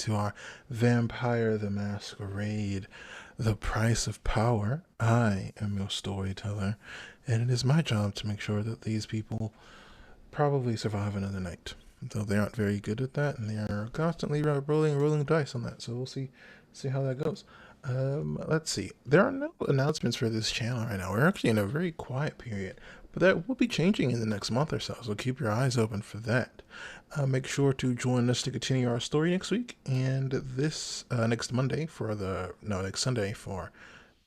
to our Vampire the Masquerade, The Price of Power. I am your storyteller, and it is my job to make sure that these people probably survive another night. Though they aren't very good at that, and they are constantly rolling dice on that. So we'll see how that goes. Let's see. There are no announcements for this channel right now. We're actually in a very quiet period, but that will be changing in the next month or so. So keep your eyes open for that. Make sure to join us to continue our story next week, and this next Monday for next Sunday for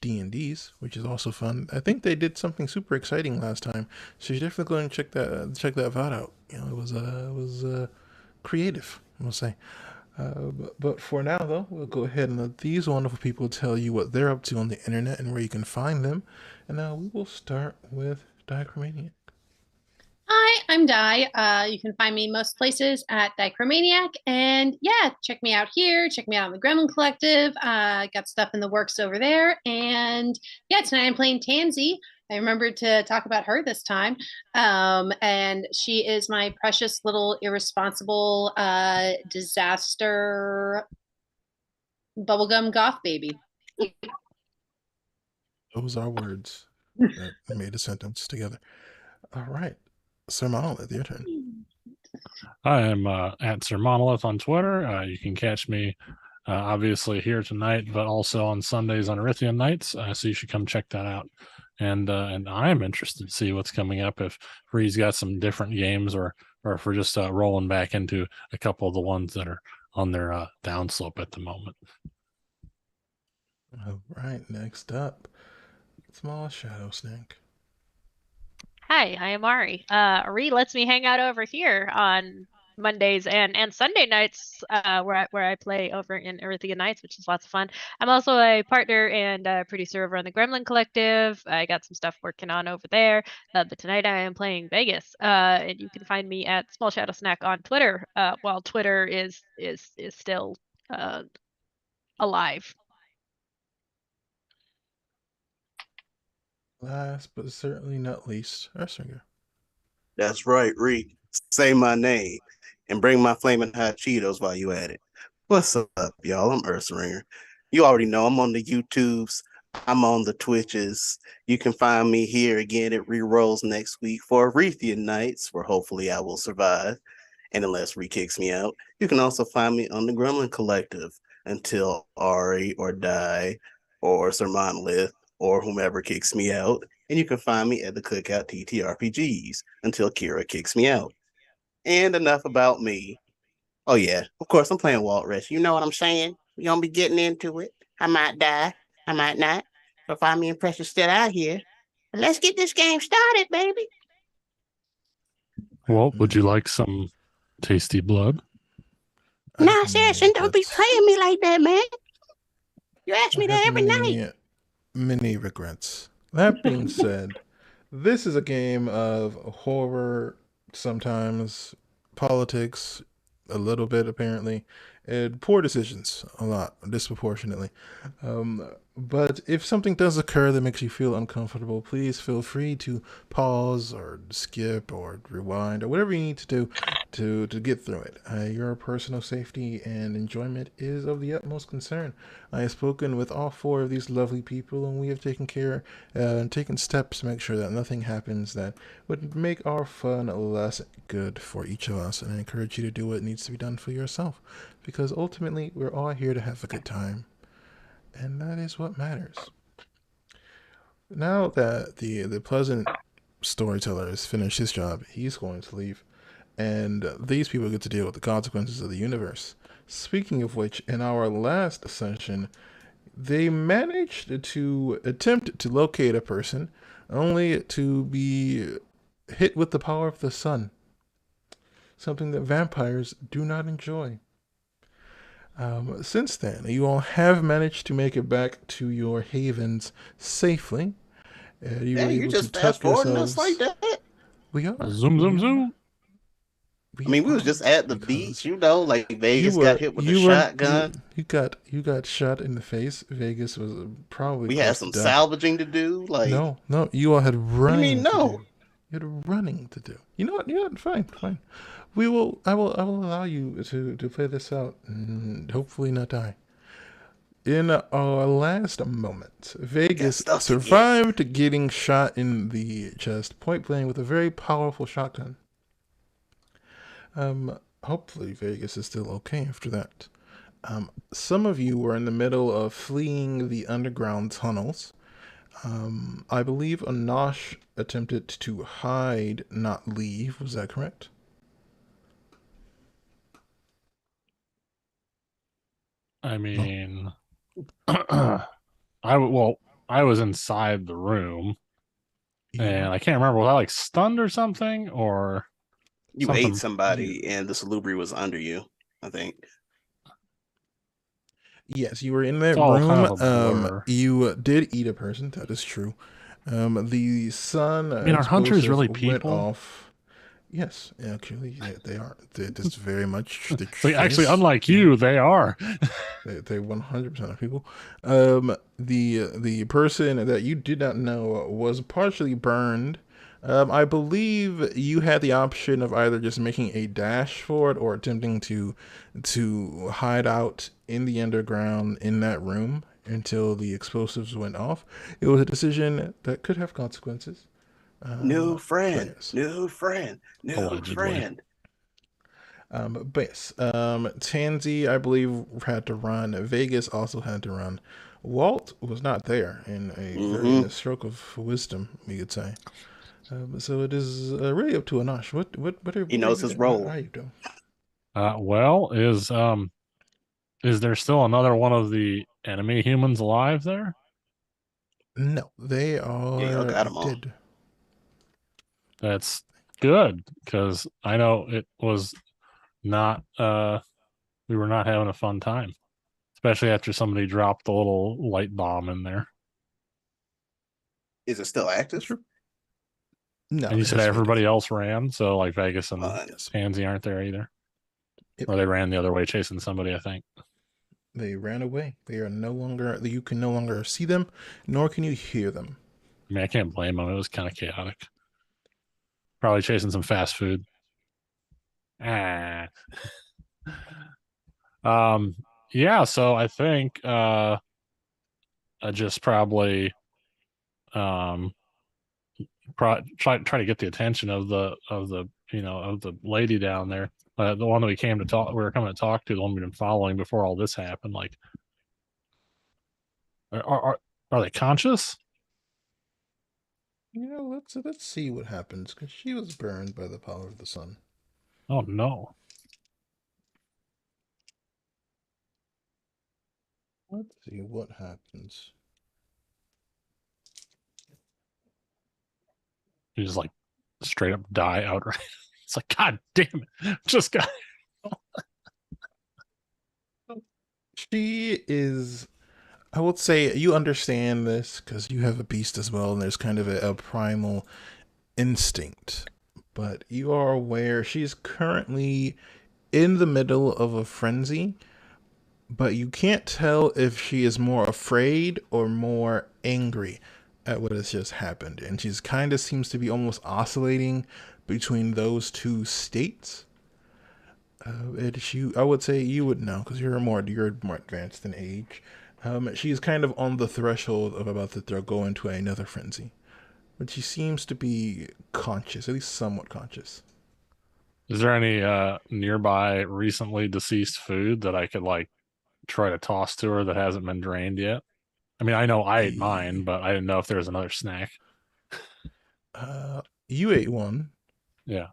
D&Ds, which is also fun. I think they did something super exciting last time, so you're definitely going to check that VOD out. It was creative, we'll say. But for now, though, we'll go ahead and let these wonderful people tell you what they're up to on the internet and where you can find them. And now we will start with Diachromaniac. Hi, I'm Di. You can find me most places at Dichromaniac. And yeah, check me out here. Check me out on the Gremlin Collective. Got stuff in the works over there. And yeah, tonight I'm playing Tansy. I remembered to talk about her this time. And she is my precious little irresponsible disaster bubblegum goth baby. Those are words that made a sentence together. All right. Sir Monolith, your turn. I am at Sir Monolith on Twitter. You can catch me obviously here tonight, but also on Sundays on Erythian Nights. So you should come check that out. And I am interested to see what's coming up. If Reed's got some different games, or if we're just rolling back into a couple of the ones that are on their downslope at the moment. All right. Next up, Small Shadow Snake. Hi, I am Ari. Reed lets me hang out over here on Mondays and Sunday nights, where I play over in Erythia Nights, which is lots of fun. I'm also a partner and producer over on the Gremlin Collective. I got some stuff working on over there. But tonight I am playing Vegas. And you can find me at Small Shadow Snack on Twitter, while Twitter is still alive. Last but certainly not least, Ursinger. That's right, Reek. Say my name and bring my flaming hot Cheetos while you at it. What's up, y'all? I'm Ursaringer. You already know I'm on the YouTubes. I'm on the Twitches. You can find me here again at Rerolls next week for Arethian Nights, where hopefully I will survive. And unless Reek kicks me out, you can also find me on the Gremlin Collective until Ari or Die or Sir Monolith or whomever kicks me out. And you can find me at the Cookout TTRPGs until Kira kicks me out. And enough about me. Oh yeah, of course I'm playing Walt Rest. You know what I'm saying? We're gonna be getting into it. I might die, I might not. But find me and Precious still out here. Let's get this game started, baby. Well, would you like some tasty blood? No, seriously, don't be playing me like that, man. You ask me that every night. Many regrets. That being said, this is a game of horror, sometimes politics, a little bit apparently, and poor decisions, a lot, disproportionately. But if something does occur that makes you feel uncomfortable, please feel free to pause or skip or rewind or whatever you need to do to get through it. Your personal safety and enjoyment is of the utmost concern. I have spoken with all four of these lovely people, and we have taken care and taken steps to make sure that nothing happens that would make our fun less good for each of us. And I encourage you to do what needs to be done for yourself, because ultimately we're all here to have a good time, and that is what matters. Now that the pleasant storyteller has finished his job, he's going to leave, and these people get to deal with the consequences of the universe. Speaking of which, in our last session, they managed to attempt to locate a person, only to be hit with the power of the sun, something that vampires do not enjoy. Since then, you all have managed to make it back to your havens safely. You were Hey, you able just to fast tuck forwarding us like yourselves. that. We are. Zoom, zoom, zoom. I mean, we was just at the beach, you know, like Vegas got hit with a shotgun. You got shot in the face. Vegas was probably We had close to some death. salvaging to do. Like, No, you all had what do you mean running to no? do. You had running to do. You know what? You know what? Fine, fine. We will. I will allow you to play this out and hopefully not die. In our last moment, Got Vegas stuff to get. survived getting shot in the chest, point blank, with a very powerful shotgun. Hopefully Vegas is still okay after that. Some of you were in the middle of fleeing the underground tunnels. I believe Anosh attempted to hide, not leave. Was that correct? I mean, I was inside the room, and I can't remember, was I like stunned or something, or You something? ate somebody, and the salubri was under you, I think. Yes, you were in that It's all room. kind of a blur. You did eat a person. That is true. The sun I mean, are hunters explosive really went people? off. Yes, actually, they are. That's very much the So actually, yes. unlike you, they are. They 100% are people. The person that you did not know was partially burned. I believe you had the option of either just making a dash for it or attempting to hide out in the underground in that room until the explosives went off. It was a decision that could have consequences. New But friend, yes. new friend, new Allegedly. friend. But yes, Tansy, I believe, had to run. Vegas also had to run. Walt was not there in a stroke of wisdom, we could say. So it is really up to Anash. What He knows his role. are you doing? Well, is there still another one of the enemy humans alive there? No, they Yeah, y'all are got them all. dead. That's good, because I know it was not. We were not having a fun time, especially after somebody dropped the little light bomb in there. Is it still active? True. No, And you it said has everybody faded. else ran, so like Vegas and Yes. Pansy aren't there either, Yep. or they ran the other way chasing somebody, I think. They ran away. They are no longer. You can no longer see them, nor can you hear them. I mean, I can't blame them. It was kind of chaotic. Probably chasing some fast food. Ah. Yeah, so I think I just probably um try to get the attention of the lady down there, the one that we were coming to talk to, the one we've been following before all this happened. Like, are they conscious? Let's see what happens, because she was burned by the power of the sun. Oh no. Let's see what happens. You just like straight up die outright. It's like, God damn it. Just got She is. I would say you understand this because you have a beast as well, and there's kind of a primal instinct. But you are aware she's currently in the middle of a frenzy, but you can't tell if she is more afraid or more angry at what has just happened. And she's kind of seems to be almost oscillating between those two states. I would say you would know because you're more advanced in age. She's kind of on the threshold of about to go into another frenzy, but she seems to be conscious, at least somewhat conscious. Is there any nearby recently deceased food that I could like try to toss to her that hasn't been drained yet? I mean, I know I ate mine, but I didn't know if there was another snack. You ate one. Yeah.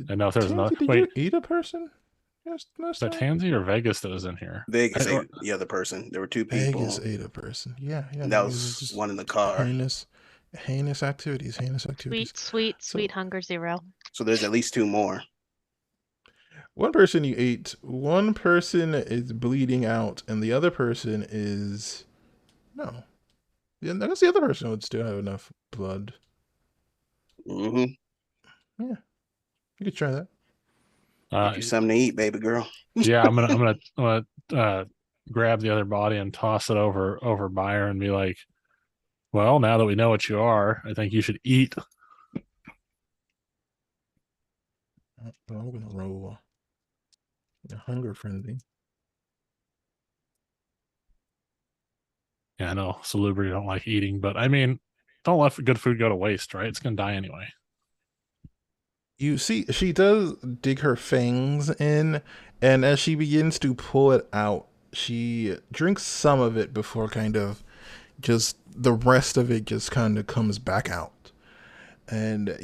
I know if there's another. Did you eat a person? Yes, is that Tansy or Vegas that was in here? Vegas ate the other person. There were two people. Vegas ate a person. Yeah. And that was just one in the car. Heinous activities. Sweet hunger zero. So there's at least two more. One person you ate. One person is bleeding out, and the other person is no. Yeah, I guess the other person would still have enough blood. Mm-hmm. Yeah, you could try that. Get you something to eat, baby girl. Yeah, I'm gonna grab the other body and toss it over by her and be like, "Well, now that we know what you are, I think you should eat." So I'm gonna roll a hunger frenzy. Yeah, I know Salubri don't like eating, but I mean, don't let good food go to waste, right? It's gonna die anyway. You see, she does dig her fangs in, and as she begins to pull it out, she drinks some of it before kind of just the rest of it just kind of comes back out. And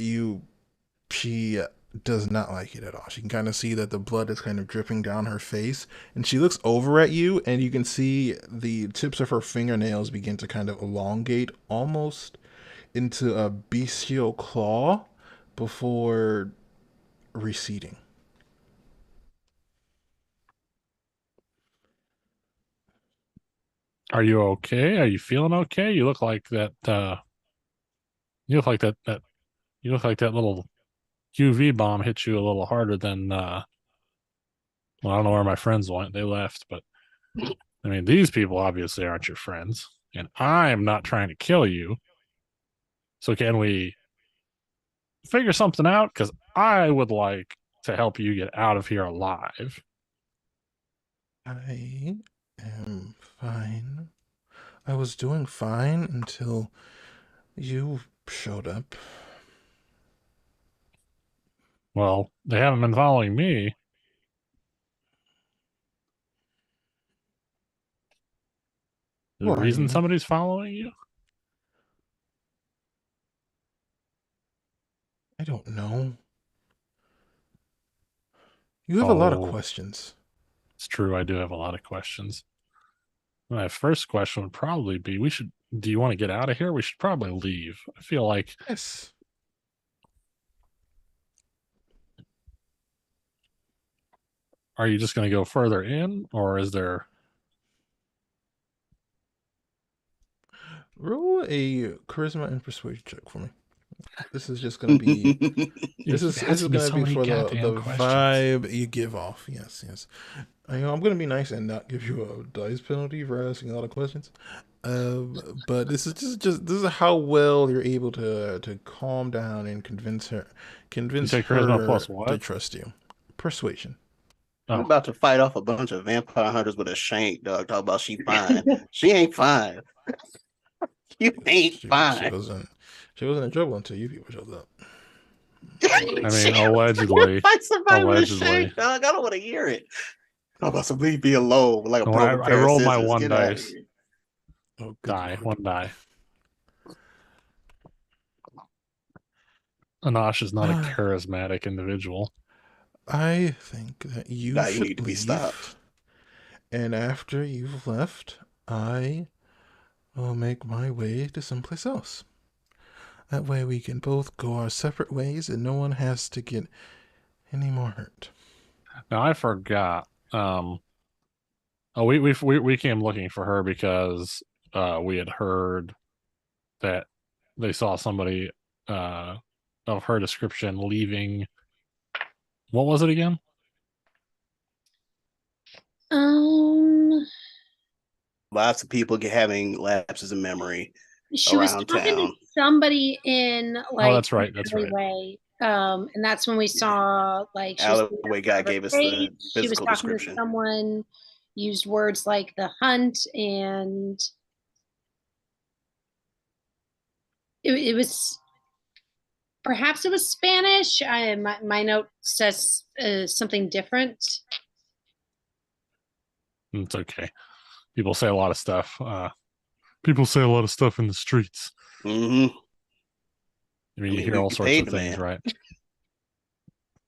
she does not like it at all. She can kind of see that the blood is kind of dripping down her face, and she looks over at you, and you can see the tips of her fingernails begin to kind of elongate almost into a bestial claw before receding. Are you okay? Are you feeling okay? You look like that. You look like that. You look like that little UV bomb hit you a little harder than. Well, I don't know where my friends went. They left, but I mean, these people obviously aren't your friends, and I'm not trying to kill you. So can we figure something out? Because I would like to help you get out of here alive. I am fine. I was doing fine until you showed up. Well, they haven't been following me. The Who are reason you? somebody's following you? I don't know. You have a lot of Oh, questions. it's true. I do have a lot of questions. My first question would probably be do you want to get out of here? We should probably leave. I feel like, Yes. are you just going to go further in or is there, Roll a charisma and persuasion check for me. This is just gonna be. it This has is to be gonna so be many for goddamn the questions. vibe you give off. Yes, yes. I'm gonna be nice and not give you a dice penalty for asking a lot of questions. But this is just this is how well you're able to calm down and You convince say charisma her plus to what? trust you. Persuasion. I'm Oh, about to fight off a bunch of vampire hunters with a shank, dog. Talk about she fine. She ain't fine. You ain't She fine. wasn't in trouble until you people showed up. I mean, She can't allegedly, fight somebody with a allegedly. shank, dog. I don't want to hear it. I'm about to leave me alone like a When broken I pair of rolled my scissors. one Get out of dice, here. Oh, good die, lord. one die. Anash is not a charismatic individual. I think that you Nah, you need should to be stopped. leave, and after you've left, I will make my way to someplace else. That way we can both go our separate ways and no one has to get any more hurt. Now I forgot. Oh, we came looking for her because we had heard that they saw somebody uh of her description leaving. What was it again? Um, Lots of people having lapses in memory she was around talking to town. somebody in Oh, like that's an right. That's right. alleyway. And that's when we saw like she was looking Alleyway guy at her gave us page. the She was physical talking to description. someone, used words like the hunt, and it was perhaps it was Spanish. My note says something different. It's okay. People say a lot of stuff. People say a lot of stuff in the streets. Mm-hmm. I mean, I you mean, hear all we sorts paid of the things, man. right?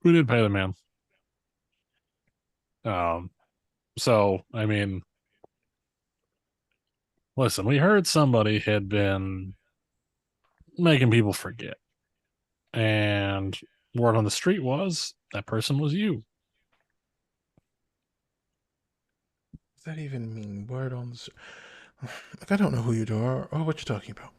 We did pay the man. So I mean, listen, we heard somebody had been making people forget, and word on the street was that person was you. Does that even mean word on the... Like, I don't know who you are or what you're talking about.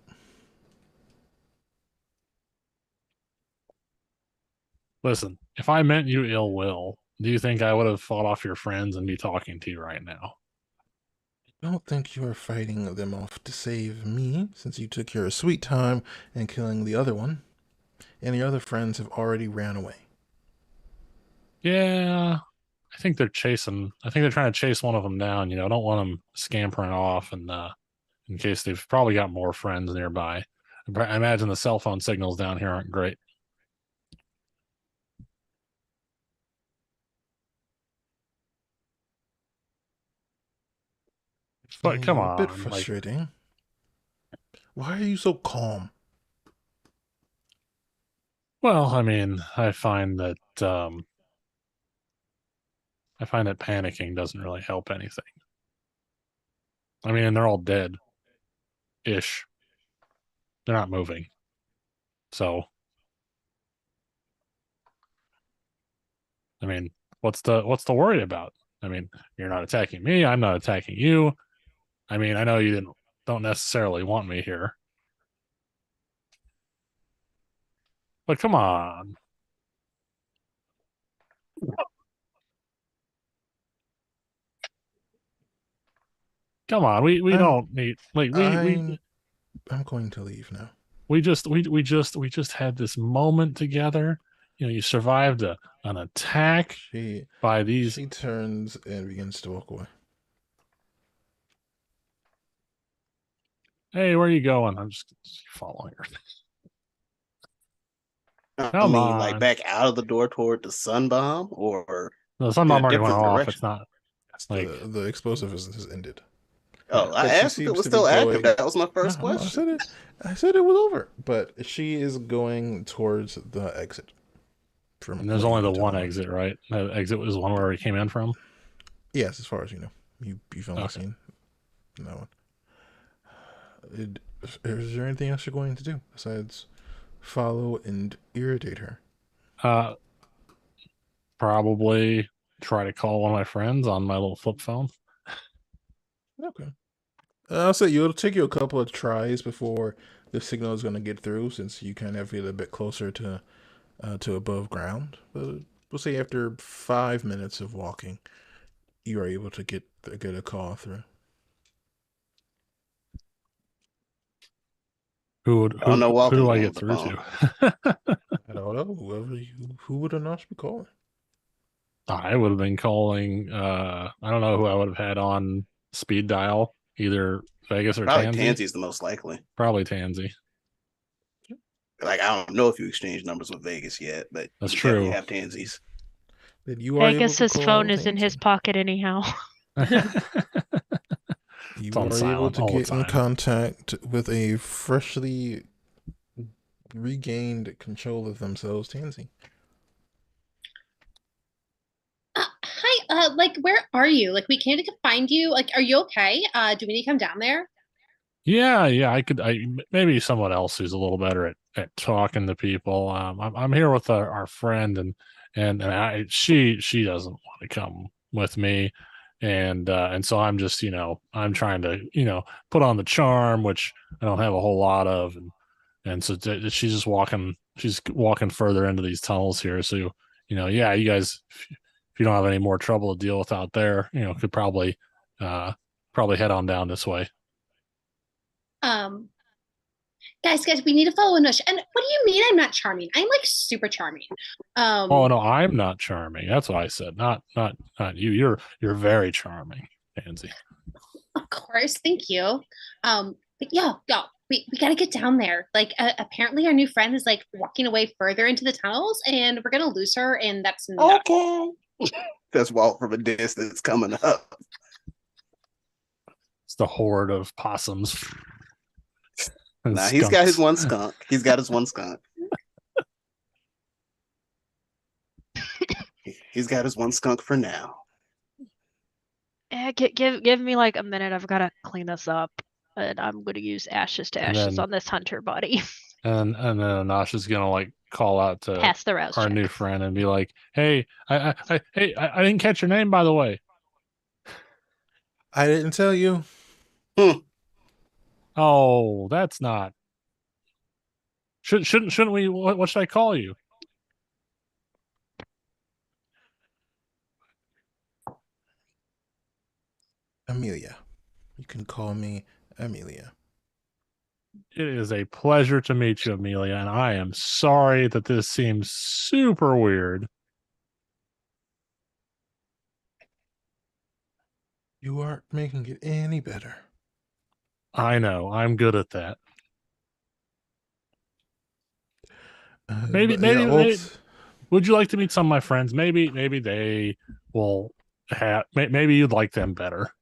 Listen, if I meant you ill will, do you think I would have fought off your friends and be talking to you right now? I don't think you are fighting them off to save me, since you took your sweet time in killing the other one, and the other friends have already ran away. Yeah, I think they're chasing. I think they're trying to chase one of them down. I don't want them scampering off, and in case they've probably got more friends nearby. I imagine the cell phone signals down here aren't great. But Finding come you a bit on, frustrating. Why are you so calm? well, I mean, I find that panicking doesn't really help anything. I mean, and they're all dead ish. They're not moving. So, I mean, what's the worry about? I mean, you're not attacking me. I'm not attacking you. I mean, I know you don't necessarily want me here, but come on, come on. We I'm don't need like I'm going to leave now. we just had this moment together. You survived an attack She by these. she turns and begins to walk away. Hey, where are you going? I'm just following her. I Come mean, like on. back out of the door toward the sun bomb, or The sun in a bomb already went different off. It's direction. not like The explosive has ended. Oh, I But she asked if it seems was to be still active. going. That was my No, first no, I question. said it. I said it was over. But she is going towards the exit. From and there's what you only the can tell one on her. exit, right? The exit was the one where he came in from. Yes, as far as you know, you've only Okay. seen that one. Is there anything else you're going to do besides follow and irritate her? Uh, probably try to call one of my friends on my little flip phone. Okay. I'll say it'll take you a couple of tries before the signal is going to get through, since you kind of feel a bit closer to above ground. But we'll say after 5 minutes of walking, you are able to get a call through. Who would I don't know who walking do I on get the through phone. to? I don't know. Who would have not be calling? I would have been calling. I don't know who I would have had on speed dial, either Vegas or Probably Tansy. Tansy's the most likely. Probably Tansy. Like, I don't know if you exchanged numbers with Vegas yet, but That's you definitely true. have Tansy's. That you are able to Vegas's call phone is in his Tansy. pocket anyhow. You on are able silent to all the get in time. contact with a freshly regained control of themselves, Tansy. Hi, like, where are you? Like, we came to find you. Like, are you okay? Do we need to come down there? Yeah. I maybe someone else who's a little better at talking to people. I'm here with our friend, and she doesn't want to come with me, and so I'm just I'm trying to put on the charm, which I don't have a whole lot of, and so she's walking further into these tunnels here. So yeah, you guys, if you don't have any more trouble to deal with out there, could uh probably head on down this way. Um, guys, we need to follow Anush. And what do you mean I'm not charming? I'm like super charming. Oh Um, no, I'm not charming. That's what I said. Not you. You're very charming, Pansy. of course, thank you. But we gotta get down there. Like, apparently our new friend is like walking away further into the tunnels, and we're gonna lose her, and that's not. Okay. Just walk from a distance coming up. It's the horde of possums and Nah, he's got his skunks. one skunk. He's got his one skunk. He's got his one skunk for now. Give me like a minute. I've got to clean this up, and I'm going to use ashes to And ashes then on this hunter body. and then Anasha's gonna like call out to Pass the rouse our check. new friend and be like, "Hey, I didn't catch your name, by the way." I didn't tell you. Oh, that's not. Shouldn't we? What should I call you? Amelia. You can call me Amelia. It is a pleasure to meet you, Amelia, and I am sorry that this seems super weird. You aren't making it any better. I know. I'm good at that. Maybe, But yeah, would you like to meet some of my friends? Maybe they will have. Maybe you'd like them better.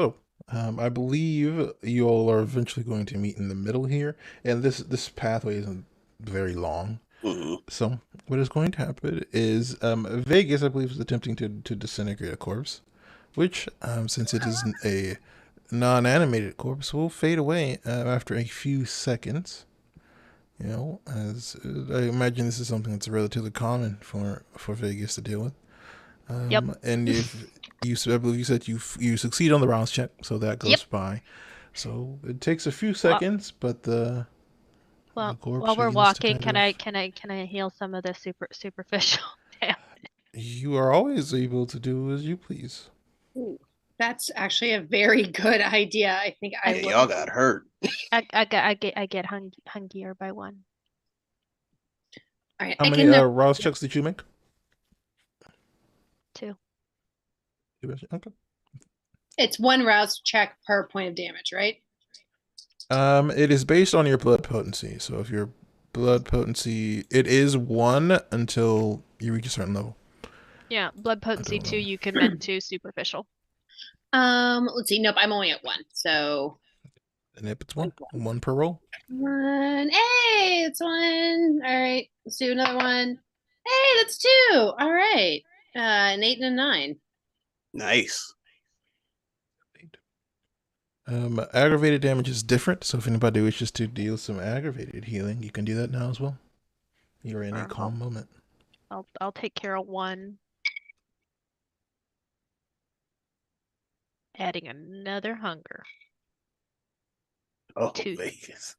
oh, I believe you all are eventually going to meet in the middle here, and this pathway isn't very long. Mm-hmm. So what is going to happen is Vegas, I believe, is attempting to disintegrate a corpse, which, since it is a non-animated corpse, will fade away after a few seconds. You know, as I imagine this is something that's relatively common for Vegas to deal with. Yep. And if I believe you said you succeed on the rouse check, so that goes Yep. by. So it takes a few seconds, but the corpse while we're begins to walking, kind of. can I heal some of the superficial damage? You are always able to do as you please. Ooh, that's actually a very good idea. I think I Yeah, will. y'all got hurt. I get hungier by 1. All right, How I many can. rouse checks did you make? 2. Okay. It's 1 rouse check per point of damage, right? It is based on your blood potency. So if your blood potency, it is 1 until you reach a certain level. Yeah, blood potency don't 2. know. You can mend to superficial. Let's see. Nope, I'm only at 1. So And if it's 1 per roll. 1. Hey, it's 1. All right, let's do another one. Hey, that's 2. All right, an 8 and a 9. Nice. Aggravated damage is different, so if anybody wishes to deal some aggravated healing, you can do that now as well. You're in a calm moment. I'll take care of 1. Adding another hunger. Oh, 2. Vegas.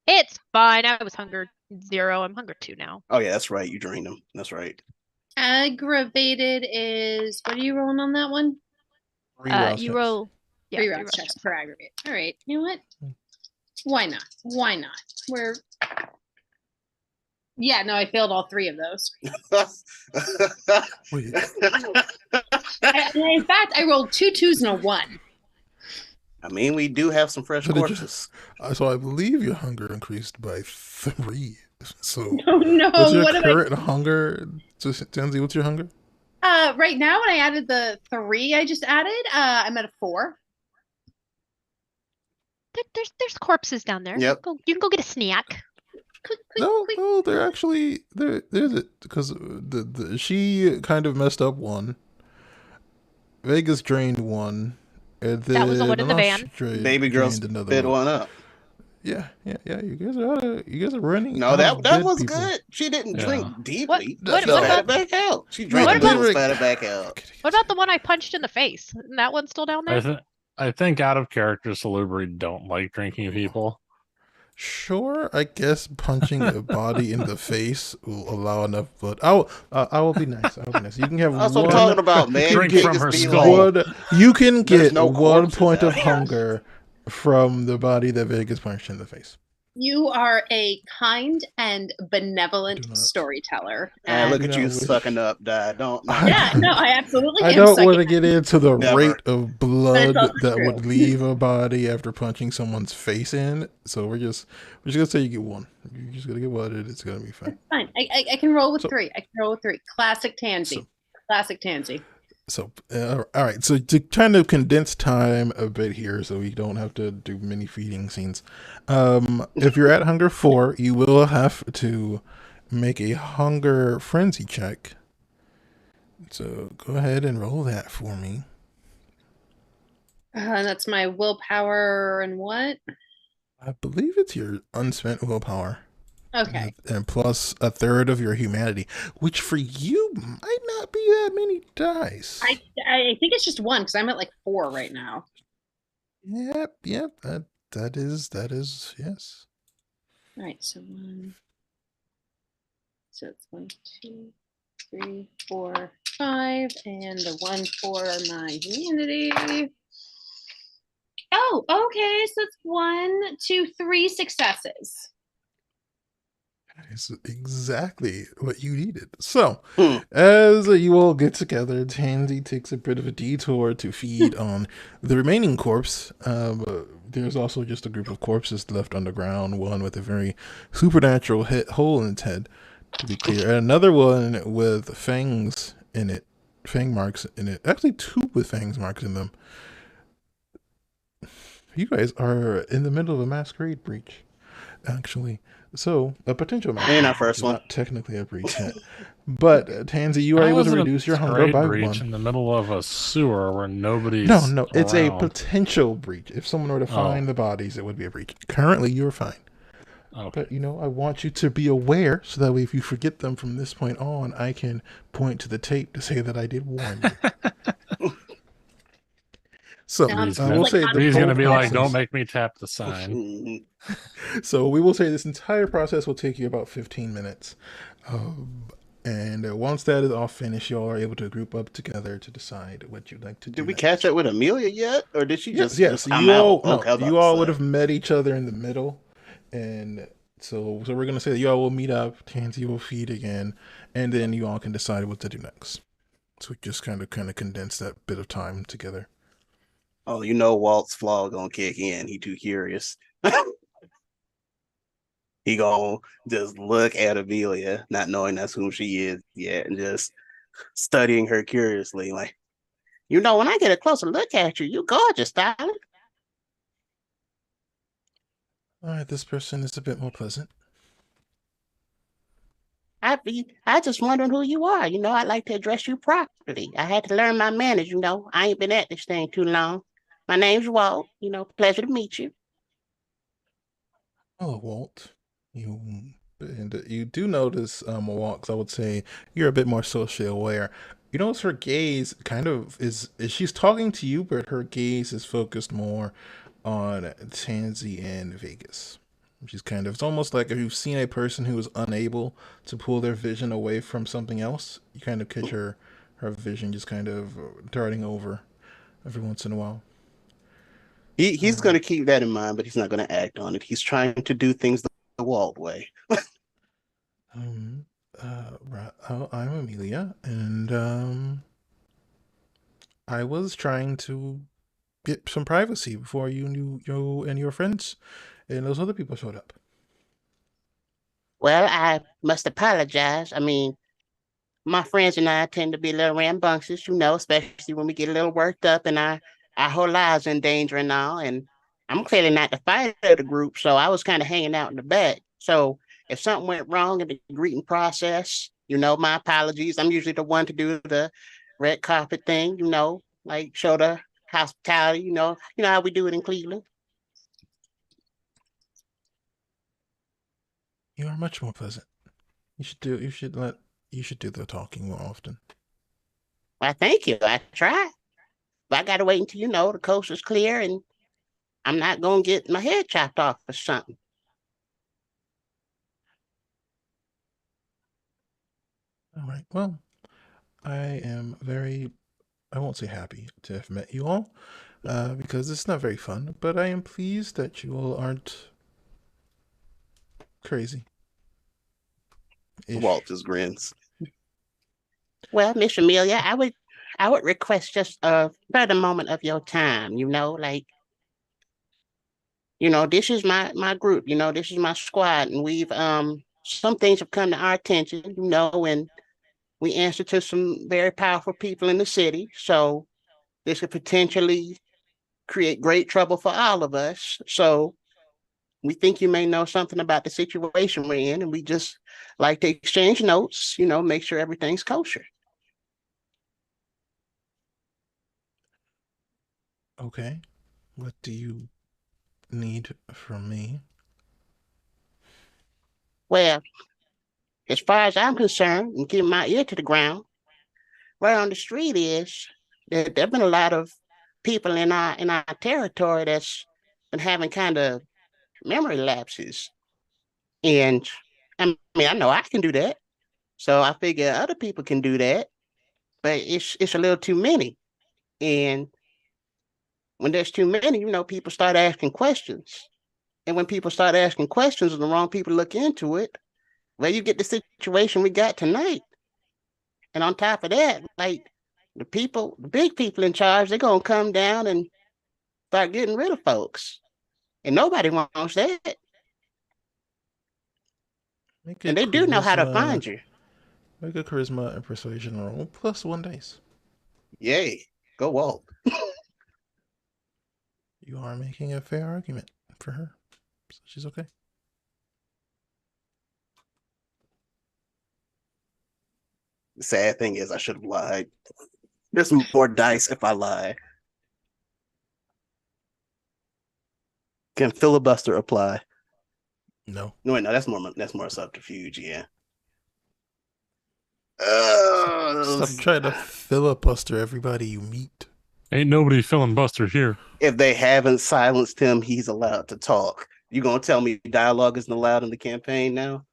It's fine. I was hunger 0. I'm hunger 2 now. Oh yeah, that's right. You drained them. That's right. Aggravated is what are you rolling on that one? 3 rouse You checks. roll. Yeah, 3 rouse checks per aggravate. All right. You know what? Why not? Why not? Yeah, no, I failed all 3 of those. Wait, In fact, I rolled 2 2s and a 1. I mean, we do have some fresh So did you- corpses. so I believe your hunger increased by 3. So Oh no! what's your What am current hunger? Tansy, what's your hunger? Right now, when I added the 3 I just added, I'm at a 4. There's corpses down there. Yep. You can go get a snack. Click, No, click. no, they're actually there's it because she kind of messed up 1. Vegas drained 1, and then That was the one in the van. Baby girl drained another spit one. one up. Yeah. You guys are running. No, out that of that dead was people. good. She didn't Yeah. drink deeply. She what spat about- it back out. She drank What a little, about- spat it back out. What about the one I punched in the face? Isn't that one still down there? I think out of character, Salubri don't like drinking people. Sure, I guess punching a body in the face will allow enough blood. I will be nice. I will be nice. You can have That's what I'm one. talking about, man. Drink You from can't her just be skull. like, You can There's get no 1 corpses point of out here. hunger from the body that Vegas punched in the face. You are a kind and Do benevolent not. storyteller. man, look do at not you wish- sucking up, Dad. Don't. Yeah, no, I absolutely. I am don't sucking want to up. get into the Never. rate of blood also that true. would leave a body after punching someone's face in. So we're just gonna say you get 1. You're just gonna get blooded. It's gonna be fine. Fine. I can roll with So- 3. I can roll with 3. Classic Tansy. So- Classic Tansy. So, all right. So to kind of condense time a bit here, so we don't have to do many feeding scenes. If you're at hunger 4, you will have to make a hunger frenzy check. So go ahead and roll that for me. That's my willpower and what? I believe it's your unspent willpower. Okay. And plus 1/3 of your humanity, which for you might not be that many dice. I think it's just 1 because I'm at like 4 right now. Yep. That is yes. All right, so 1. So it's 1, 2, 3, 4, 5, and the 1 for my humanity. Oh, okay. So it's 1, 2, 3 successes. Is exactly what you needed. So, Hmm. as you all get together, Tansy takes a bit of a detour to feed on the remaining corpse. There's also just a group of corpses left underground, one with a very supernatural hole in its head, to be clear, and another one with fangs in it, fang marks in it. Actually, two with fangs marks in them. You guys are in the middle of a masquerade breach, actually. So, a potential Ain't masquerade our breach first is one. not technically a breach yet. But, Tansy, you are How able is to it a reduce your hunger trade by breach one. in the middle of a sewer where No, nobody's no, it's a around? potential breach. If someone were to Oh, find the bodies, it would be a breach. Currently, you're fine. okay. But, I want you to be aware so that way if you forget them from this point on, I can point to the tape to say that I did warn you. So, Sounds we'll like say the Reed's whole gonna be like, "Don't process. make me tap the sign." Mhm. So we will say this entire process will take you about 15 minutes. And once that is all finished, you all are able to group up together to decide what you'd like to do Did we catch next. up with Amelia yet, or did she Yes, just yes. come You out? all no, Okay, I was you about to all would say. have met each other in the middle, and so we're gonna say that you all will meet up. Tansy will feed again, and then you all can decide what to do next. So we just kind of condense that bit of time together. Oh, Walt's flaw gonna kick in. He too curious. He gonna just look at Amelia, not knowing that's whom she is yet, and just studying her curiously. Like, when I get a closer look at you, you gorgeous, darling. All right, this person is a bit more pleasant. I just wondering who you are. I like to address you properly. I had to learn my manners. I ain't been at this thing too long. My name's Walt. Pleasure to meet you. Oh, Walt, you and you do notice, Walt, 'cause I would say you're a bit more socially aware. You notice her gaze kind of is she's talking to you, but her gaze is focused more on Tansy and Vegas. She's kind of it's almost like if you've seen a person who is unable to pull their vision away from something else, you kind of catch her vision just kind of darting over every once in a while. He's Uh, gonna keep that in mind, but he's not gonna act on it. He's trying to do things the Walt way. Um, right, I'm Amelia, and I was trying to get some privacy before you and your friends and those other people showed up. Well, I must apologize. I mean, my friends and I tend to be a little rambunctious, especially when we get a little worked up and our whole lives in danger and all. And I'm clearly not the fighter of the group, so I was kind of hanging out in the back. So if something went wrong in the greeting process, my apologies. I'm usually the one to do the red carpet thing, like show the hospitality, how we do it in Cleveland. You are much more pleasant. You should do the talking more often. Well, thank you. I try. But I gotta wait until the coast is clear and I'm not gonna get my head chopped off or something. All right. Well, I am very I won't say happy to have met you all, because it's not very fun, but I am pleased that you all aren't crazy Walt ish. just grins. Well, Miss Amelia, I would request just a further moment of your time, like, this is my group, this is my squad, and we've some things have come to our attention, and we answer to some very powerful people in the city. So this could potentially create great trouble for all of us. So we think you may know something about the situation we're in, and we just like to exchange notes, make sure everything's kosher. Okay. What do you need from me? Well, as far as I'm concerned, and keeping my ear to the ground, right on the street is there've been a lot of people in our territory that's been having kind of memory lapses. And I mean, I know I can do that. So I figure other people can do that, but it's a little too many. And when there's too many, people start asking questions. And when people start asking questions and the wrong people look into it, where you get the situation we got tonight. And on top of that, like the big people in charge, they're gonna come down and start getting rid of folks. And nobody wants that. Make a And they do know how to charisma. find you. Make a charisma and persuasion roll plus 1 dice. Yay. Go Walt. You are making a fair argument for her, so she's okay. The sad thing is I should have lied. There's more dice if I lie. Can filibuster apply? No. No, wait, no, that's more subterfuge, yeah. Stop trying to filibuster everybody you meet. Ain't nobody filibuster here. If they haven't silenced him, he's allowed to talk. You gonna tell me dialogue isn't allowed in the campaign now?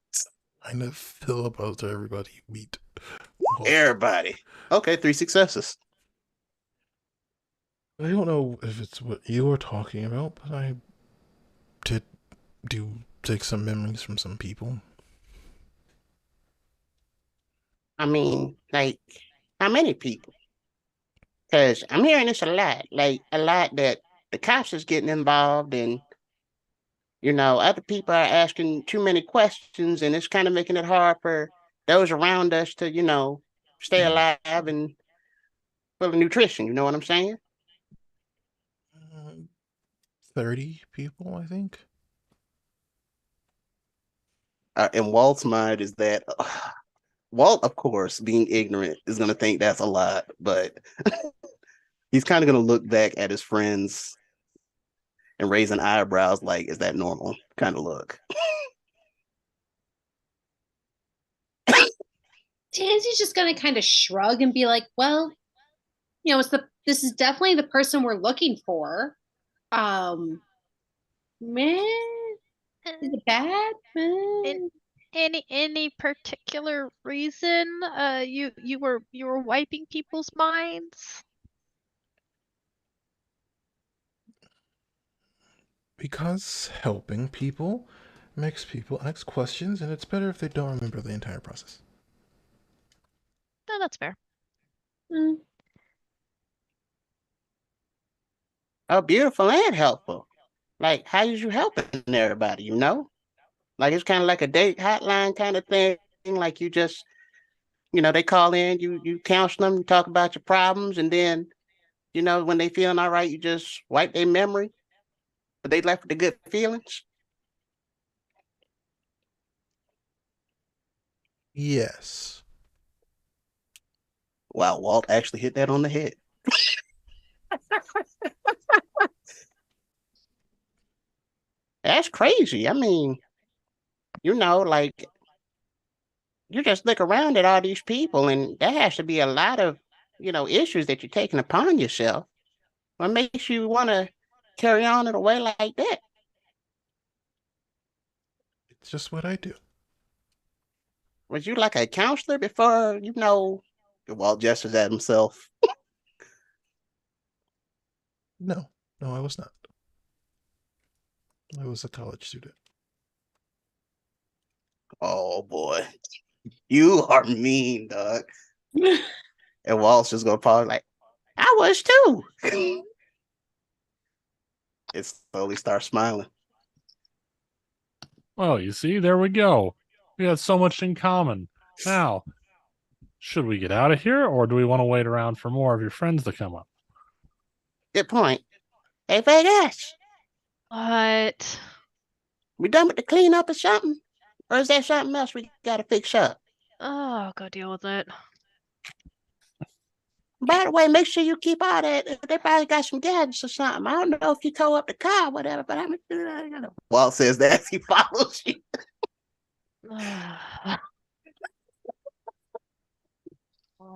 Trying to filibuster everybody you meet. Oh, Everybody. Okay, 3 successes. I don't know if it's what you were talking about, but I did take some memories from some people. I mean, like, how many people? Because I'm hearing this a lot. Like, a lot that the cops is getting involved and, other people are asking too many questions and it's kind of making it hard for those around us to, stay alive and full of nutrition. You know what I'm saying? 30 people, I think. In Walt's mind is that Walt, of course, being ignorant, is going to think that's a lot, but he's kind of going to look back at his friends and raising eyebrows like, is that normal kind of look. Tansy's just gonna kind of shrug and be like, well, this is definitely the person we're looking for. Man, is it bad? Any particular reason you were wiping people's minds? Because helping people makes people ask questions, and it's better if they don't remember the entire process. No, that's fair. Mm. Oh, beautiful and helpful. Like, how is you helping everybody, Like, it's kind of like a date hotline kind of thing. Like, you just, they call in, you counsel them, you talk about your problems, and then, when they feeling all right, you just wipe their memory, but they left with the good feelings. Yes. Wow, Walt actually hit that on the head. That's crazy. I mean, like you just look around at all these people, and there has to be a lot of, issues that you're taking upon yourself. What makes you want to carry on in a way like that? It's just what I do. Was you like a counselor before, Walt gestures at himself? No, I was not. I was a college student. Oh boy, you are mean, dog. And Walt's just gonna pause like, I was too. It slowly starts smiling. Well, you see, there we go. We had so much in common. Now, should we get out of here, or do we want to wait around for more of your friends to come up? Good point. Hey, Vegas, What? we done with the cleanup or something? Or is there something else we gotta fix up? Oh, go deal with it. By the way, make sure you keep all that. They probably got some gadgets or something. I don't know if you tow up the car or whatever, but I'm Walt says that as he follows you.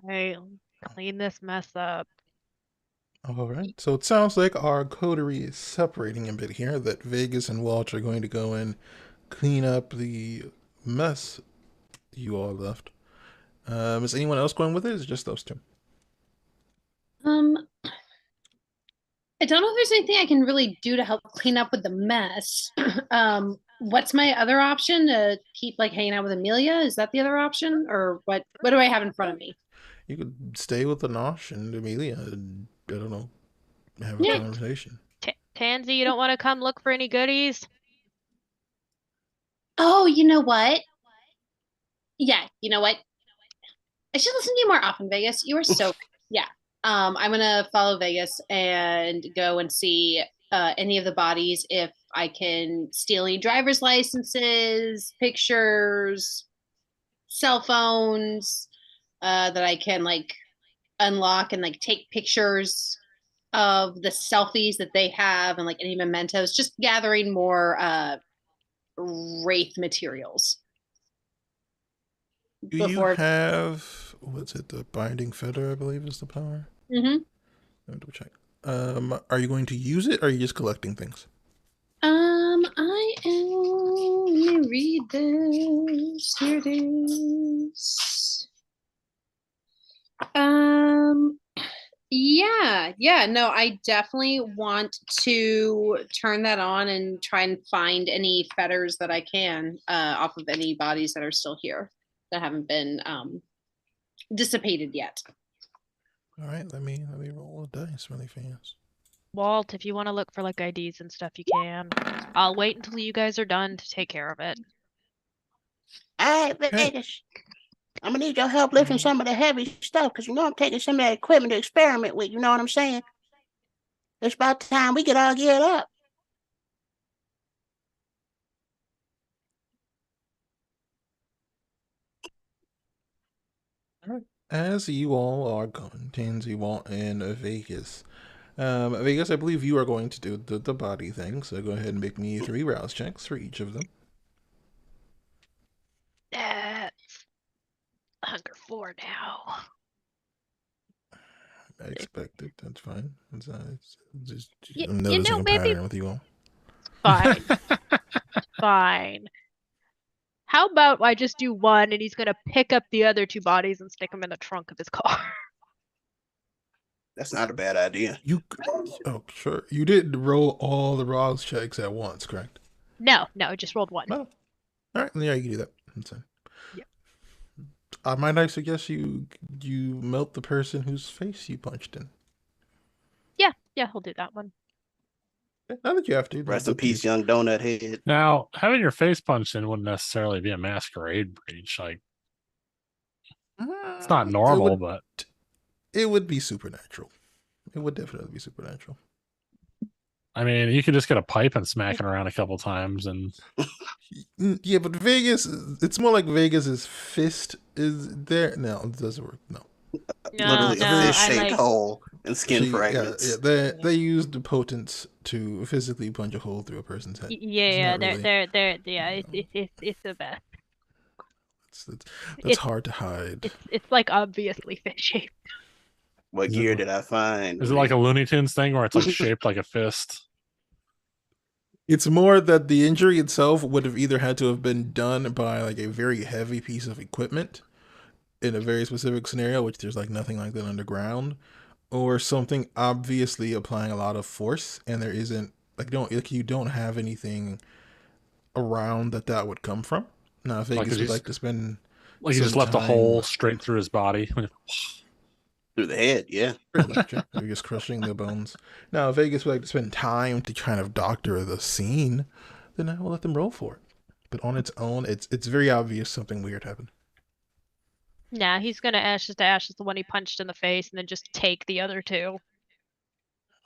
Right, clean this mess up. All right. So it sounds like our coterie is separating a bit here, that Vegas and Walt are going to go and clean up the mess you all left. Is anyone else going with it? Or is it just those two? I don't know if there's anything I can really do to help clean up with the mess. what's my other option to keep like hanging out with Amelia? Is that the other option, or what do I have in front of me? You could stay with the Nosh and Amelia and, I don't know, have a Yeah. conversation. Tansy, you don't want to come look for any goodies? Oh, you know what? Yeah, you know what? I should listen to you more often, Vegas. You are so yeah. I'm gonna follow Vegas and go and see any of the bodies if I can steal any driver's licenses, pictures, cell phones that I can like unlock and like take pictures of the selfies that they have and like any mementos. Just gathering more wraith materials Do you before. have, what's it, the Binding Feather, I believe is the power? Mhm. Let me double check. Are you going to use it, or are you just collecting things? I am. Let me read this. Here it is. Um, yeah, no, I definitely want to turn that on and try and find any fetters that I can off of any bodies that are still here that haven't been dissipated yet. All right, let me roll a dice really fast. Walt, if you want to look for like IDs and stuff, you can. I'll wait until you guys are done to take care of it. All right, Okay. Vegas. I'm gonna need your help lifting some of the heavy stuff because you know I'm taking some of that equipment to experiment with. You know what I'm saying? It's about time we get all geared up. All right. As you all are going, Tansy, Walt, and Vegas. Vegas, I believe you are going to do the body thing, so go ahead and make me 3 rouse checks for each of them. That's hunger 4 now. I expect it. That's fine. It's just, You, I'm you noticing know, a maybe pattern with you all. fine, fine. How about I just do one and he's gonna pick up the other 2 bodies and stick them in the trunk of his car? That's not a bad idea. Oh, sure. You didn't roll all the rouse checks at once, correct? No, I just rolled 1. No. All right, yeah, you can do that. That's fine. Yep. Might I suggest you melt the person whose face you punched in? Yeah, he'll do that one. Not that you have to. Rest That's in up to you. peace, young donut head. Now, having your face punched in wouldn't necessarily be a masquerade breach. Like, it's not normal, but It would be supernatural. It would definitely be supernatural. I mean, you could just get a pipe and smack it around a couple times, and Yeah, but Vegas, it's more like Vegas's fist is there. No, it doesn't work. No. Literally a I fish-shaped like hole and skin fragments. They used the potence to physically punch a hole through a person's head. yeah, It's not they're yeah, really, it's the best. that's It's hard to hide. it's like obviously fish shaped. What Is it gear like- did I find? is it like a Looney Tunes thing where it's like shaped like a fist? It's more that the injury itself would have either had to have been done by like a very heavy piece of equipment in a very specific scenario, which there's like nothing like that underground, or something obviously applying a lot of force, and there isn't you don't have anything around that would come from. Now, if Vegas would like to spend Like he just some left a time- hole straight through his body. Through the head, yeah. pretty much, yeah, you're just crushing the bones. Now, if Vegas would like to spend time to kind of doctor the scene, then I will let them roll for it. But on its own, it's very obvious something weird happened. Nah, he's gonna ashes to ashes the one he punched in the face and then just take the other 2.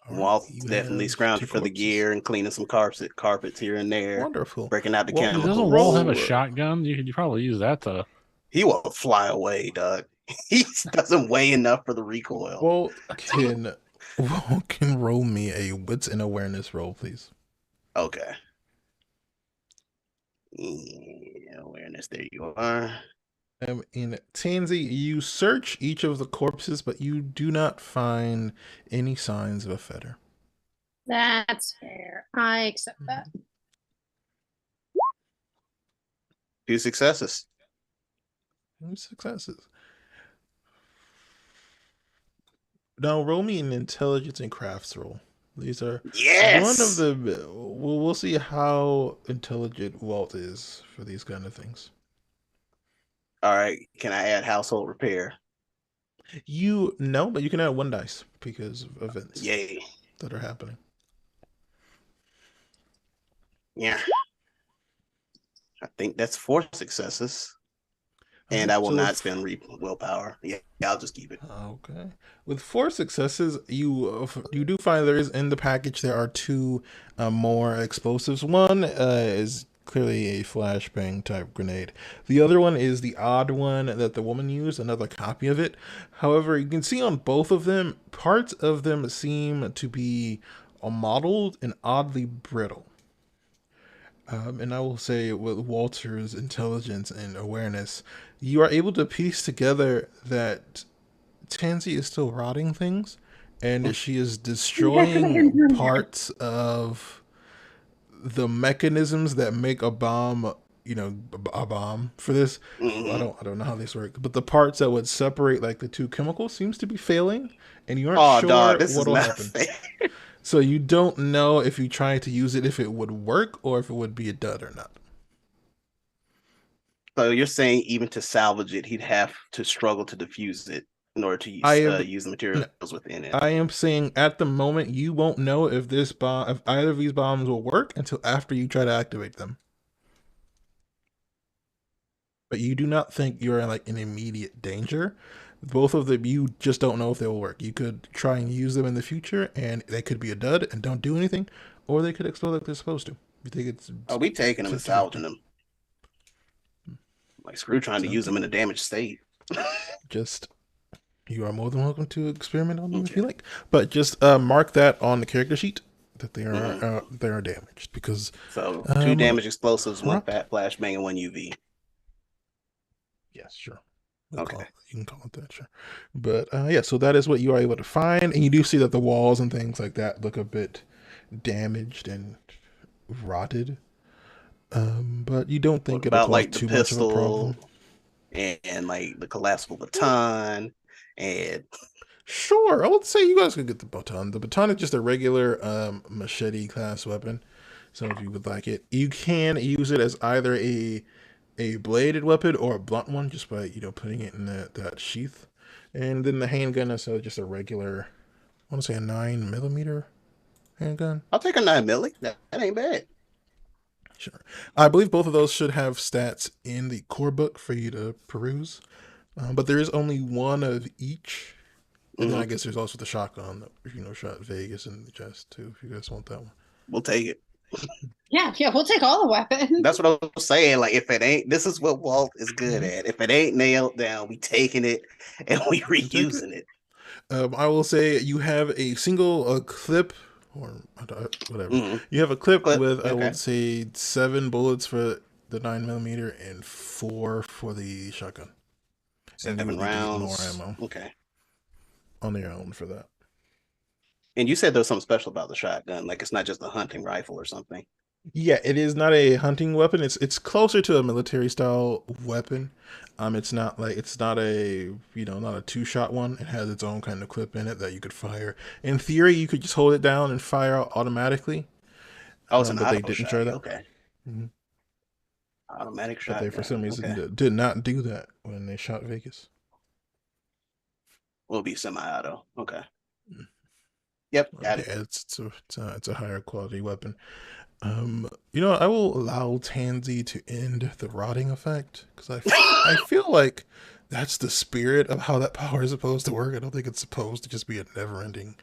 All right, Walt's you definitely have scrounging 2 for the corpses. gear and cleaning some carpets here and there. Wonderful. Breaking out the Well, chemicals. Doesn't Wall have a roll. shotgun? You could probably use that to. He will fly away, Doug. He doesn't weigh enough for the recoil. Walt can roll me a wits and awareness roll, please. Okay. Yeah, awareness. There you are. In Tansy, you search each of the corpses, but you do not find any signs of a fetter. That's fair. I accept that. 2 successes. 2 successes. Now roll me an intelligence and crafts roll. These are one of Yes. the. We'll see how intelligent Walt is for these kind of things. All right. Can I add household repair? You know, but you can add 1 dice because of events Yay. that are happening. Yeah. I think that's 4 successes. All And right, I will so not spend willpower. Yeah, I'll just keep it. okay. With 4 successes, you do find there is in the package there are 2 more explosives. One is clearly a flashbang type grenade. The other one is the odd one that the woman used, another copy of it. However, you can see on both of them, parts of them seem to be modeled and oddly brittle. And I will say, with Walter's intelligence and awareness, you are able to piece together that Tansy is still rotting things, and she is destroying parts of the mechanisms that make a bomb. You know, a bomb for this. Mm-hmm. I don't know how this work, but the parts that would separate like the 2 chemicals seems to be failing, and you aren't Oh, dog, sure this is what'll not happen. fair. So you don't know if you try to use it if it would work or if it would be a dud or not. So you're saying even to salvage it, he'd have to struggle to diffuse it in order to I am use the materials within it. I am saying at the moment you won't know if if either of these bombs will work until after you try to activate them. But you do not think you're in like an immediate danger. Both of them, you just don't know if they will work. You could try and use them in the future, and they could be a dud and don't do anything, or they could explode like they're supposed to. You think it's Oh, we taking them and 50. salvaging them. Like screw trying to Sounds use them good. in a damaged state. Just you are more than welcome to experiment on them if Okay. you like, but just mark that on the character sheet that they are damaged because So 2 damage explosives, 1 rot. fat flashbang, and 1 UV. Yes, sure. Okay. You can call it that, sure. But yeah, so that is what you are able to find, and you do see that the walls and things like that look a bit damaged and rotted. But you don't What think it'll about cause like the too much of a pistol problem. and like the collapsible baton and Sure, I would say you guys could get the baton. The baton is just a regular machete class weapon. So if you would like it, you can use it as either a bladed weapon or a blunt one, just by putting it in that sheath. And then the handgun is just a regular, I want to say a 9 millimeter handgun. I'll take a 9 milli. That ain't bad. Sure, I believe both of those should have stats in the core book for you to peruse. But there is only one of each. And then I Mm-hmm. guess there's also the shotgun that shot Vegas in the chest too. If you guys want that one, We'll take it. Yeah, we'll take all the weapons. That's what I was saying. Like, if it ain't, this is what Walt is good Mhm. at. If it ain't nailed down, we taking it and we You take it. reusing it. I will say you have a single clip or whatever. Mm-hmm. You have a clip Clip. with I Okay. would say 7 bullets for the 9 millimeter and 4 for the shotgun, and you 7 would need more rounds. ammo Okay. on your own for that. And you said there's something special about the shotgun, like it's not just a hunting rifle or something. Yeah, it is not a hunting weapon. It's closer to a military style weapon. It's not a not a 2-shot one. It has its own kind of clip in it that you could fire. In theory, you could just hold it down and fire automatically. Oh, it's an But they auto didn't shot. try that. Okay. Mhm. Automatic But they for some shotgun. reason Okay. did not do that when they shot Vegas. Will be semi-auto. Okay. Mm. Yep. Yeah, Got it. it's a higher quality weapon. I will allow Tansy to end the rotting effect because I feel like that's the spirit of how that power is supposed to work. I don't think it's supposed to just be a never-ending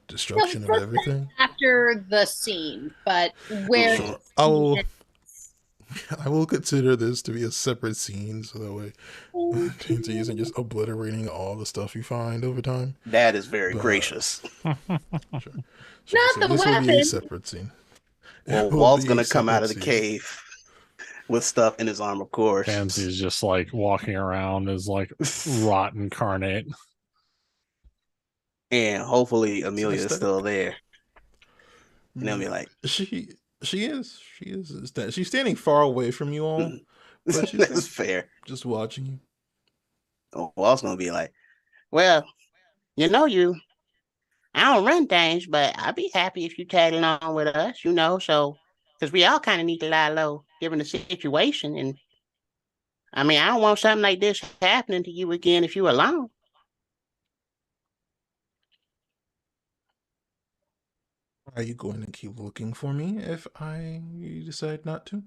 destruction of everything. After the scene, but where Mhm. Sure, the I will consider this to be a separate scene, so that way Tansy isn't just obliterating all the stuff you find over time. That is very But gracious. sure, not so the this will be a weapon. separate scene. Well, It will Walt's be a gonna come out separate of the scene. cave with stuff in his arm, of course. Fancy's just like walking around as like rot incarnate. And hopefully It's Amelia is still aesthetic. there. And they'll be like, She is. She's standing far away from you all, but she's that's fair. just watching you. Walt's gonna be like, well, you know, I don't run things, but I'd be happy if you tag along with us, so because we all kind of need to lie low given the situation. And I mean, I don't want something like this happening to you again if you're alone. Are you going to keep looking for me if I decide not to?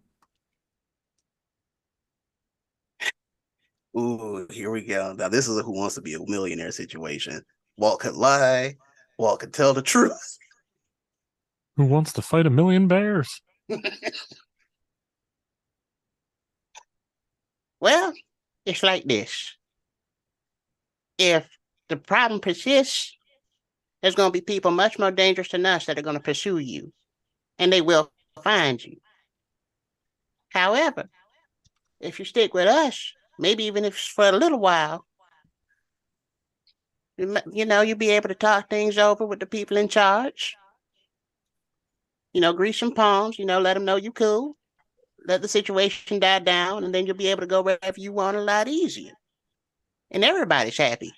Ooh, here we go. Now, this is a Who Wants to Be a Millionaire situation. Walt could lie, Walt could tell the truth. Who wants to fight a million bears? Well, it's like this. If the problem persists, there's going to be people much more dangerous than us that are going to pursue you, and they will find you. However, if you stick with us, maybe even if it's for a little while, you'll be able to talk things over with the people in charge. Grease some palms, let them know you cool. Let the situation die down, and then you'll be able to go wherever you want a lot easier. And everybody's happy.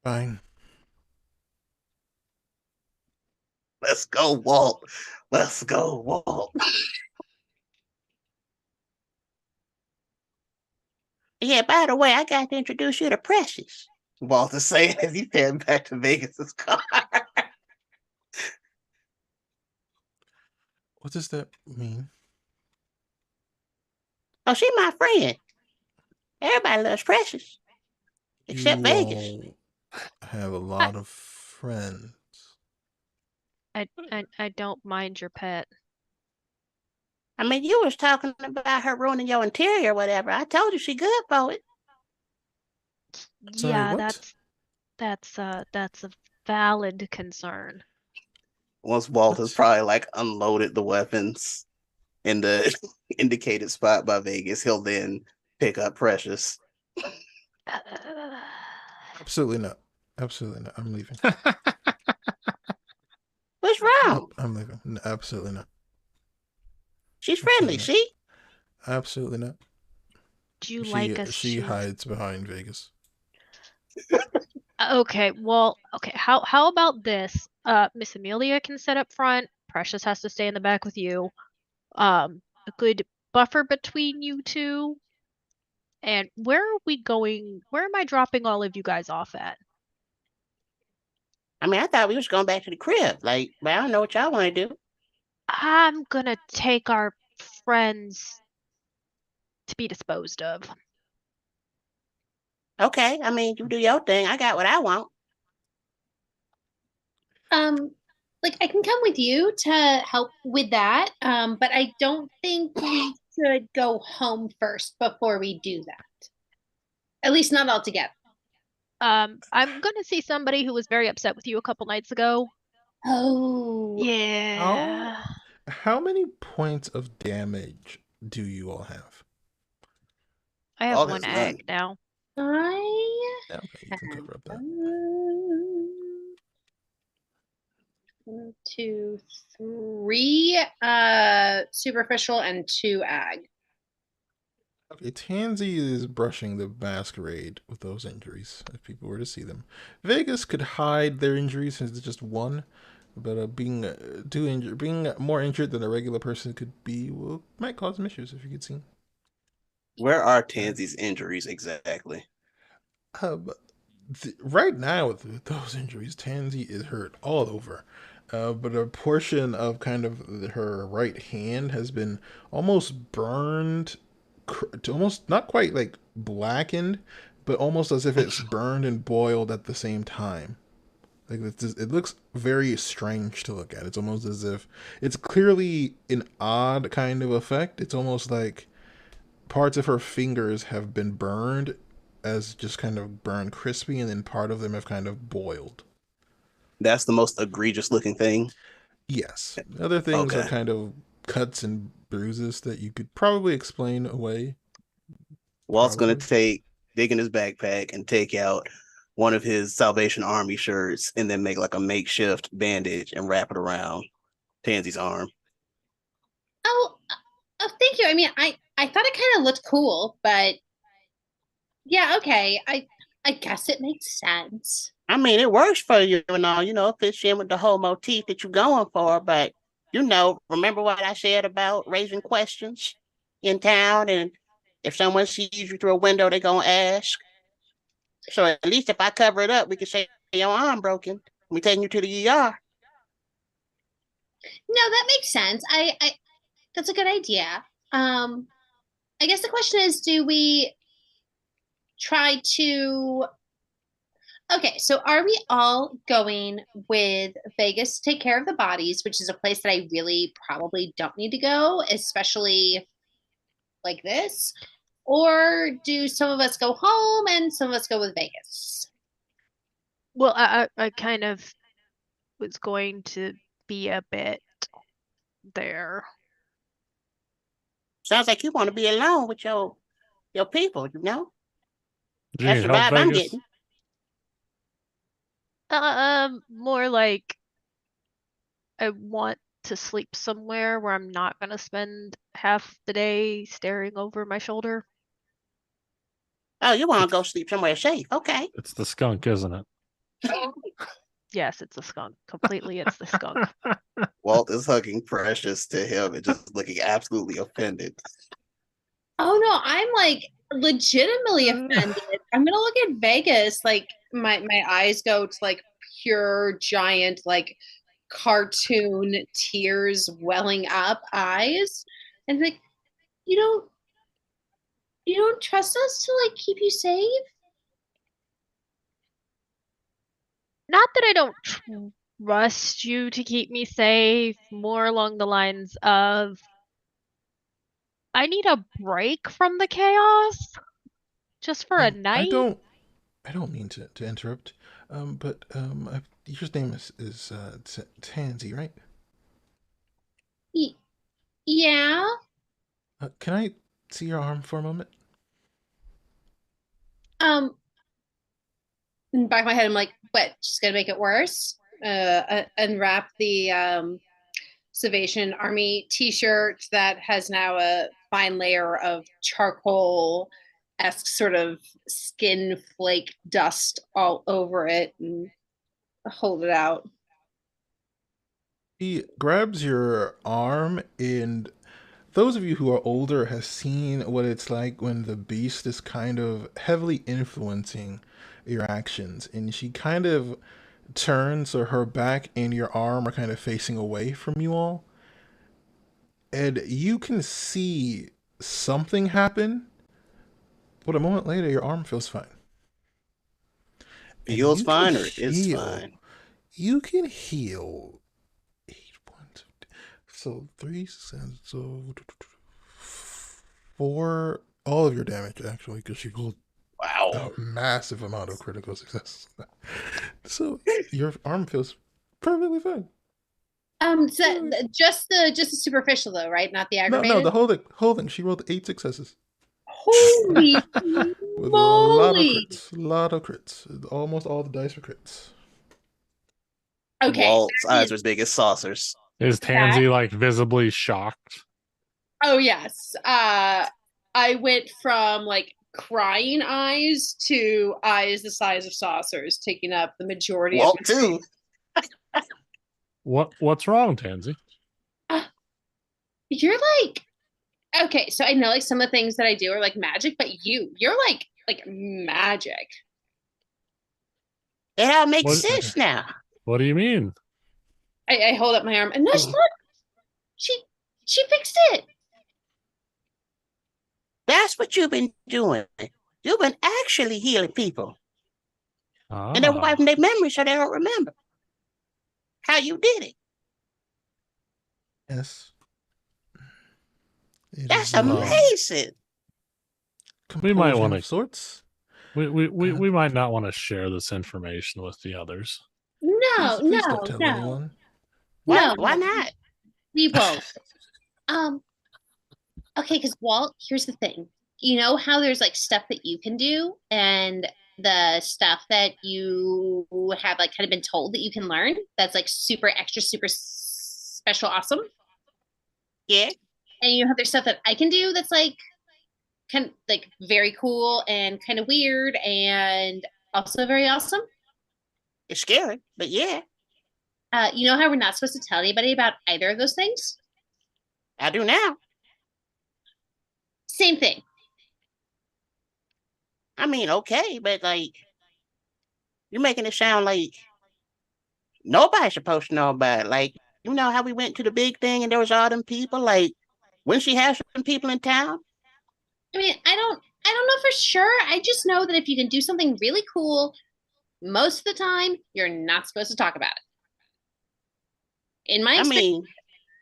Fine. Let's go, Walt. Let's go, Walt. Yeah, by the way, I got to introduce you to Precious. Walt is saying as he's heading back to Vegas's car. What does that mean? Oh, she's my friend. Everybody loves Precious. Except You Vegas. all have a lot of friends. I don't mind your pet. I mean, you was talking about her ruining your interior or whatever. I told you she good for it. Sorry, Yeah, what? that's a valid concern. Once Walt has What? probably like unloaded the weapons in the indicated spot by Vegas, he'll then pick up Precious. Absolutely not. Absolutely not. I'm leaving. What's wrong? I'm leaving. No, absolutely not. She's friendly, Absolutely not. see? Absolutely not. Do you She like us she to? hides behind Vegas. Okay, well, okay. How about this? Miss Amelia can sit up front. Precious has to stay in the back with you. A good buffer between you two. And where are we going? Where am I dropping all of you guys off at? I mean, I thought we was going back to the crib. But I don't know what y'all want to do. I'm gonna take our friends to be disposed of. Okay, I mean, you do your thing. I got what I want. Like I can come with you to help with that. But I don't think we should go home first before we do that. At least not all together. I'm gonna see somebody who was very upset with you a couple nights ago. Oh, Yeah. How many points of damage do you all have? I have Walt one has none. ag now. I Okay, you can cover up that. One, two, three superficial and two ag. Okay, Tansy is brushing the masquerade with those injuries, if people were to see them. Vegas could hide their injuries since it's just one, but being being more injured than a regular person could be, well, might cause some issues if you could see. Where are Tansy's injuries exactly? Right now with those injuries, Tansy is hurt all over. But a portion of kind of her right hand has been almost burned, to almost not quite like blackened, but almost as if it's burned and boiled at the same time. Like it looks very strange to look at. It's almost as if it's clearly an odd kind of effect. It's almost like parts of her fingers have been burned as just kind of burned crispy, and then part of them have kind of boiled. That's the most egregious looking thing. Yes. Other things are Okay. kind of cuts and bruises that you could probably explain away. Walt's Probably. going to dig in his backpack and take out one of his Salvation Army shirts and then make like a makeshift bandage and wrap it around Tansy's arm. Oh, thank you. I mean, I thought it kind of looked cool, but yeah, okay. I guess it makes sense. I mean, it works for you and all, it fits in with the whole motif that you're going for. But, remember what I said about raising questions in town? And if someone sees you through a window, they're going to ask. So at least if I cover it up, we can say your arm broken. We taking you to the ER. No, that makes sense. I that's a good idea. Um, I guess the question is, do we try to Okay, so are we all going with Vegas to take care of the bodies, which is a place that I really probably don't need to go, especially like this? Or do some of us go home and some of us go with Vegas? Well, I kind of was going to be a bit there. Sounds like you want to be alone with your people. Do you That's need the help, vibe I'm Vegas? getting. More like I want to sleep somewhere where I'm not gonna spend half the day staring over my shoulder. Oh, you want to go It's sleep somewhere safe? Okay. it's the skunk, isn't it? Yes, it's a skunk. Completely, it's the skunk. Walt is hugging Precious to him and just looking absolutely offended. Oh no, I'm like legitimately offended. I'm gonna look at Vegas, like my eyes go to like pure giant like cartoon tears welling up eyes and like you don't you don't trust us to like keep you safe? Not that I don't trust you to keep me safe, more along the lines of I need a break from the chaos just for a I night. don't mean to interrupt. But your name is Tansy, right? Y- yeah. Can I see your arm for a moment? Um, in the back of my head, I'm like, what? She's gonna make it worse. Unwrap the Salvation Army T-shirt that has now a fine layer of charcoal esque sort of skin flake dust all over it, and hold it out. He grabs your arm, and those of you who are older have seen what it's like when the beast is kind of heavily influencing your actions, and she kind of turns so her back and your arm are kind of facing away from you all, and you can see something happen, but a moment later your arm feels fine, and Feels fine or is fine? you can heal 8 points. So 3 cents. So 4. All of your damage actually, because you rolled a Wow. massive amount of critical success. So your arm feels perfectly fine. So just the superficial though, right? Not the No, aggravated. the whole thing. She rolled 8 successes Holy with a moly! lot of crits. Almost all the dice were crits. Okay, Walt's eyes are as big as saucers. Is that Tansy like visibly shocked? oh yes. I went from like crying eyes to eyes the size of saucers, taking up the majority of Walt my too. face. What's wrong, Tansy? Uh, you're like okay, so I know like some of the things that I do are like magic, but you're like magic. It all makes What sense now. what do you mean? I hold up my arm and no, look, she she fixed it. That's what you've been doing. You've been actually healing people. And they're Ah, wiping their memory so they don't remember how you did it. Yes, it That's is amazing. we might compulsion want of to sorts. we might not want to share this information with the others. No, Please don't no, tell no, anyone. no, Why not? we won't. Um, okay, because Walt, here's the thing. You know how there's like stuff that you can do and the stuff that you have like kind of been told that you can learn that's like super extra, super special, awesome. Yeah. And there's stuff that I can do that's like kind of like very cool and kind of weird and also very awesome. It's scary, but yeah, You know how we're not supposed to tell anybody about either of those things? I do now. Same thing. I mean, okay, but like you're making it sound like nobody's supposed to know about it. Like, you know how we went to the big thing and there was all them people? Like, when she has some people in town? I mean, I don't know for sure. I just know that if you can do something really cool, most of the time you're not supposed to talk about it. In my I experience, mean,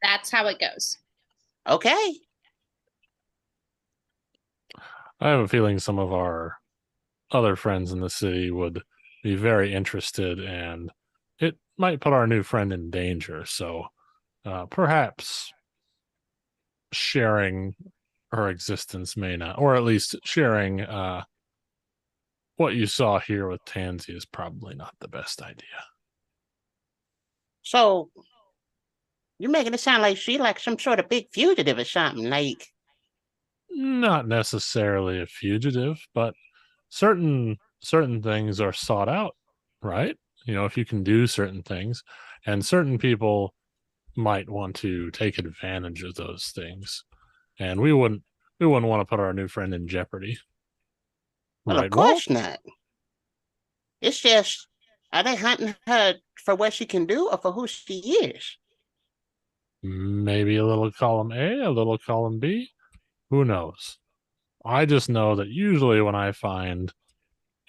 that's how it goes. okay. I have a feeling some of our other friends in the city would be very interested, and it might put our new friend in danger. So perhaps sharing her existence may not, or at least sharing what you saw here with Tansy is probably not the best idea. So you're making it sound like she like some sort of big fugitive or something. Like, Not necessarily a fugitive, but certain things are sought out, right? You know, if you can do certain things, and certain people might want to take advantage of those things, and we wouldn't want to put our new friend in jeopardy, well, of right, Walt? course not. It's just, are they hunting her for what she can do or for who she is? Maybe a little column A, a little column B. Who knows? I just know that usually when I find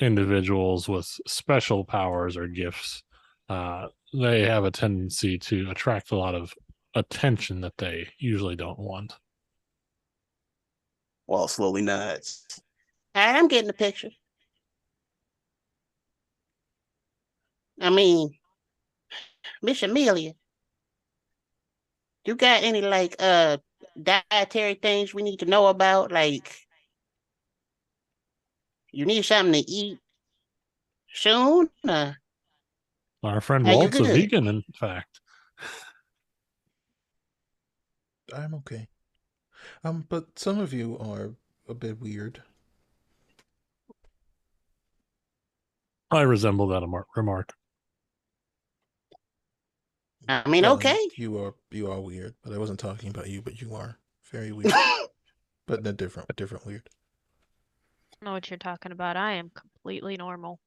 individuals with special powers or gifts, they have a tendency to attract a lot of attention that they usually don't want. Walt slowly nods. All right, I'm getting the picture. I mean, Miss Amelia, you got any like dietary things we need to know about? Like, you need something to eat soon? Our friend Are you Walt's a good? vegan, in fact. I'm okay. But some of you are a bit weird. I resemble that remark. I mean, Well, okay. you are weird, but I wasn't talking about you, but you are very weird. But in a different weird. I don't know what you're talking about. I am completely normal.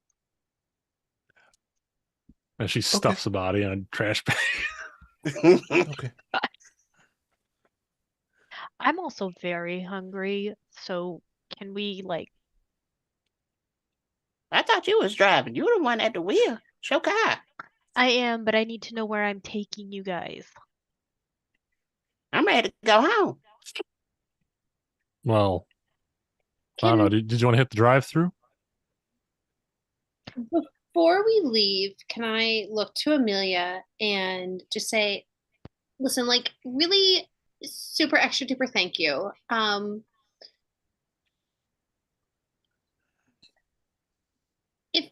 And she stuffs the body in a trash bag. Okay. I'm also very hungry, so can we like I thought you was driving. You were the one at the wheel. Show car. I am, but I need to know where I'm taking you guys. I'm ready to go home. Well, I don't know. Did you want to hit the drive-through? Before we leave, can I look to Amelia and just say, listen, like really super extra duper thank you. If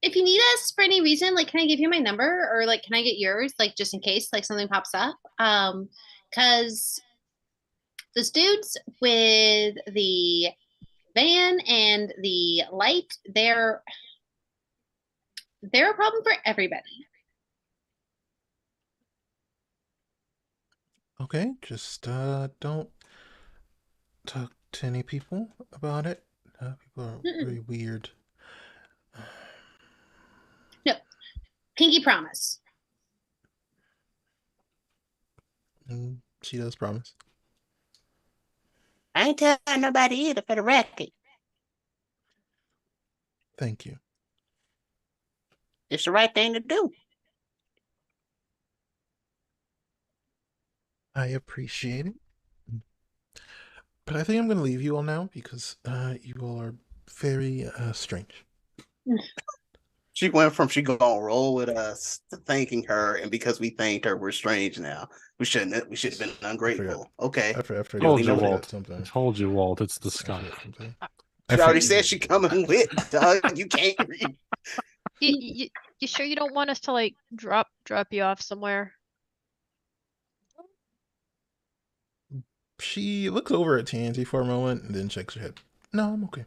if you need us for any reason, like can I give you my number or like can I get yours, like just in case like something pops up? Because those dudes with the van and the light, they're a problem for everybody. Okay, just don't talk to any people about it. People are very weird. No, pinky promise. And she does promise. I ain't telling nobody either for the record. Thank you. It's the right thing to do. I appreciate it. But I think I'm going to leave you all now because you all are very strange. She went from she gonna roll with us to thanking her, and because we thanked her, we're strange now. We should have been ungrateful. Okay. I forgot Told you, something. Walt. I told you, Walt. It's the I skunk. forgot something. She already said she coming with, dog. You can't read. You sure you don't want us to like drop you off somewhere? She looks over at Tansy for a moment and then shakes her head. No, I'm okay.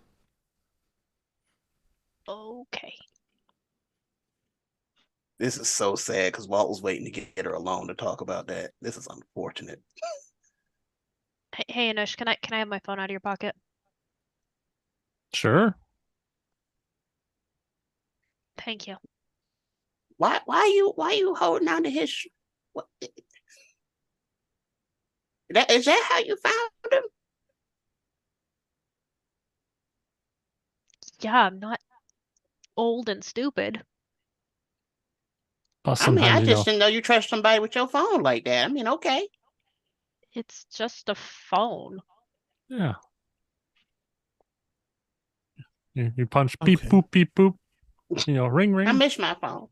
Okay. This is so sad because Walt was waiting to get her alone to talk about that. This is unfortunate. Hey, Anush, can I have my phone out of your pocket? Sure. Thank you. Why you holding on to his? What, is that how you found him? Yeah, I'm not old and stupid. Plus, I mean, I sometimes, just didn't know you trust somebody with your phone like that. I mean, okay. It's just a phone. yeah. You punch beep Okay. boop beep boop. Ring I ring. miss my phone.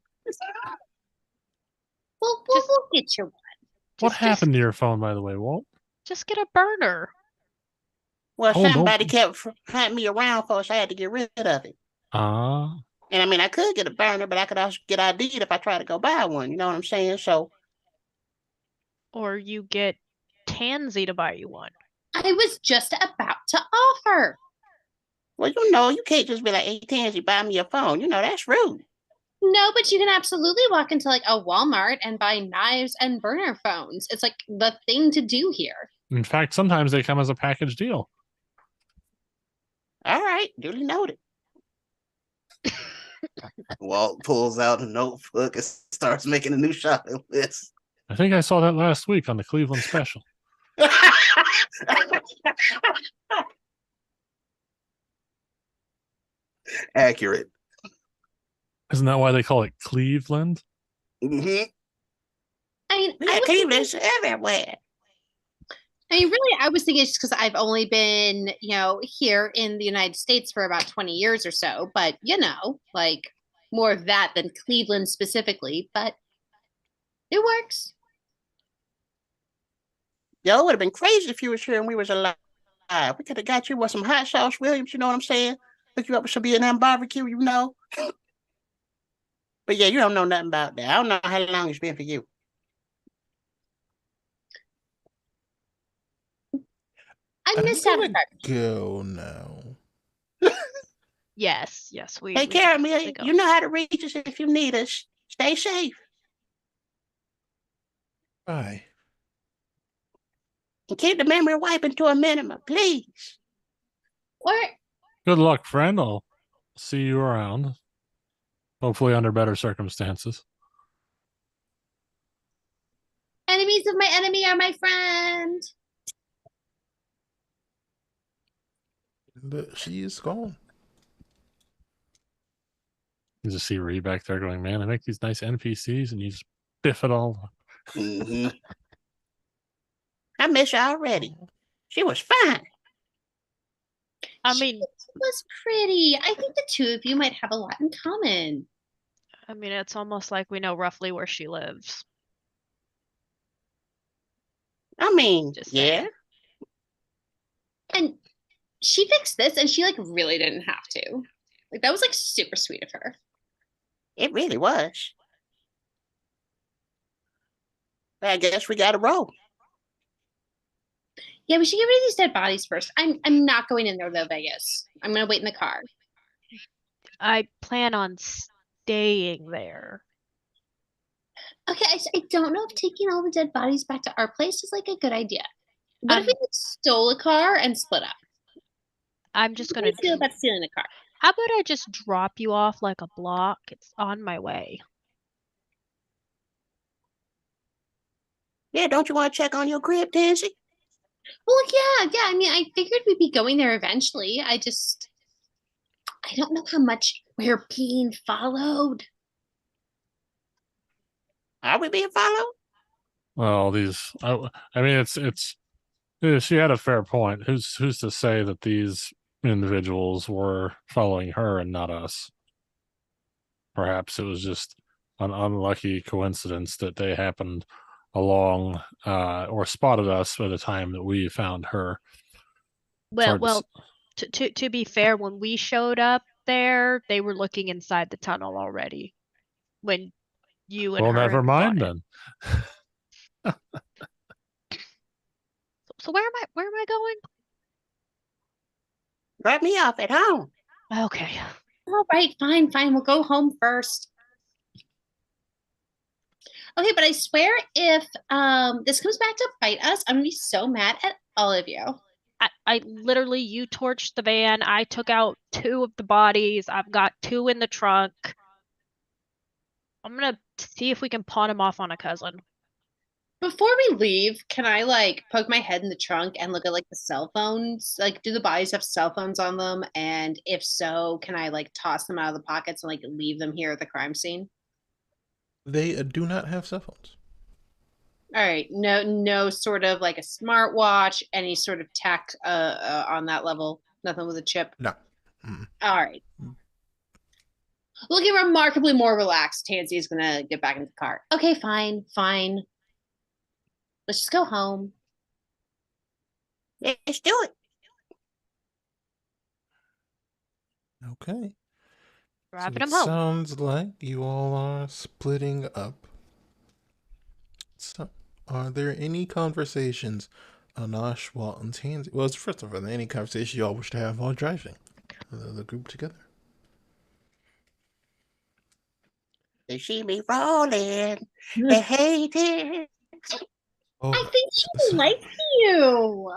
We'll get you one. What Just happened to your phone, by the way, Walt? Just get a burner. Well, Oh, no. somebody kept hunting me around for, so I had to get rid of it. Ah. And I mean, I could get a burner, but I could also get ID'd if I try to go buy one. You know what I'm saying? So, Or you get Tansy to buy you one. I was just about to offer. well, you can't just be like, "Hey, Tansy, buy me a phone." That's rude. No, but you can absolutely walk into like a Walmart and buy knives and burner phones. It's like the thing to do here. In fact, sometimes they come as a package deal. All right, duly noted. Walt pulls out a notebook and starts making a new shopping list. I think I saw that last week on the Cleveland special. Accurate. Isn't that why they call it Cleveland? Mm-hmm. I mean, Yeah, Cleveland's everywhere. really, I was thinking it's because I've only been, here in the United States for about 20 years or so, but like more of that than Cleveland specifically, but it works. Yo, it would have been crazy if you was here and we was alive. We could have got you with some hot sauce, Williams. You know what I'm saying? Hook you up with some Vietnam barbecue. But yeah, you don't know nothing about that. I don't know how long it's been for you. I miss I'm having gonna go now. Yes, we Take should care of definitely me. go. You know how to reach us if you need us. Stay safe. Bye. And keep the memory wiping to a minimum, please. Or Good luck, friend. I'll see you around. Hopefully under better circumstances. enemies of my enemy are my friend. But she is gone. You just see Ree back there going, man, I make these nice NPCs and you just biff it all. Mm-hmm. I miss her already. She was fine. I She mean, was pretty. I think the two of you might have a lot in common. it's almost like we know roughly where she lives. I mean, Just yeah. saying. And she fixed this and she like really didn't have to. Like that was like super sweet of her. It really was. But I guess we gotta roll. Yeah, we should get rid of these dead bodies first. I'm not going in there though, Vegas. I'm gonna wait in the car. I plan on staying there. Okay, I don't know if taking all the dead bodies back to our place is like a good idea. What if we like, stole a car and split up? I'm just How do gonna. you feel about stealing a car? How about I just drop you off like a block? It's on my way. Yeah, don't you want to check on your crib, Tansy? Well, yeah. I mean, I figured we'd be going there eventually. I don't know how much we're being followed. Are we being followed? Well, I mean, she had a fair point. Who's to say that these individuals were following her and not us? Perhaps it was just an unlucky coincidence that they happened along or spotted us by the time that we found her. Well, to be fair, when we showed up there, they were looking inside the tunnel already. When you and well, her never had mind spotted. then. So where am I going? Drop me off at home. Okay. All right, fine, fine. We'll go home first. Okay, but I swear if this comes back to bite us, I'm gonna be so mad at all of you. I literally, you torched the van. I took out 2 of the bodies. I've got 2 in the trunk. I'm gonna see if we can pawn him off on a cousin. Before we leave, can I like poke my head in the trunk and look at like the cell phones? Like, do the bodies have cell phones on them? And if so, can I like toss them out of the pockets and like leave them here at the crime scene? They do not have cell phones. All right, no sort of like a smartwatch, any sort of tech on that level. Nothing with a chip. No. Mm. All right. Looking remarkably more relaxed, Tansy is gonna get back into the car. Okay, fine, fine. Let's just go home. Let's do it. Okay. So Driving it him home. sounds like you all are splitting up. So, are there any conversations on Walt, and Tansy? Well, first of all, any conversation y'all wish to have while driving the group together? They see me rolling. They hate it. Oh, I think she likes you.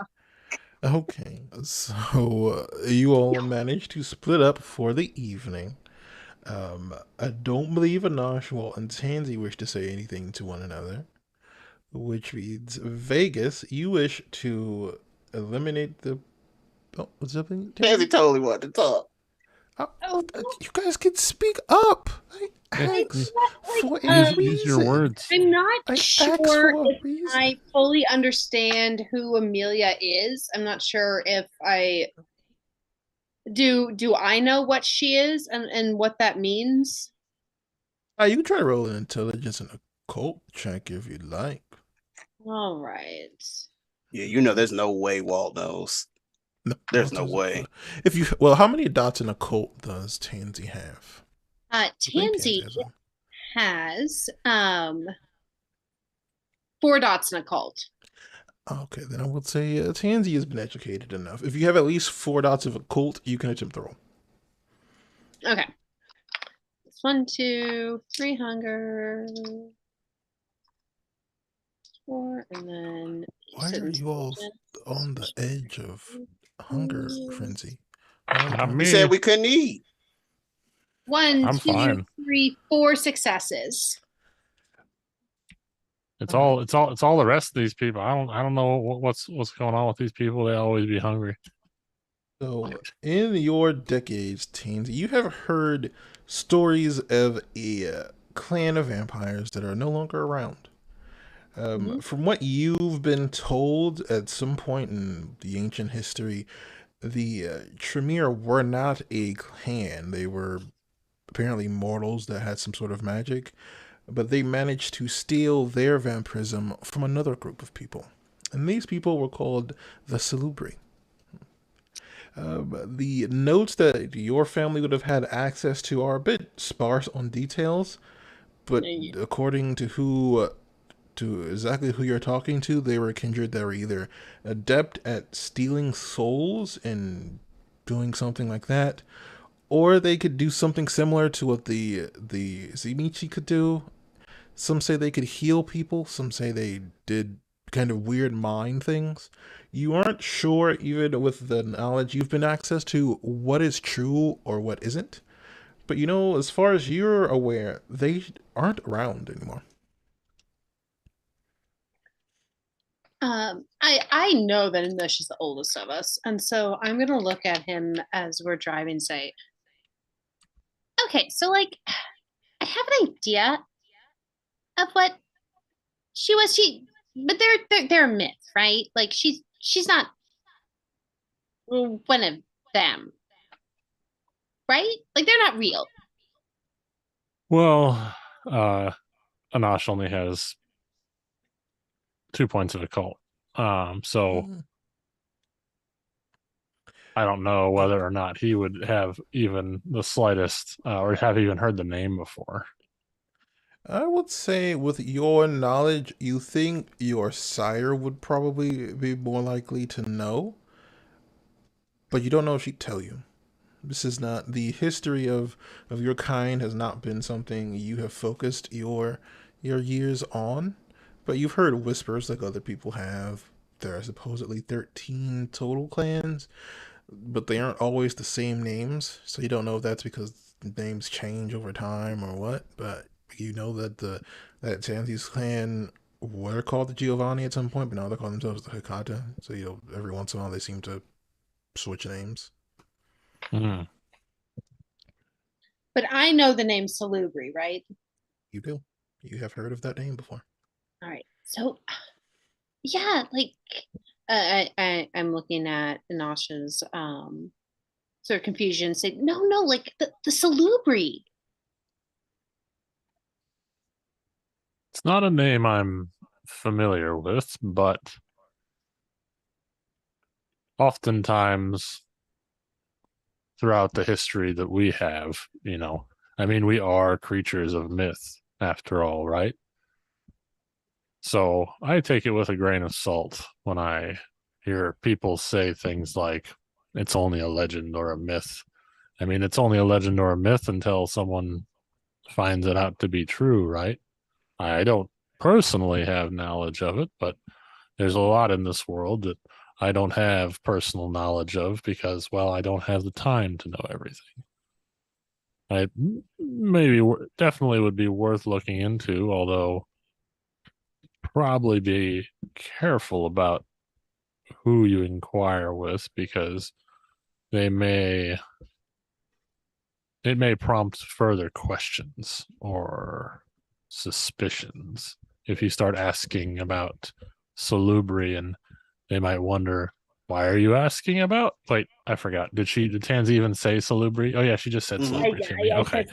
okay, so you all managed to split up for the evening. I don't believe Anash, Walt, and Tansy wish to say anything to one another, which means Vegas, you wish to eliminate the. Oh, what's happening? Tansy totally wanted to talk. Oh, You guys can speak up. Yeah, For a use your reason. words. I'm not I asked sure for a if reason. I fully understand who Amelia is. I'm not sure if I do I know what she is and what that means? You can try to roll an intelligence and occult check if you'd like. All right. Yeah, you know, there's no way Walt knows. No, There's no doesn't- way. If you how many dots in occult does Tansy have? I think Tansy has them. has 4 dots in occult. Okay, then I would say Tansy has been educated enough. If you have at least 4 dots of occult, you can attempt the roll. Okay. It's 1, 2, 3 hunger. 4, and then Why are you all on the edge of hunger frenzy? Why are you Not doing me. You said we couldn't eat. 1, I'm 2, fine. 3, 4 successes. It's all the rest of these people. I don't know what's going on with these people. They always be hungry. So, in your decades, teens, you have heard stories of a clan of vampires that are no longer around. From what you've been told at some point in the ancient history, the Tremere were not a clan. They were apparently mortals that had some sort of magic, but they managed to steal their vampirism from another group of people. And these people were called the Salubri. The notes that your family would have had access to are a bit sparse on details, but according to exactly who you're talking to, they were kindred that were either adept at stealing souls and doing something like that, or they could do something similar to what the Zimichi could do. Some say they could heal people, some say they did kind of weird mind things. You aren't sure, even with the knowledge you've been access to, what is true or what isn't. But you know, as far as you're aware, they aren't around anymore. I know that Anish is the oldest of us, and so I'm gonna look at him as we're driving and say, okay, so like I have an idea of what she was. But they're a myth, right? Like she's not one of them, right? Like they're not real. Well, Anash only has 2 points of occult. So I don't know whether or not he would have even the slightest or have even heard the name before. I would say, with your knowledge, you think your sire would probably be more likely to know, but you don't know if she'd tell you. This is not the history of your kind has not been something you have focused your years on, but you've heard whispers like other people have. There are supposedly 13 total clans, but they aren't always the same names, so you don't know if that's because names change over time or what. But you know that that Santi's clan were called the Giovanni at some point, but now they call themselves the Hikata. So every once in a while they seem to switch names. Hmm. But I know the name Salubri, right? You do. You have heard of that name before. All right. So yeah, like I'm looking at Inasha's sort of confusion. Say, no, like the Salubri. It's not a name I'm familiar with, but oftentimes throughout the history that we have, I mean, we are creatures of myth after all, right? So I take it with a grain of salt when I hear people say things like, it's only a legend or a myth. I mean, it's only a legend or a myth until someone finds it out to be true, right? I don't personally have knowledge of it, but there's a lot in this world that I don't have personal knowledge of because, well, I don't have the time to know everything. I maybe definitely would be worth looking into, although probably be careful about who you inquire with because they may it may prompt further questions or suspicions if you start asking about Salubri, and they might wonder, why are you asking about? Wait, I forgot. Did Tansy even say Salubri? Oh yeah, she just said Mhm. Salubri to me. Okay.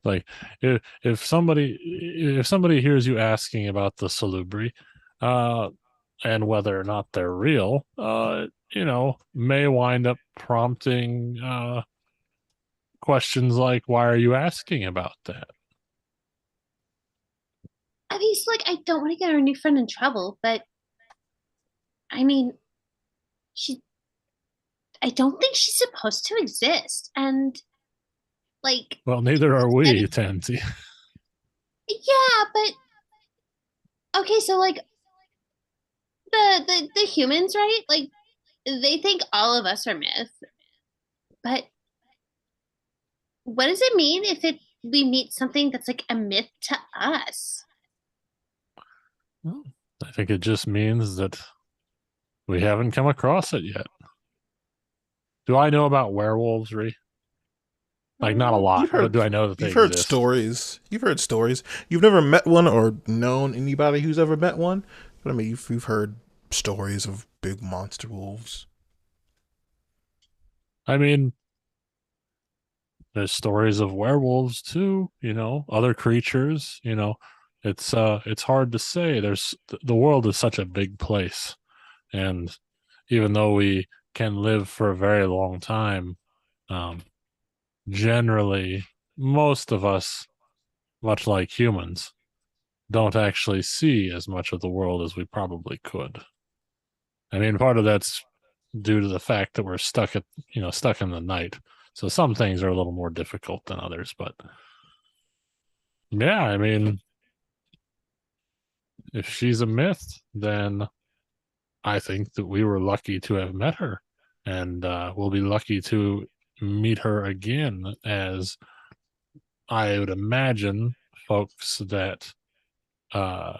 Like if somebody hears you asking about the Salubri, uh and whether or not they're real, may wind up prompting questions like, why are you asking about that? I mean, it's like I don't want to get our new friend in trouble, but I mean, she. I don't think she's supposed to exist, and like, Well, neither are we, Tansy. yeah, but okay, so like the humans, right? Like they think all of us are myth, but what does it mean if we meet something that's like a myth to us? Well, I think it just means that we haven't come across it yet. Do I know about werewolves, Ree? Like, not a lot, but do I know that they You've heard exist? stories. You've heard stories. You've never met one or known anybody who's ever met one, but I mean, you've heard stories of big monster wolves. I mean, there's stories of werewolves too, other creatures, it's hard to say. The world is such a big place, and even though we can live for a very long time, um, generally most of us, much like humans, don't actually see as much of the world as we probably could. I mean, part of that's due to the fact that we're stuck in the night. So some things are a little more difficult than others, but yeah, I mean, if she's a myth, then I think that we were lucky to have met her, and we'll be lucky to meet her again, as I would imagine folks that uh,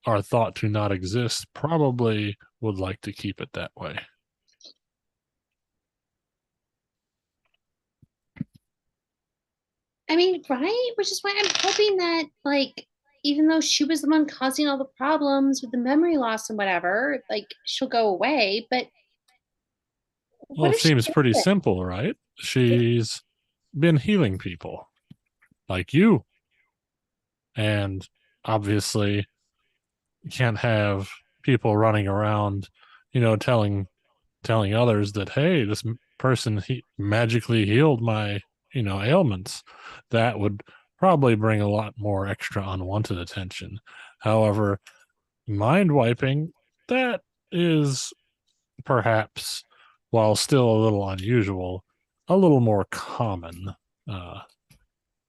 are thought to not exist probably would like to keep it that way. I mean, right? Which is why I'm hoping that, like, even though she was the one causing all the problems with the memory loss and whatever, like, she'll go away. But Well, what it if she seems pretty doesn't? simple, right? She's been healing people like you, and obviously you can't have people running around, telling others that, hey, this person magically healed my ailments. That would probably bring a lot more extra unwanted attention. However, mind wiping, that is perhaps, while still a little unusual, a little more common. Uh,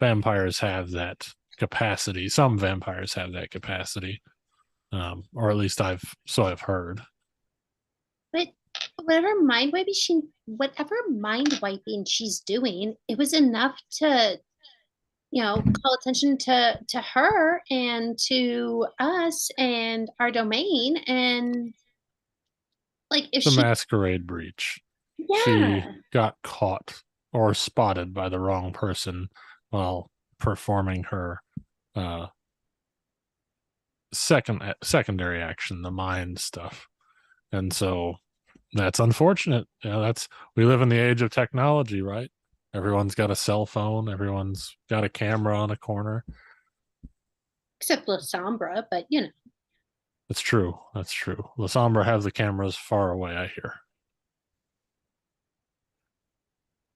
Vampires have that capacity. Some vampires have that capacity, or at least I've heard. But whatever mind wiping she's doing, it was enough to, call attention to her and to us and our domain. And like, if The she, masquerade breach. She yeah, got caught or spotted by the wrong person while performing her uh, secondary action, the mind stuff, and so that's unfortunate. We live in the age of technology, right? Everyone's got a cell phone. Everyone's got a camera on a corner. except La Sombra, but That's true. That's true. La Sombra has the cameras far away, I hear.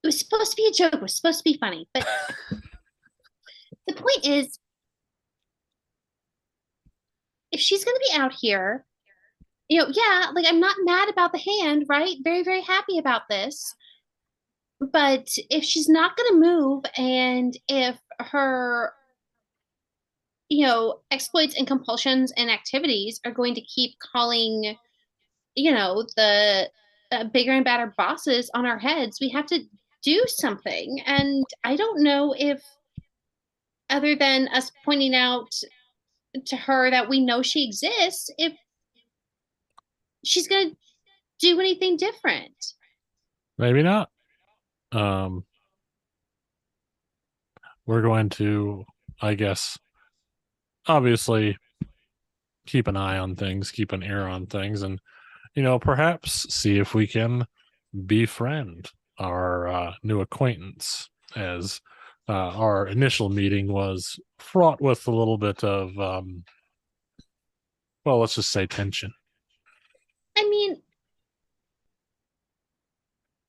it was supposed to be a joke. It was supposed to be funny. But the point is, if she's going to be out here, yeah, like, I'm not mad about the hand, right? Very, very happy about this. But if she's not going to move, and if her, exploits and compulsions and activities are going to keep calling, the bigger and badder bosses on our heads, we have to do something. And I don't know if, other than us pointing out to her that we know she exists, if she's going to do anything different. Maybe not. We're going to, I guess, obviously keep an eye on things, keep an ear on things, and perhaps see if we can befriend our new acquaintance. As our initial meeting was fraught with a little bit of, well, let's just say tension. I mean,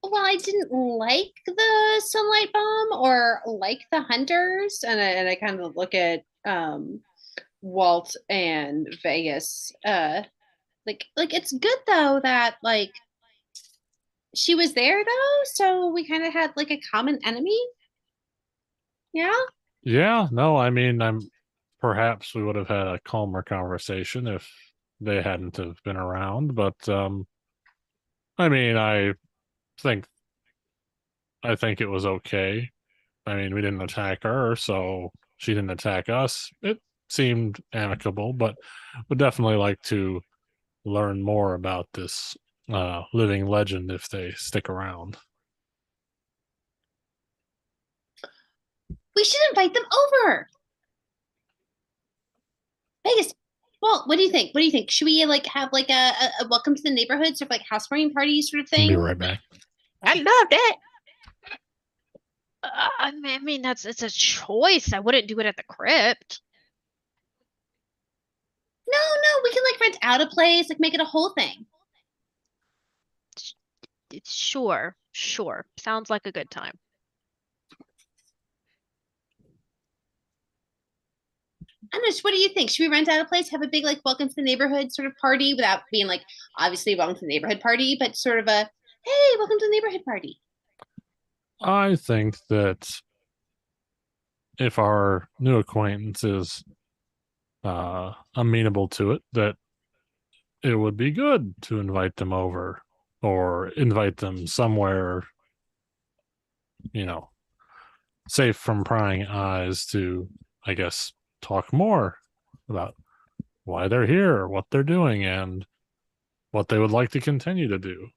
well, I didn't like the sunlight bomb or like the hunters, and I kind of look at Walt and Vegas. Like it's good though that, like, she was there though, so we kind of had like a common enemy. Yeah. Yeah, no, I mean, perhaps we would have had a calmer conversation if they hadn't have been around, but I mean, think I think it was okay. I mean, we didn't attack her, so she didn't attack us. It seemed amicable, but would definitely like to learn more about this living legend if they stick around. We should invite them over. Vegas. Well, what do you think? What do you think? Should we like have like a welcome to the neighborhood, sort of like housewarming party sort of I'll thing? be right back. I love that. I mean, it's a choice. I wouldn't do it at the crypt. No, we can like rent out a place, like make it a whole thing. Sure. Sounds like a good time. I don't know. What do you think? Should we rent out a place, have a big like welcome to the neighborhood sort of party, without being like obviously welcome to the neighborhood party, but sort of a, hey, welcome to the neighborhood party? I think that if our new acquaintance is amenable to it, that it would be good to invite them over or invite them somewhere, safe from prying eyes to, I guess, talk more about why they're here, what they're doing, and what they would like to continue to do.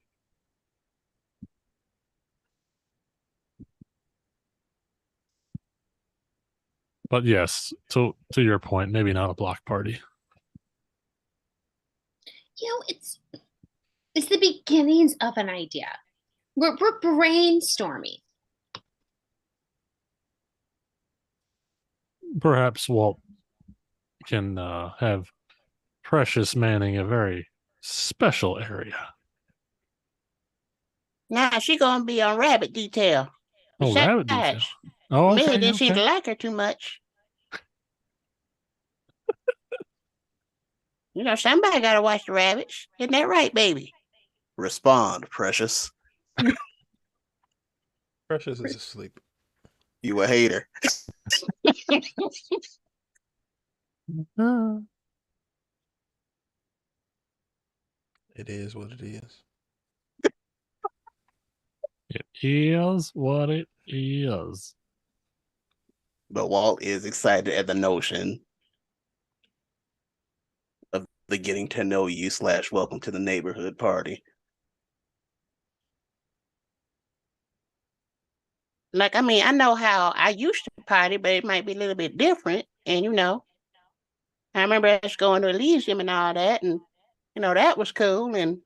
But yes, to your point, maybe not a block party. It's the beginnings of an idea. We're brainstorming. Perhaps Walt can have Precious manning a very special area. Nah, she gonna be on rabbit detail. Oh, Besides, rabbit detail. Oh, Millie okay, didn't seem to okay. like her too much. Somebody got to watch the rabbits. Isn't that right, baby? Respond, Precious. Precious is asleep. You a hater. It is what it is. It is what it is. But Walt is excited at the notion of the getting to know you / welcome to the neighborhood party. Like, I mean, I know how I used to party, but it might be a little bit different. And, I remember us going to Elysium and all that. And, that was cool. And,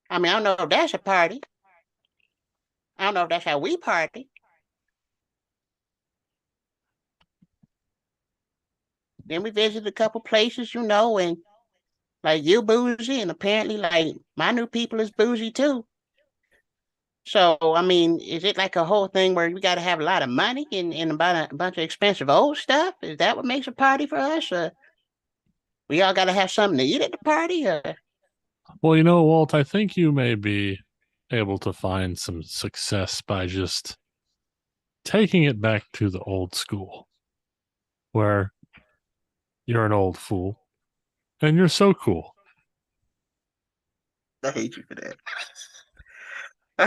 I mean, I don't know if that's a party. I don't know if that's how we party. Then we visited a couple places, and like you bougie, and apparently like my new people is bougie too. So I mean, is it like a whole thing where we got to have a lot of money and about a bunch of expensive old stuff? Is that what makes a party for us? Or we all got to have something to eat at the party? Or Well, Walt, I think you may be able to find some success by just taking it back to the old school, where you're an old fool and you're so cool. I hate you for that. I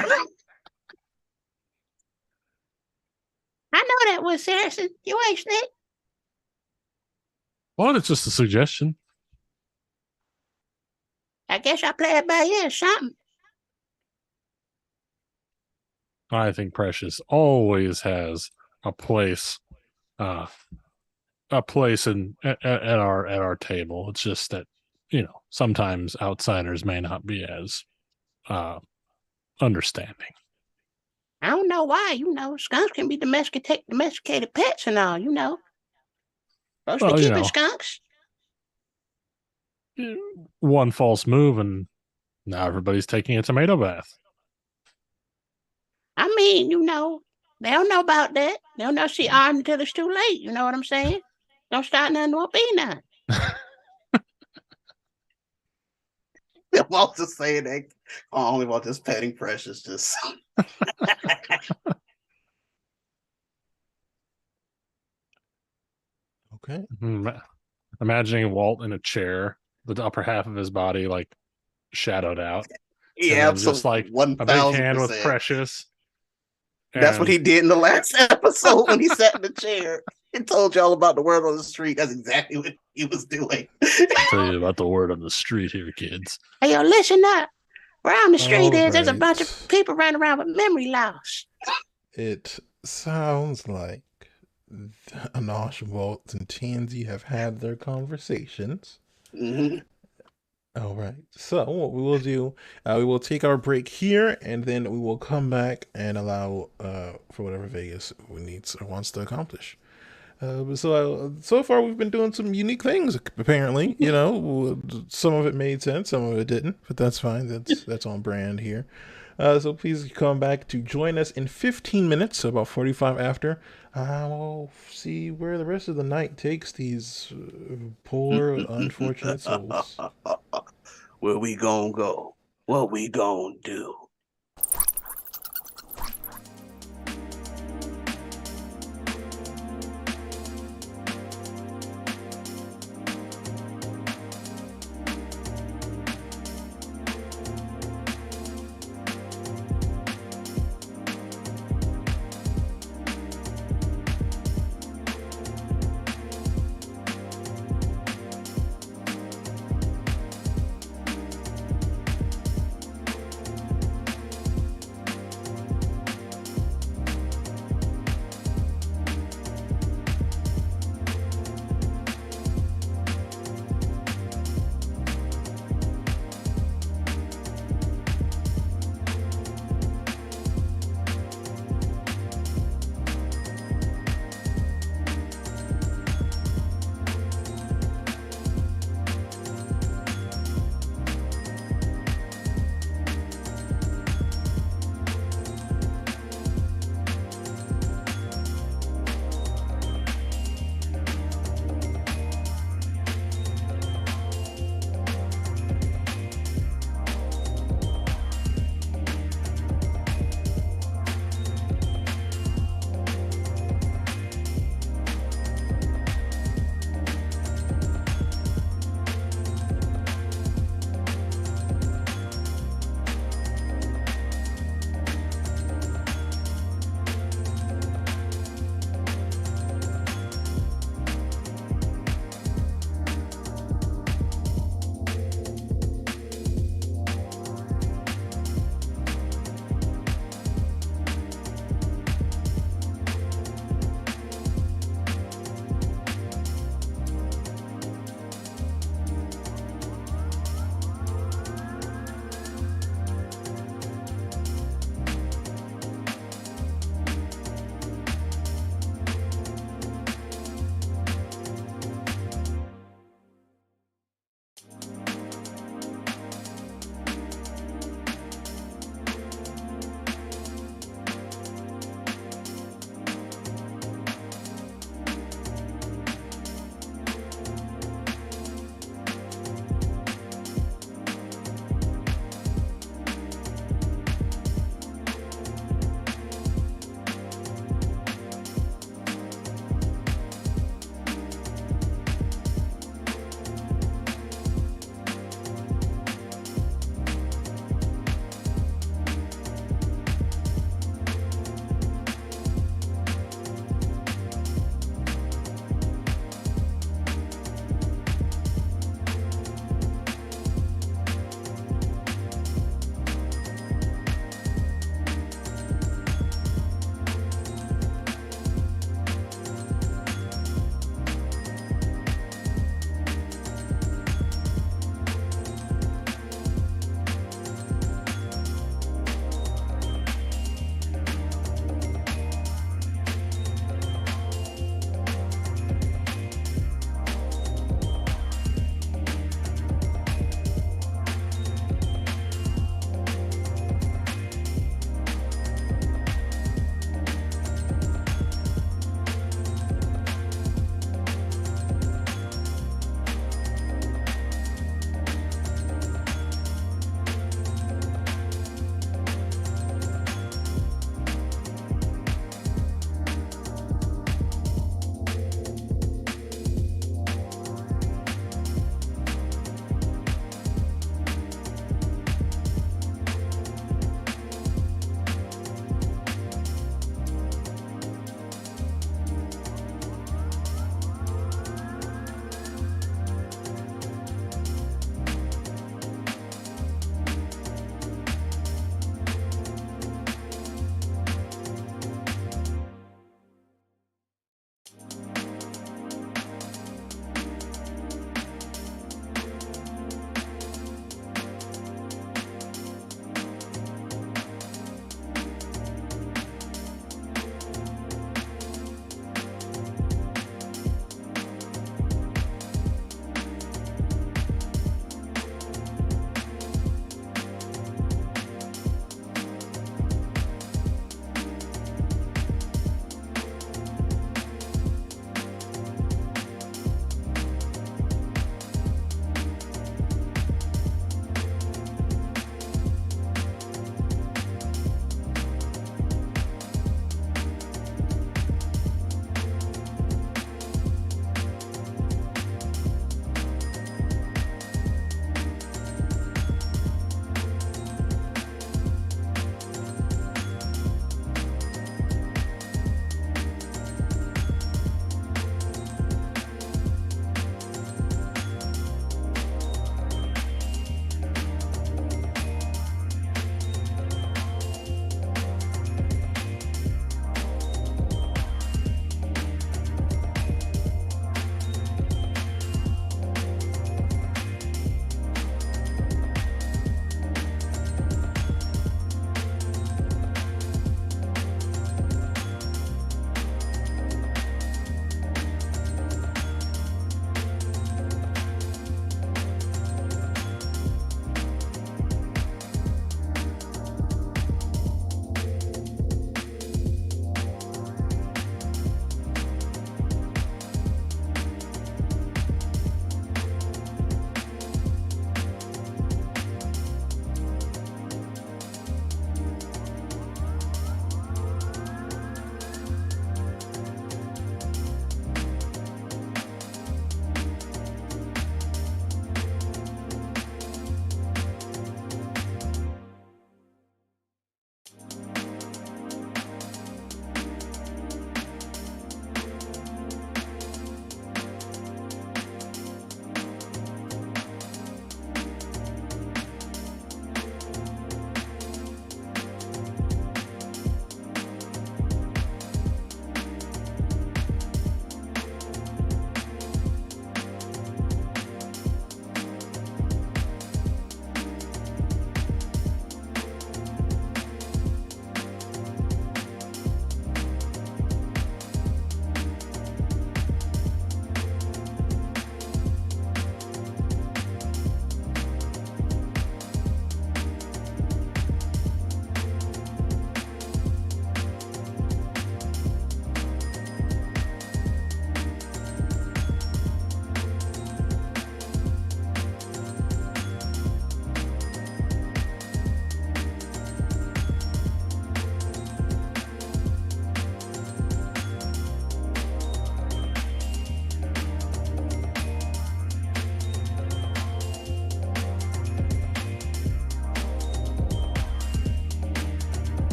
know that was Saracen. You ain't snitch. Well, it's just a suggestion. I guess I play it by ear or something. I think Precious always has a place, in at our table. It's just that sometimes outsiders may not be as understanding. I don't know why. Skunks can be domesticated pets and all. Supposed to keep skunks. One false move and now everybody's taking a tomato bath. I mean, they don't know about that. They don't know she armed until it's too late. You know what I'm saying? Don't start nothing, won't be none. Walt just saying that only about this petting Precious just. Okay. Imagining Walt in a chair, the upper half of his body like shadowed out. Yeah, just like 1000%. a big hand with Precious. That's what he did in the last episode when he sat in the chair and told you all about the word on the street. That's exactly what he was doing. I'll tell you about the word on the street here, kids. Hey, yo, listen up. Where on the street All there's a right. bunch of people running around with memory loss. It sounds like Anosh, Walt, and Tansy have had their conversations. Mm-hmm. All right. So what we will do, we will take our break here, and then we will come back and allow for whatever Vegas needs or wants to accomplish. So far we've been doing some unique things. Apparently, some of it made sense, some of it didn't, but that's fine. That's on brand here. So please come back to join us in 15 minutes, so about 45 after. We'll see where the rest of the night takes these poor, unfortunate souls. Where we gonna go? What we gonna do?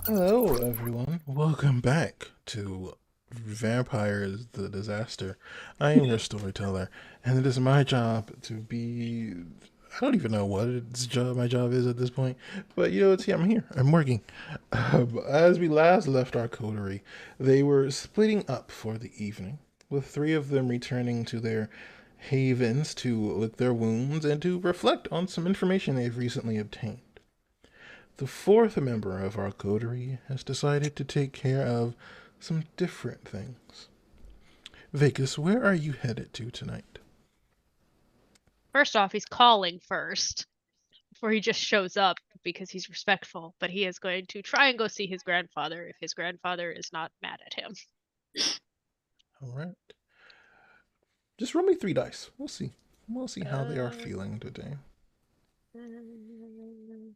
Hello, everyone. Welcome back to Vampires the Disaster. I am your storyteller, and it is my job to be. I don't even know what my job is at this point, but I'm here. I'm working. As we last left our coterie, they were splitting up for the evening, with three of them returning to their havens to lick their wounds and to reflect on some information they've recently obtained. The fourth member of our coterie has decided to take care of some different things. Vegas, where are you headed to tonight? First off, he's calling first before he just shows up because he's respectful, but he is going to try and go see his grandfather if his grandfather is not mad at him. All right. Just roll me 3 dice. We'll see. We'll see how they are Uh, feeling today. Mm,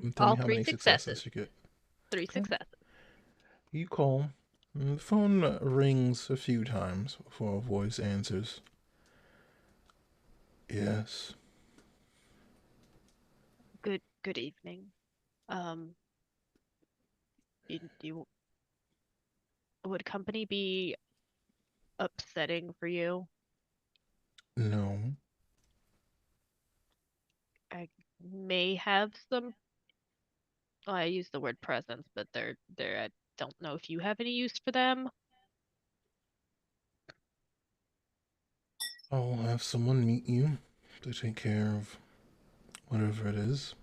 And tell me All how three many successes successes. you get. Three Okay. successes. You call. And the phone rings a few times before a voice answers. Yes. Good evening. Um, you would company be upsetting for you? No. I may have some. Well, I use the word presents, but they're. I don't know if you have any use for them. I'll have someone meet you to take care of whatever it is.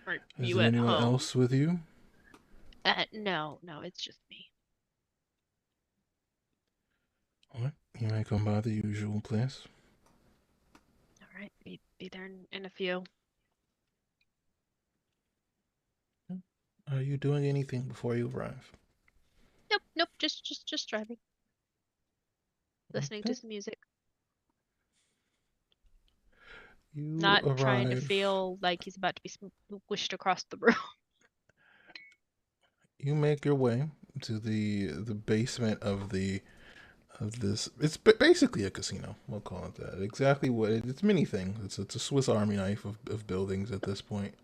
Are Is you there at anyone home? else with you? No, it's just me. Alright, you may come by the usual place. All right, be there in a few. Are you doing anything before you arrive? Nope. Just driving, listening to Okay. some music, You not trying to arrive. feel like he's about to be swished across the room. You make your way to the basement of this. It's basically a casino. We'll call it that. Exactly what it's many things. It's a Swiss Army knife of buildings at this point.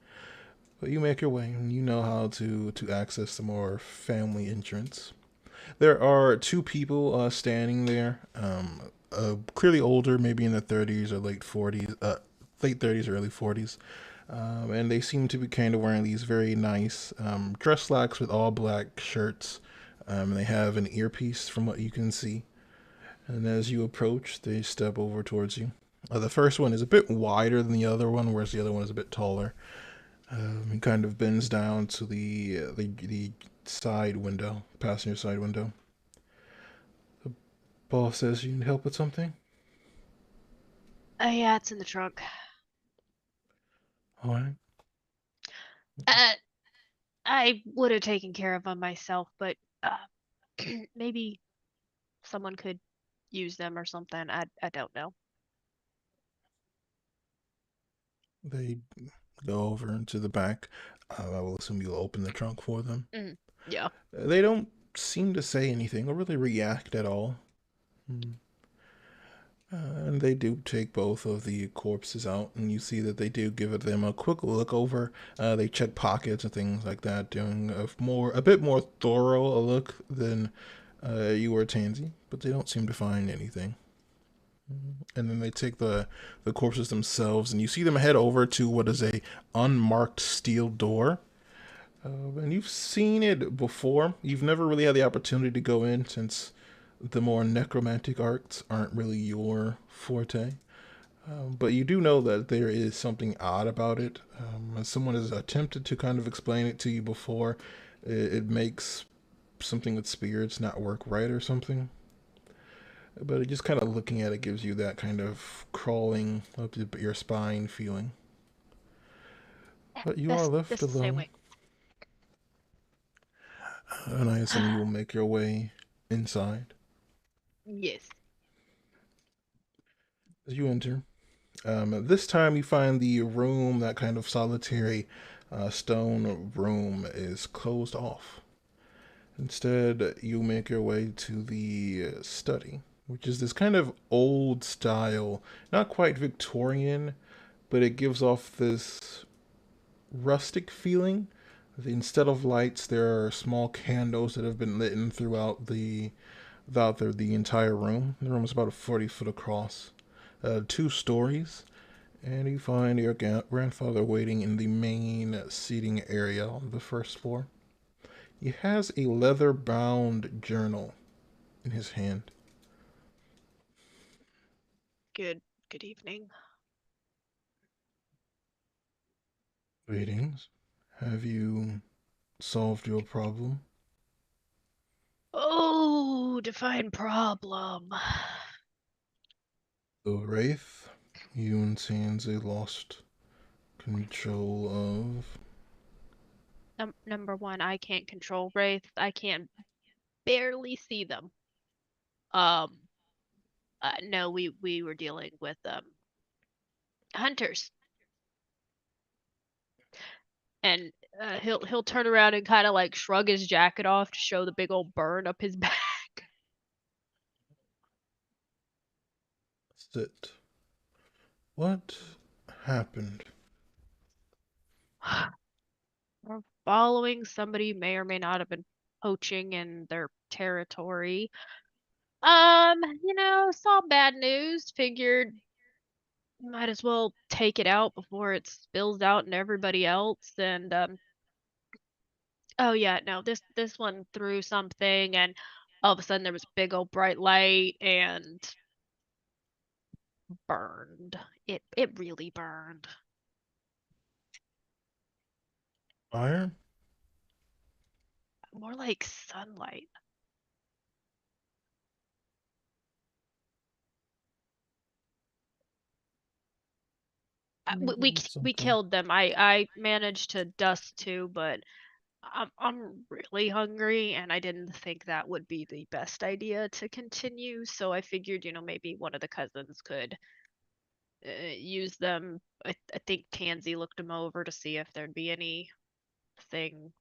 But you make your way, and you know how to access the more family entrance. There are two people standing there, clearly older, maybe in their 30s or late 40s, late 30s, early 40s. And they seem to be kind of wearing these very nice dress slacks with all black shirts. And they have an earpiece from what you can see. And as you approach, they step over towards you. The first one is a bit wider than the other one, whereas the other one is a bit taller. He kind of bends down to the side window, passenger side window. Boss says, "You need help with something?" Yeah, it's in the trunk. All right. Uh, I would have taken care of them myself, but maybe someone could use them or something. I don't know. They go over into the back. I will assume you'll open the trunk for them. Yeah. They don't seem to say anything or really react at all. Mm. And they do take both of the corpses out, and you see that they do give them a quick look over. They check pockets and things like that, doing a bit more thorough a look than you or Tansy, but they don't seem to find anything. And then they take the corpses themselves, and you see them head over to what is a unmarked steel door. And you've seen it before. You've never really had the opportunity to go in since the more necromantic arts aren't really your forte. But you do know that there is something odd about it. As someone has attempted to kind of explain it to you before, it makes something with spirits not work right or something. But just kind of looking at it gives you that kind of crawling up your spine feeling. But you are left This the same alone, way. and I assume you will make your way inside. Yes. As you enter, this time you find the room, that kind of solitary stone room, is closed off. Instead, you make your way to the study, which is this kind of old style, not quite Victorian, but it gives off this rustic feeling. Instead of lights, there are small candles that have been lit throughout the entire room. The room is about 40 foot across, 2 stories, and you find your grandfather waiting in the main seating area on the first floor. He has a leather bound journal in his hand. Good evening. Greetings. Have you solved your problem? Oh, define problem. The Wraith, you and Sansa lost control of. Number one, I can't control wraiths. I can barely see them. Um, no, we were dealing with hunters, and he'll turn around and kind of like shrug his jacket off to show the big old burn up his back. Sit. What happened? We're following somebody may or may not have been poaching in their territory. Saw bad news, figured might as well take it out before it spills out and everybody else. And oh yeah, no, this one threw something, and all of a sudden there was a big old bright light and burned. It really burned. Fire? More like sunlight. Maybe We it's we something. killed them. I managed to dust two, but I'm really hungry, and I didn't think that would be the best idea to continue. So I figured, maybe one of the cousins could use them. I think Tansy looked them over to see if there'd be anything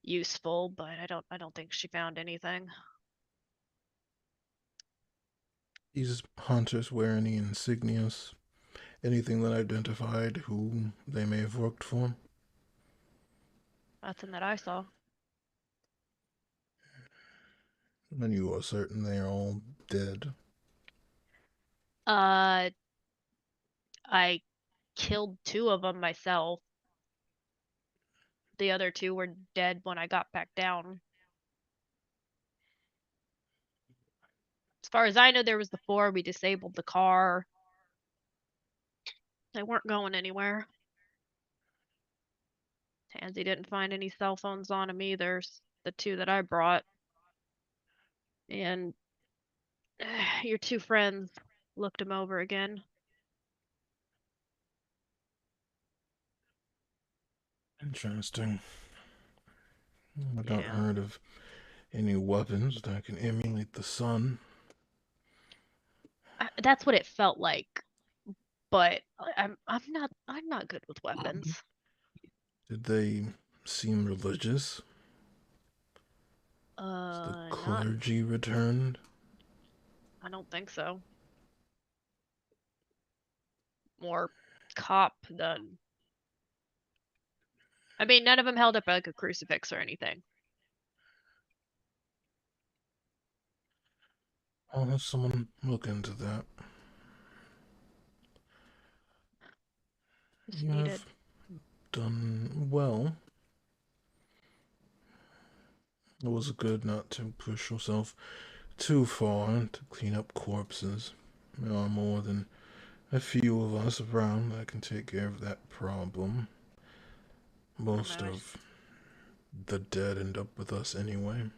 useful, but I don't think she found anything. These hunters wear any insignias? Anything that identified who they may have worked for? Nothing that I saw. And you are certain they are all dead. Uh, I killed two of them myself. The other two were dead when I got back down. As far as I know, there was the four. We disabled the car. They weren't going anywhere. Tansy didn't find any cell phones on them either. The two that I brought. And your two friends looked him over again. Interesting. I not Yeah. heard of any weapons that can emulate the sun. That's what it felt like. But I'm not good with weapons. Did they seem religious? Has the Not clergy returned? I don't think so. More cop than I mean, none of them held up like a crucifix or anything. I'll have someone look into that. Just You needed. have done well. It was good not to push yourself too far to clean up corpses. There are more than a few of us around that can take care of that problem. Most No, of the dead end up with us anyway.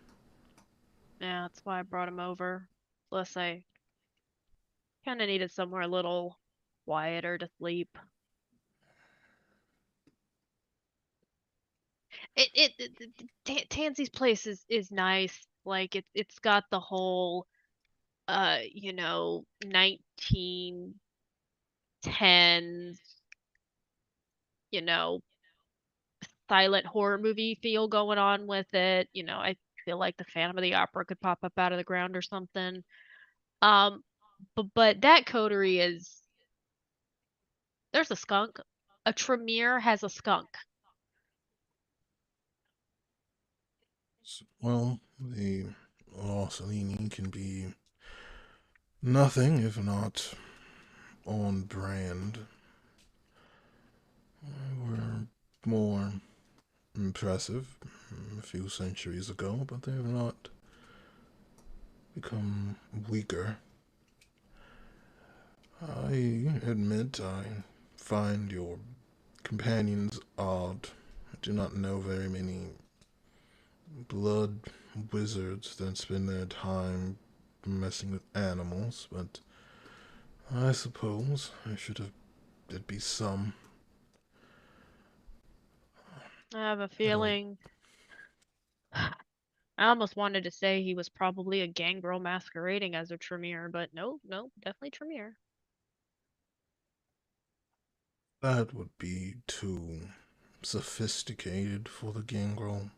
yeah, that's why I brought him over. Plus, I kind of needed somewhere a little quieter to sleep. Tansy's place is nice. Like it's got the whole 1910s, you know, silent horror movie feel going on with it. I feel like the Phantom of the Opera could pop up out of the ground or something. Um, but that coterie is there's a skunk. A Tremere has a skunk. Well, the Orsolini can be nothing if not on brand. Were more impressive a few centuries ago, but they have not become weaker. I admit I find your companions odd. I do not know very many blood wizards that spend their time messing with animals, but I suppose I should have. There'd be some. I have a I don't. feeling. I almost wanted to say he was probably a gangrel masquerading as a Tremere, but no, no, definitely Tremere. That would be too sophisticated for the gangrel.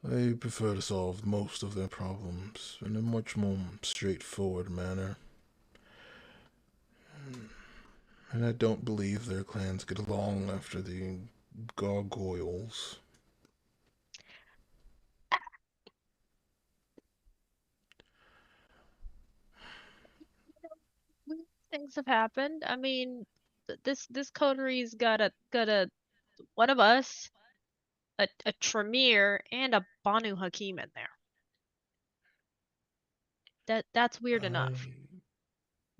They prefer to solve most of their problems in a much more straightforward manner. And I don't believe their clans get along after the gargoyles. Weird things have happened. I mean, this coterie's got a one of us, a Tremere, and a Banu Hakim in there. That's weird enough.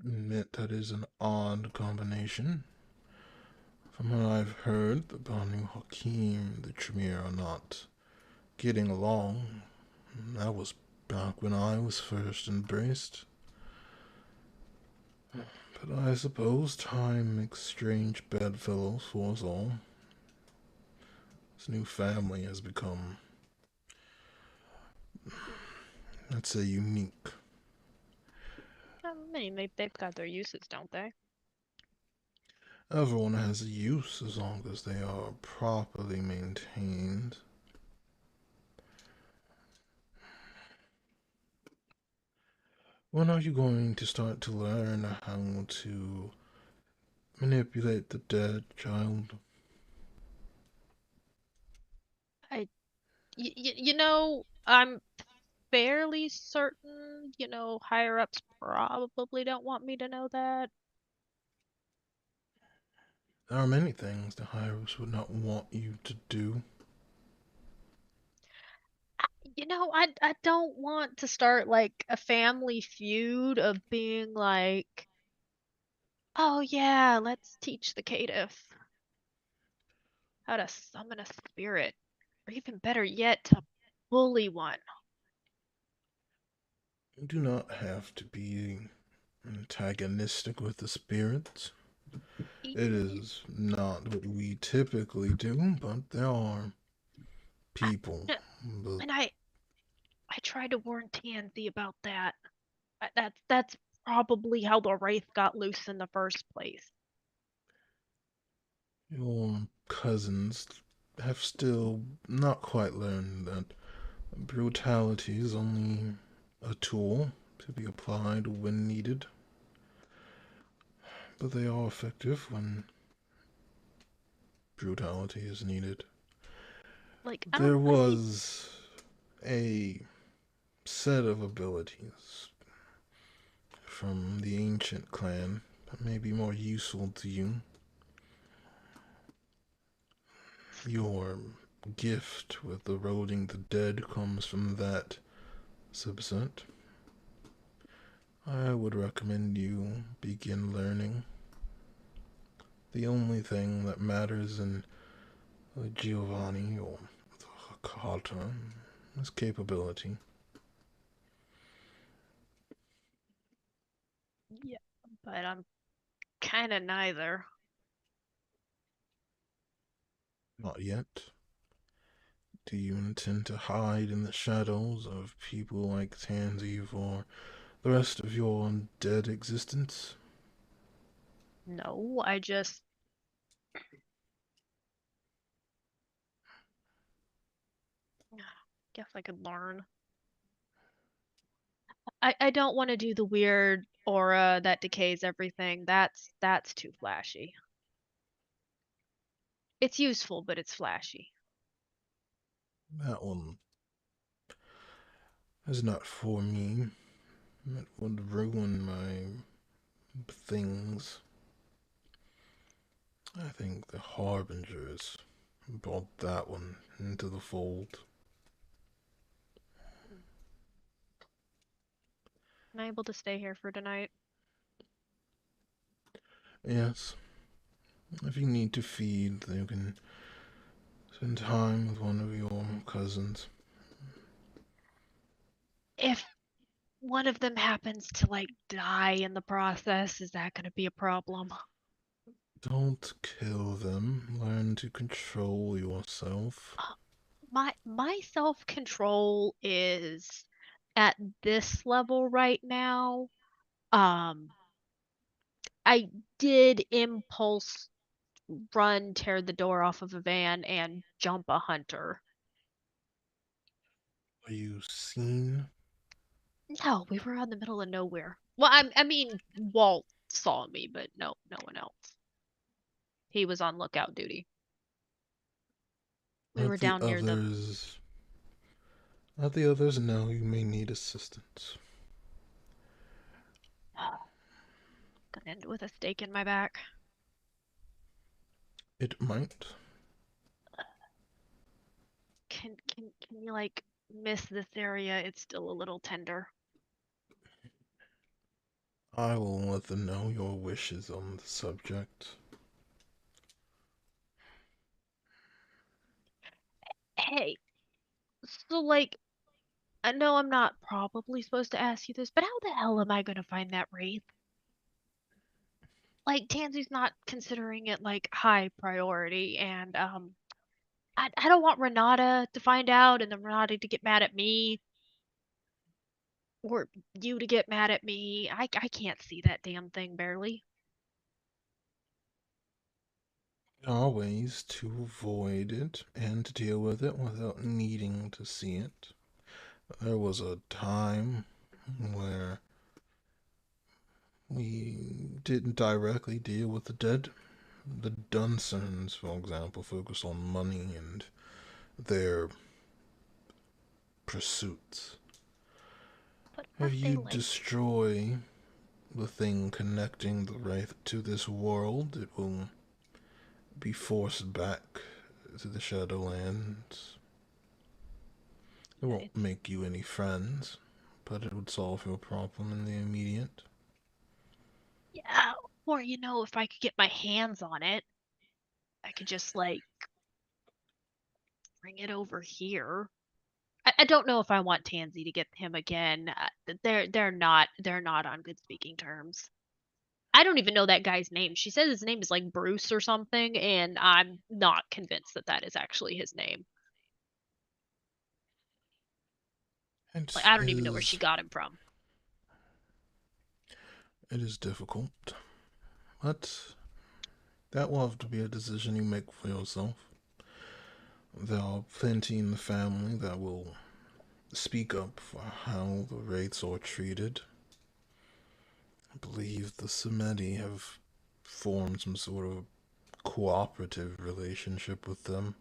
I admit that is an odd combination. From what I've heard, the Banu Hakim and the Tremere are not getting along. That was back when I was first embraced. But I suppose time makes strange bedfellows for us all. This new family has become, let's say, unique. I mean, they've got their uses, don't they? Everyone has a use as long as they are properly maintained. When are you going to start to learn how to manipulate the dead, child? I'm fairly certain, higher ups probably don't want me to know that. There are many things the Hyros would not want you to do. I don't want to start like a family feud of being like, oh yeah, let's teach the caitiff how to summon a spirit, or even better yet, to bully one. You do not have to be antagonistic with the spirits. It E- is not what we typically do, but there are people. But And I tried to warn Tansy about that. That's probably how the Wraith got loose in the first place. your cousins have still not quite learned that brutality is only a tool to be applied when needed, but they are effective when brutality is needed. Like There was a set of abilities from the ancient clan that may be more useful to you. Your gift with eroding the dead comes from that subset. I would recommend you begin learning. The only thing that matters in Giovanni or Hakata is capability. yeah, but I'm kind of neither. Not yet. Do you intend to hide in the shadows of people like Tansy for the rest of your undead existence? No, I just guess I could learn. I don't want to do the weird aura that decays everything. That's too flashy. It's useful, but it's flashy. That one is not for me. It would ruin my things. I think the Harbingers brought that one into the fold. Am I able to stay here for tonight? Yes, if you need to feed, you can spend time with one of your cousins. If one of them happens to like die in the process, is that going to be a problem? Don't kill them. Learn to control yourself. My self-control is at this level right now. Um, I did impulse run, tear the door off of a van, and jump a hunter. Are you seen? No, we were out in the middle of nowhere. Well, I mean, Walt saw me, but no one else. He was on lookout duty. We Let were the down near the. others. Let the others know you may need assistance. Gonna end with a stake in my back. It might. Can you like miss this area? It's still a little tender. I will let them know your wishes on the subject. Hey, so like, I know I'm not probably supposed to ask you this, but how the hell am I gonna find that wraith? Like, Tansy's not considering it like high priority, and I don't want Renata to find out, and then Renata to get mad at me, or you to get mad at me. I can't see that damn thing barely. There are ways to avoid it and to deal with it without needing to see it. There was a time where we didn't directly deal with the dead. The Dunsons, for example, focused on money and their pursuits. But If aren't they you like destroy the thing connecting the Wraith to this world, it will be forced back to the Shadowlands. It won't it's make you any friends, but it would solve your problem in the immediate. yeah, or if I could get my hands on it, I could just like bring it over here. I don't know if I want Tansy to get him again. They're not on good speaking terms. I don't even know that guy's name. She says his name is like Bruce or something, and I'm not convinced that that is actually his name. Like It I don't even know where she is got him from. it is difficult, but that will have to be a decision you make for yourself. There are plenty in the family that will speak up for how the Wraiths are treated. I believe the Samedi have formed some sort of cooperative relationship with them.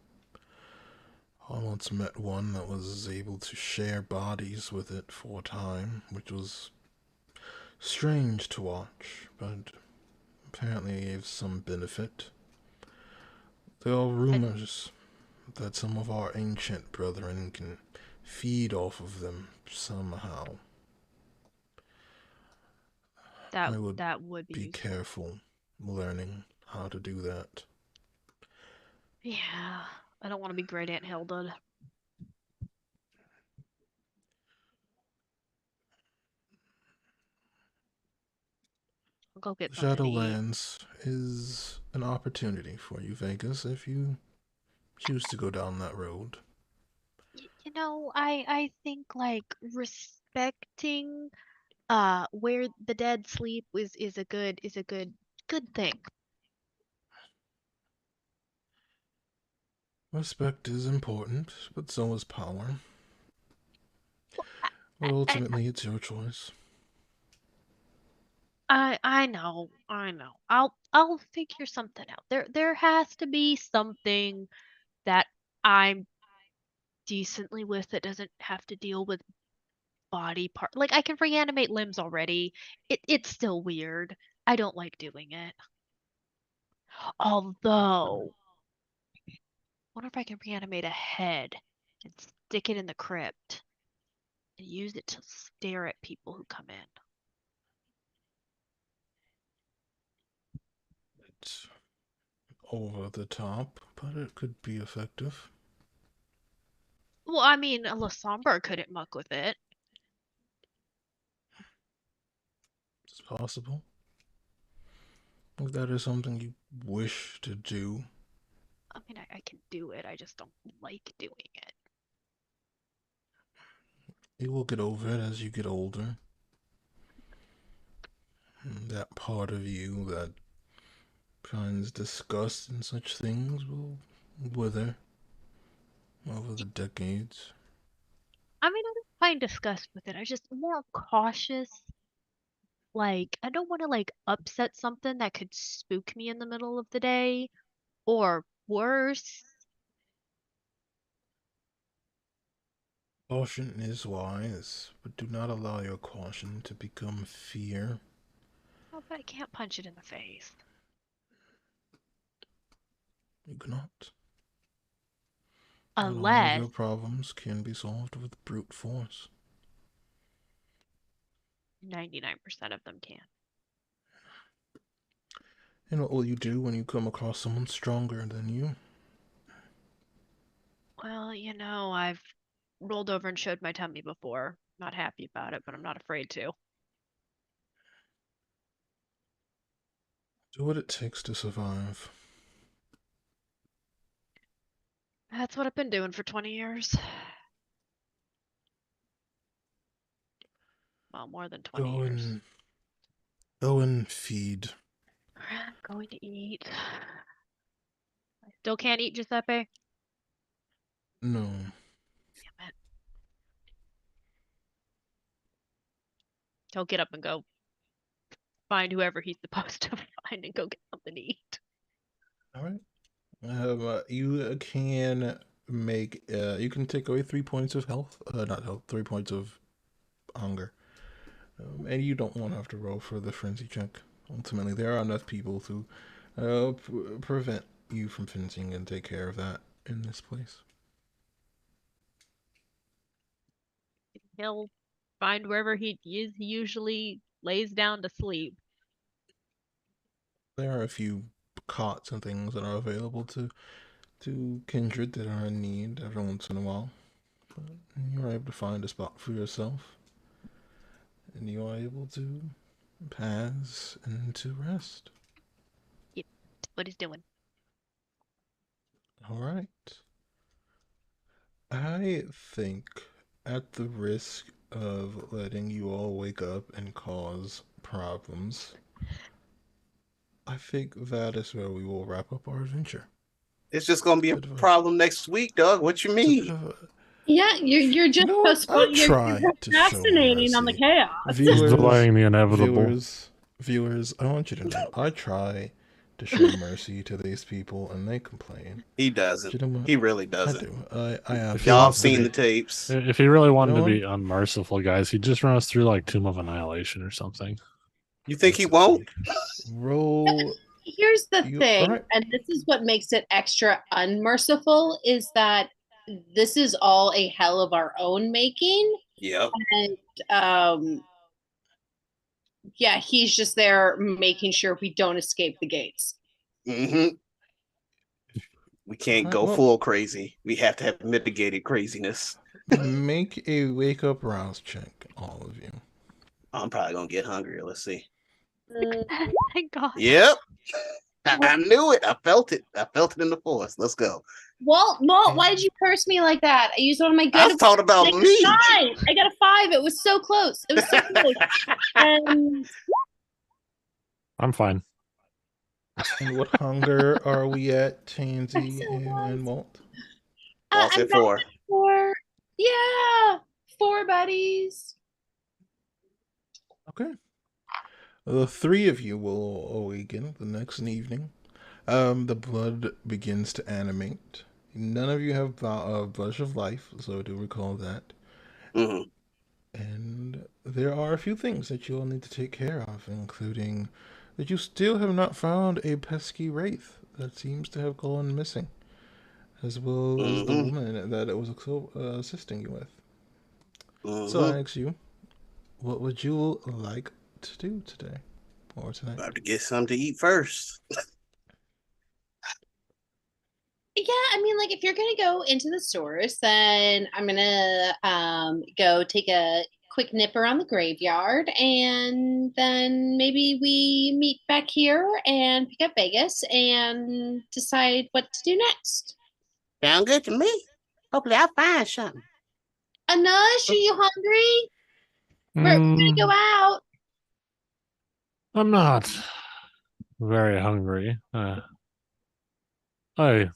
I once met one that was able to share bodies with it for a time, which was strange to watch, but apparently gave some benefit. There are I, rumors that some of our ancient brethren can feed off of them somehow. that I would that would be be useful. careful learning how to do that. Yeah, I don't want to be Great Aunt Hilda. I'll go get something to eat. Shadowlands is an opportunity for you, Vegas, if you choose to go down that road. I think like respecting where the dead sleep is a good thing. Respect is important, but so is power. Well, But ultimately, it's your choice. I know. I'll figure something out. There has to be something that I'm decently with that doesn't have to deal with body part. Like I can reanimate limbs already. It's still weird. I don't like doing it. Although, wonder if I can reanimate a head and stick it in the crypt and use it to stare at people who come in. It's over the top, but it could be effective. Well, I mean, a Lasombra couldn't muck with it. It's possible. If that is something you wish to do, I mean, I can do it. I just don't like doing it. you will get over it as you get older. And that part of you that finds disgust in such things will wither over the decades. I mean, I don't find disgust with it. I just more cautious. Like, I don't want to like upset something that could spook me in the middle of the day, or worse. Caution is wise, but do not allow your caution to become fear. Oh, but I can't punch it in the face. You cannot. Not all of Unless your problems can be solved with brute force. 99% of them can. And what will you do when you come across someone stronger than you? Well, I've rolled over and showed my tummy before. Not happy about it, but I'm not afraid to. Do what it takes to survive. That's what I've been doing for 20 years. Well, more than 20 Go years. and go and feed. I'm going to eat. I still can't eat Giuseppe. No. Damn it. He'll get up and go find whoever he's supposed to find and go get something to eat. All right. You can make. You can take away 3 points of health. Not health. 3 points of hunger. And you don't want to have to roll for the frenzy check. Ultimately, there are enough people to prevent you from finishing and take care of that in this place. He'll find wherever he is. He usually lays down to sleep. There are a few cots and things that are available to kindred that are in need every once in a while. But you are able to find a spot for yourself, and you are able to pass and to rest. Yep, that's what he's doing. All right. I think, at the risk of letting you all wake up and cause problems, I think that is where we will wrap up our adventure. It's just gonna be a Bit of a- problem next week, Doug. What you It's a bit mean? of a Yeah, you're just know what? I you're try to show procrastinating on the mercy. chaos. He's Viewers, delaying the inevitable. viewers, I want you to know, I try to show mercy to these people, and they complain. He But doesn't. you know what? He really I doesn't. do. I If he Y'all wants have to seen be, the tapes. if he really wanted know to be what? unmerciful, guys, he'd just run us through like Tomb of Annihilation or something. You think he Yes, won't? indeed. Roll. Here's the You all thing, right? and this is what makes it extra unmerciful, is that this is all a hell of our own making. Yep. And yeah, he's just there making sure we don't escape the gates. Mm-hmm. We can't Alright, go well- full crazy. We have to have mitigated craziness. Make a wake up rouse check, all of you. I'm probably gonna get hungry. Let's see. Thank God. Yep. I knew it. I felt it. I felt it in the force. Let's go. Walt, why did you curse me like that? I used one of my I good. thought about I got me. a 5. I got a 5. It was so close. It was so close. And I'm fine. And what hunger are we at, Tansy That's so and Walt? Walt's I'm at 4. back at 4. Yeah, 4 buddies. Okay. The three of you will awaken the next evening. The blood begins to animate. None of you have blush of life, so do recall that. Mm-hmm. And there are a few things that you'll need to take care of, including that you still have not found a pesky wraith that seems to have gone missing, as well as the Mm-hmm. woman that it was assisting you with. So Mm-hmm. I ask you, what would you like to do today or I tonight? have to get something to eat first. Yeah, I mean, like if you're gonna go into the stores, then I'm gonna go take a quick nip around the graveyard, and then maybe we meet back here and pick up Vegas and decide what to do next. Sound good to me. Hopefully I'll find something. Anush, are you hungry? We're gonna go Mm, out. I'm not very hungry. I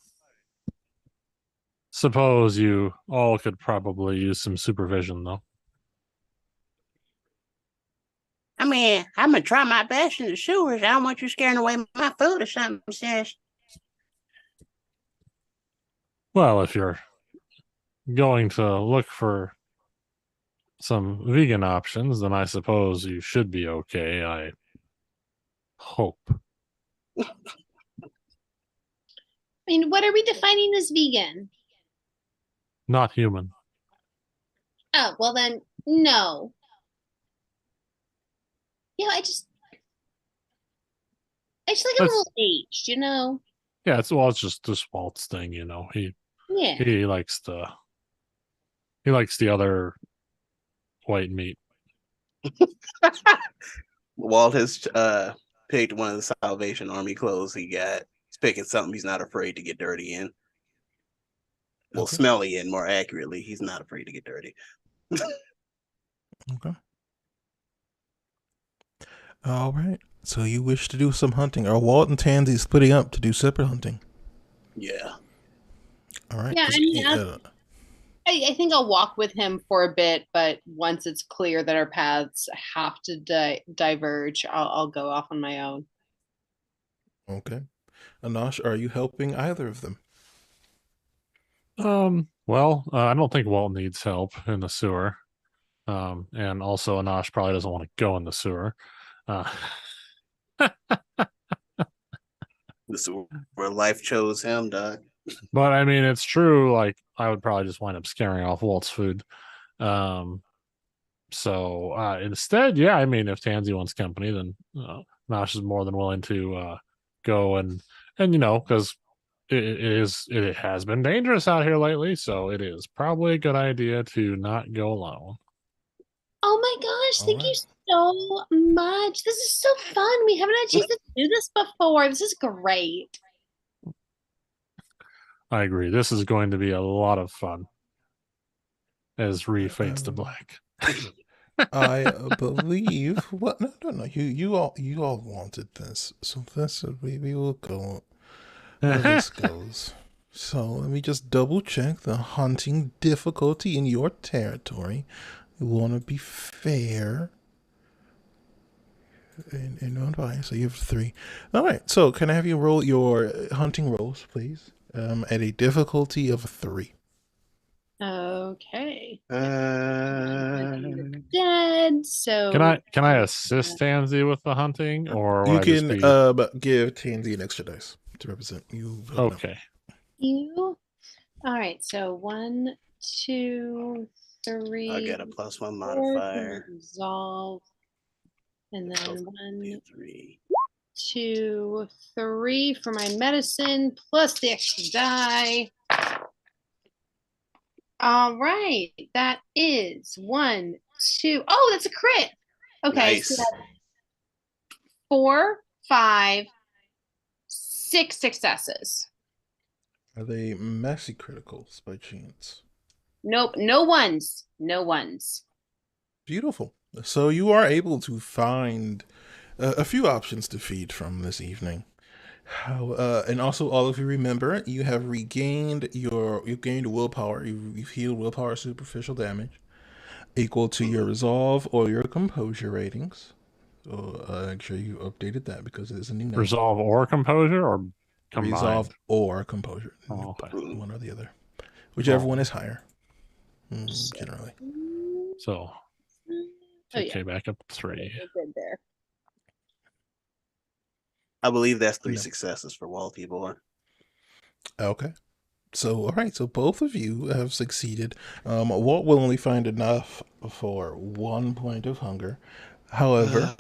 suppose you all could probably use some supervision, though. I mean, I'm gonna try my best in the sewers. I don't want you scaring away my food or something, sis. Well, if you're going to look for some vegan options, then I suppose you should be okay. I hope. I mean, what are we defining as vegan? Not human. Oh, well then, no. I just like I'm a That's little aged, you know? yeah, it's just this Walt's thing, you know. Yeah. He likes the other white meat. Walt has picked one of the Salvation Army clothes he got. He's picking something he's not afraid to get dirty in. Well, Okay. smelly in, more accurately. He's not afraid to get dirty. Okay. All right. So you wish to do some hunting? Are Walt and Tansy splitting up to do separate hunting? Yeah. All right. Yeah, I mean, I think I'll walk with him for a bit, but once it's clear that our paths have to diverge, I'll go off on my own. Okay. Anash, are you helping either of them? Well, I don't think Walt needs help in the sewer. And also Anash probably doesn't want to go in the sewer. Uh, This is where life chose him, Doc. but I mean, it's true. Like, I would probably just wind up scaring off Walt's food. Um, so instead, yeah, I mean, if Tansy wants company, then Anash is more than willing to go and because it has been dangerous out here lately, so it is probably a good idea to not go alone. Oh my gosh, All thank you right. so much. This is so fun. We haven't had a chance to do this before. This is great. I agree. This is going to be a lot of fun as Ree fades to black. I believe. What? No, no, no. You all wanted this, so this we will go where this goes. So let me just double check the hunting difficulty in your territory. We want to be fair and non-biased. So you have 3. All right. So can I have you roll your hunting rolls, please? At a difficulty of 3. Okay. Uh, Dead. So Can I assist Tansy with the hunting, or would You I just can be give Tansy an extra dice to represent you. okay? you. All right. So 1, 2, I got 3, a +1 4 for my modifier. resolve, and So then be 1, 3. 2, 3 for my medicine plus the extra die. All right, that is 1, 2. Oh, that's a crit. Okay, so Nice. that's 4, 5, 6 successes. Are they messy criticals by chance? Nope, no ones, no ones. Beautiful. So you are able to find a few options to feed from this evening. How and also all of you remember you have you've gained willpower. You've healed willpower superficial damage equal to your resolve or your composure ratings. So make sure you updated that because it is a new name. Resolve or composure or combined? Resolve or composure. Oh, okay. One or the other. Whichever Oh. one is higher. Generally. So TK back up 3. We're good there. I believe that's 3 No. successes for Wall Keyboard. Okay. So, all right. So both of you have succeeded. Walt will only find enough for 1 point of hunger. However,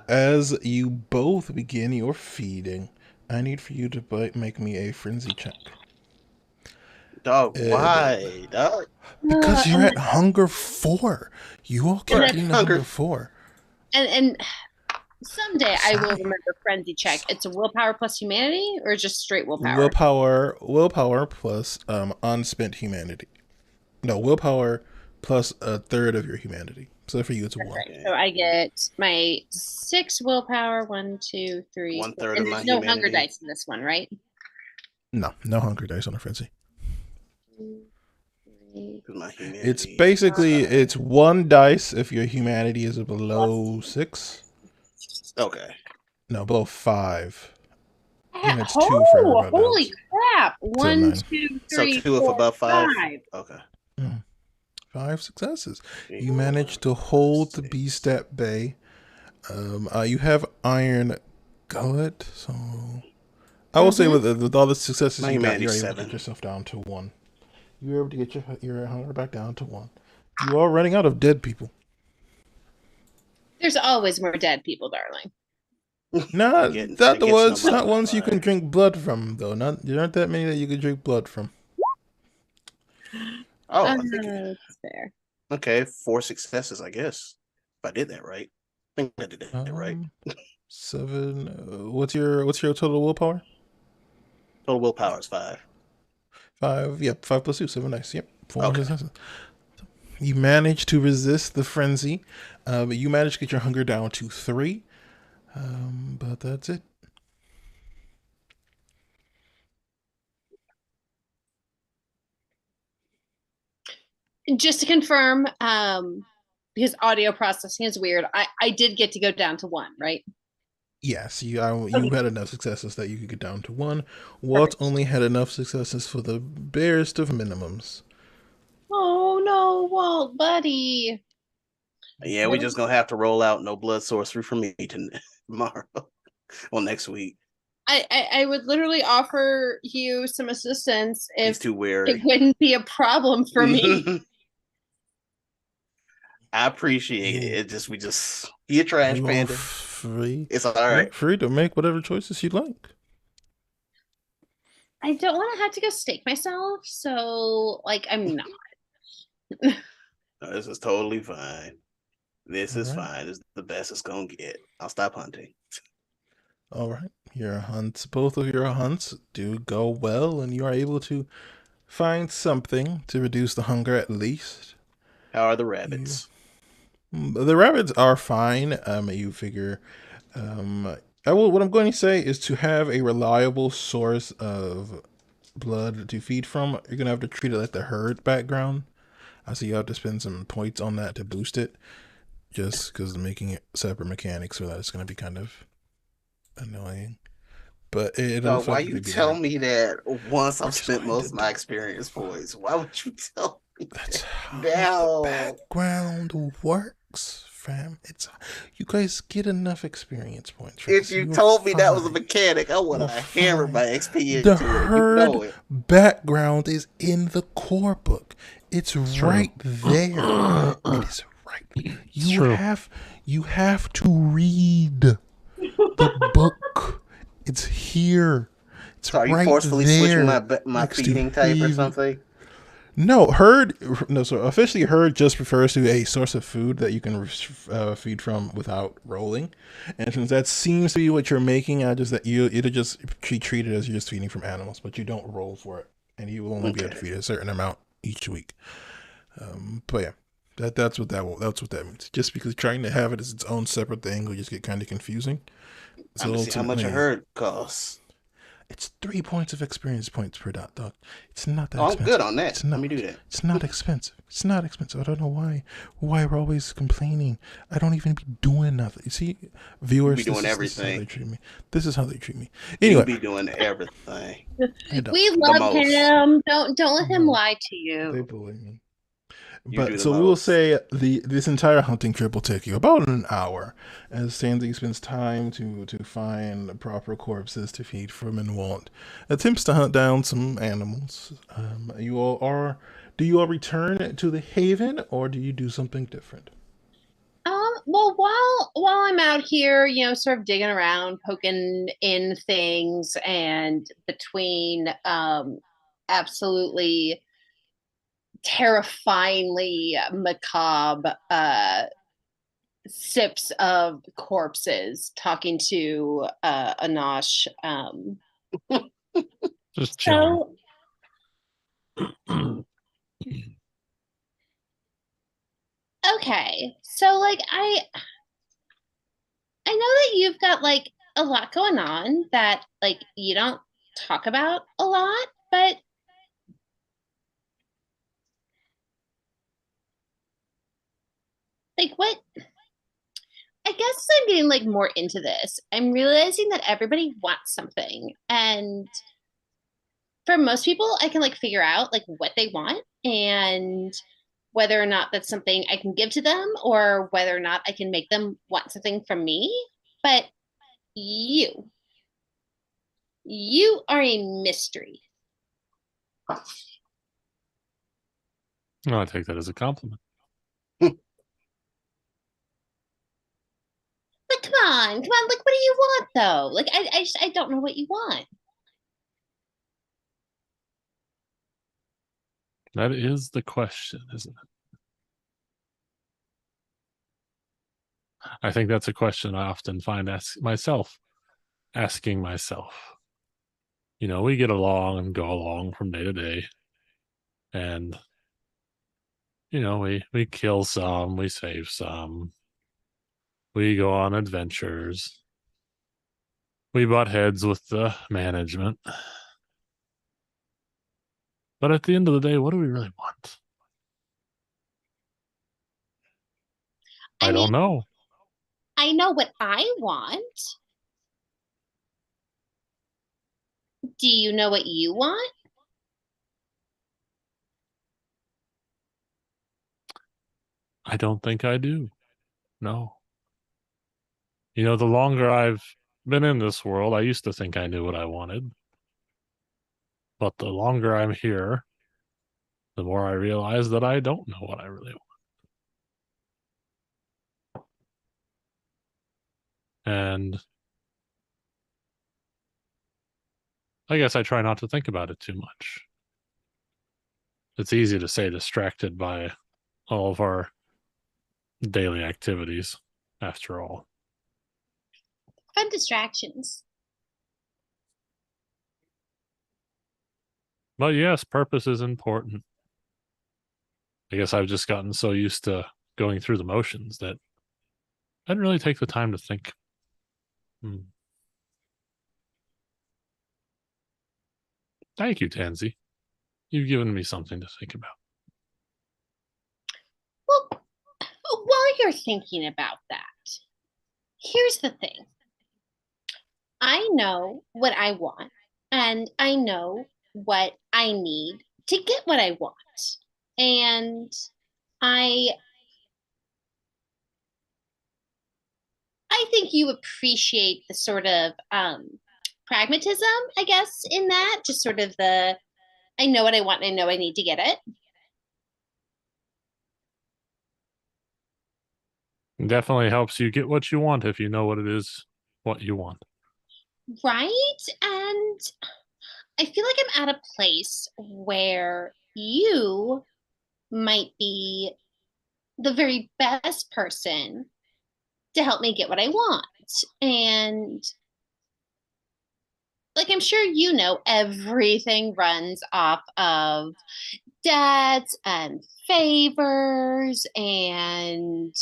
as you both begin your feeding, I need for you to make me a frenzy check. Dog, why? Dog? Because you're at hunger 4. You all keep We're getting at to hunger hunger- 4. And someday I will Sorry. remember frenzy check. It's a willpower plus humanity, or just straight willpower? Willpower plus unspent humanity. No, willpower plus a third of your humanity. So for you, it's a 1. Right. So I get my 6 willpower. 1, 2, 3. 1/3 and of there's my no humanity. hunger dice in this one, right? No hunger dice on a frenzy. 2, 3. 'Cause my humanity It's is basically high. it's 1 dice if your humanity is below 6. Okay. No, below 5. And it's 2 for everybody Holy else. crap! 1, 9. 2, So 3, 2 if 4, above 5. 5. Okay. 5 successes. You managed to hold the beast at bay. You have iron gullet, so I will say with all the successes My you got, you're humanity's able to 7. get yourself down to 1. You were able to get your hunger back down to 1. You are running out of dead people. There's always more dead people, darling. Not Getting- not the getting ones, no not ones you can modifier. drink blood from though. There aren't that many that you can drink blood from. Oh, I think That's fair. okay, 4 successes, I guess. If I did that right. I think I did that right. 7. What's your total willpower? Total willpower is 5. 5. Yep. 5 plus 2. 7 dice. Yep. 4 Okay. successes. You managed to resist the frenzy. But you managed to get your hunger down to 3. But that's it. Just to confirm, because audio processing is weird, I did get to go down to 1, right? Yes, you had enough successes that you could get down to 1. Walt only had enough successes for the barest of minimums. Oh no, Walt, buddy. Yeah, we just gonna have to roll out no blood sorcery for me tomorrow. Well, next week. I would literally offer you some assistance He's if too it wary. wouldn't be a problem for me. I appreciate it. We just he a trash You are panda. free. It's all You're right. free to make whatever choices you like. I don't want to have to go stake myself, so like I'm not. No, this is totally fine. This is All right. fine. This is the best it's gonna get. I'll stop hunting. All right. Your hunts, both of your hunts do go well, and you are able to find something to reduce the hunger at least. How are the rabbits? The rabbits are fine. You figure, what I'm going to say is to have a reliable source of blood to feed from, you're gonna have to treat it like the herd background. So you have to spend some points on that to boost it, just because making it separate mechanics for that is gonna be kind of annoying. But it'll Why you be tell there. me that once I've just spent going most to of my do- experience points? Why would you tell me That's how No. the background works, fam. You guys get enough experience points. If you told me that was a mechanic, I would You're have hammered my XP into The it. You herd know it. background is in the core book. It's true. right there. It is right. true. You have to read the book. It's here. It's So are you right forcefully there switching my next to feeding type or feed. something? No, so officially herd just refers to a source of food that you can feed from without rolling. And since that seems to be what you're making, it'll just treat it as you're just feeding from animals, but you don't roll for it. And you will only be able to Okay. feed a certain amount each week. But yeah, that's what that means. Just because trying to have it as its own separate thing will just get kind of confusing. So I'm to see how much a ultimately, herd costs. It's 3 points of experience points per dog. It's not that Oh, I'm expensive. good on that. It's not. Let me do that. It's not expensive. It's not expensive. I don't know why we're always complaining. I don't even be doing nothing. You see, viewers, be doing this is how everything. they treat me. This is how they treat me. You Anyway, be doing everything. I don't. We The love most. him. Don't let him No, lie to they you. bully me. You do But the so we will most. say this entire hunting trip will take you about an hour, as Sandy spends time to find proper corpses to feed from and Walt attempts to hunt down some animals. You all are. Do you all return to the haven, or do you do something different? Well, while I'm out here, sort of digging around, poking in things, and between absolutely terrifyingly macabre sips of corpses, talking to Anash. Just chilling. So okay, so like I know that you've got like a lot going on that like you don't talk about a lot, but like what I guess I'm getting like more into this. I'm realizing that everybody wants something. And for most people, I can like figure out like what they want and whether or not that's something I can give to them or whether or not I can make them want something from me. But you, you are a mystery. I take that as a compliment. But come on, come on. Like, what do you want though? Like, I don't know what you want. That is the question, isn't it? I think that's a question I often find myself asking myself. We get along and go along from day to day, and we kill some, we save some, we go on adventures, we butt heads with the management. But at the end of the day, what do we really want? I mean, don't know. I know what I want. Do you know what you want? I don't think I do. No. The longer I've been in this world, I used to think I knew what I wanted. But the longer I'm here, the more I realize that I don't know what I really want. And I guess I try not to think about it too much. It's easy to stay distracted by all of our daily activities, after all. Fun distractions. But yes, purpose is important. I guess I've just gotten so used to going through the motions that I didn't really take the time to think. Thank you, Tansy. You've given me something to think about. Well, while you're thinking about that, here's the thing. I know what I want, and I know what I need to get what I want. And I I think you appreciate the sort of pragmatism, I guess, in that, just sort of the I know what I want and I know I need to get it. It definitely helps you get what you want if you know what it is, what you want. Right? And I feel like I'm at a place where you might be the very best person to help me get what I want. And like I'm sure you know, everything runs off of debts and favors and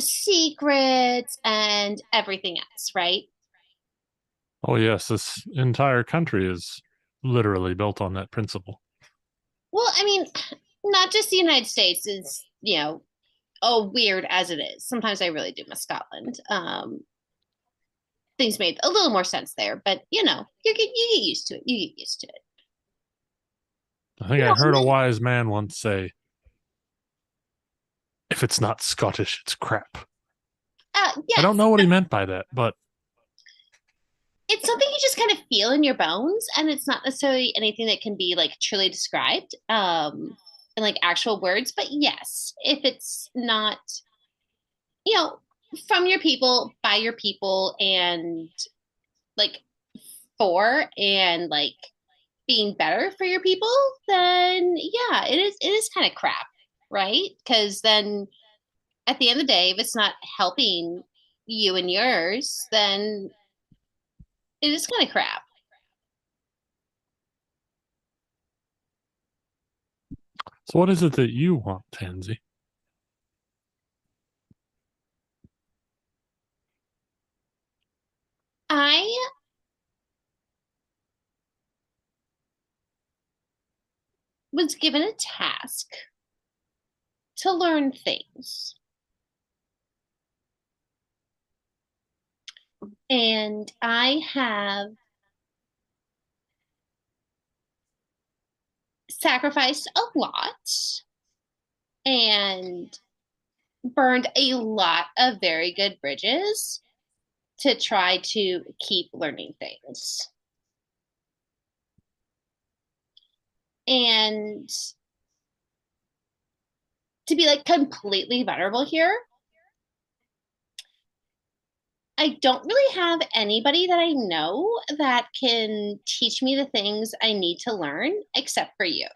secrets and everything else, right? Oh, yes, this entire country is literally built on that principle. Well, I mean, not just the United States is, oh, weird as it is. Sometimes I really do miss Scotland. Things made a little more sense there, but you get used to it. You get used to it. I think I heard a wise man once say, if it's not Scottish, it's crap. Yes. I don't know what he meant by that, but It's something you just kind of feel in your bones, and it's not necessarily anything that can be like truly described in like actual words. But yes, if it's not, you know, from your people, by your people, and like for and like being better for your people, then yeah, it is kind of crap, right? Because then at the end of the day, if it's not helping you and yours, then it is kind of crap. so what is it that you want, Tansy? I was given a task to learn things. And I have sacrificed a lot and burned a lot of very good bridges to try to keep learning things. And to be like completely vulnerable here, I don't really have anybody that I know that can teach me the things I need to learn except for you.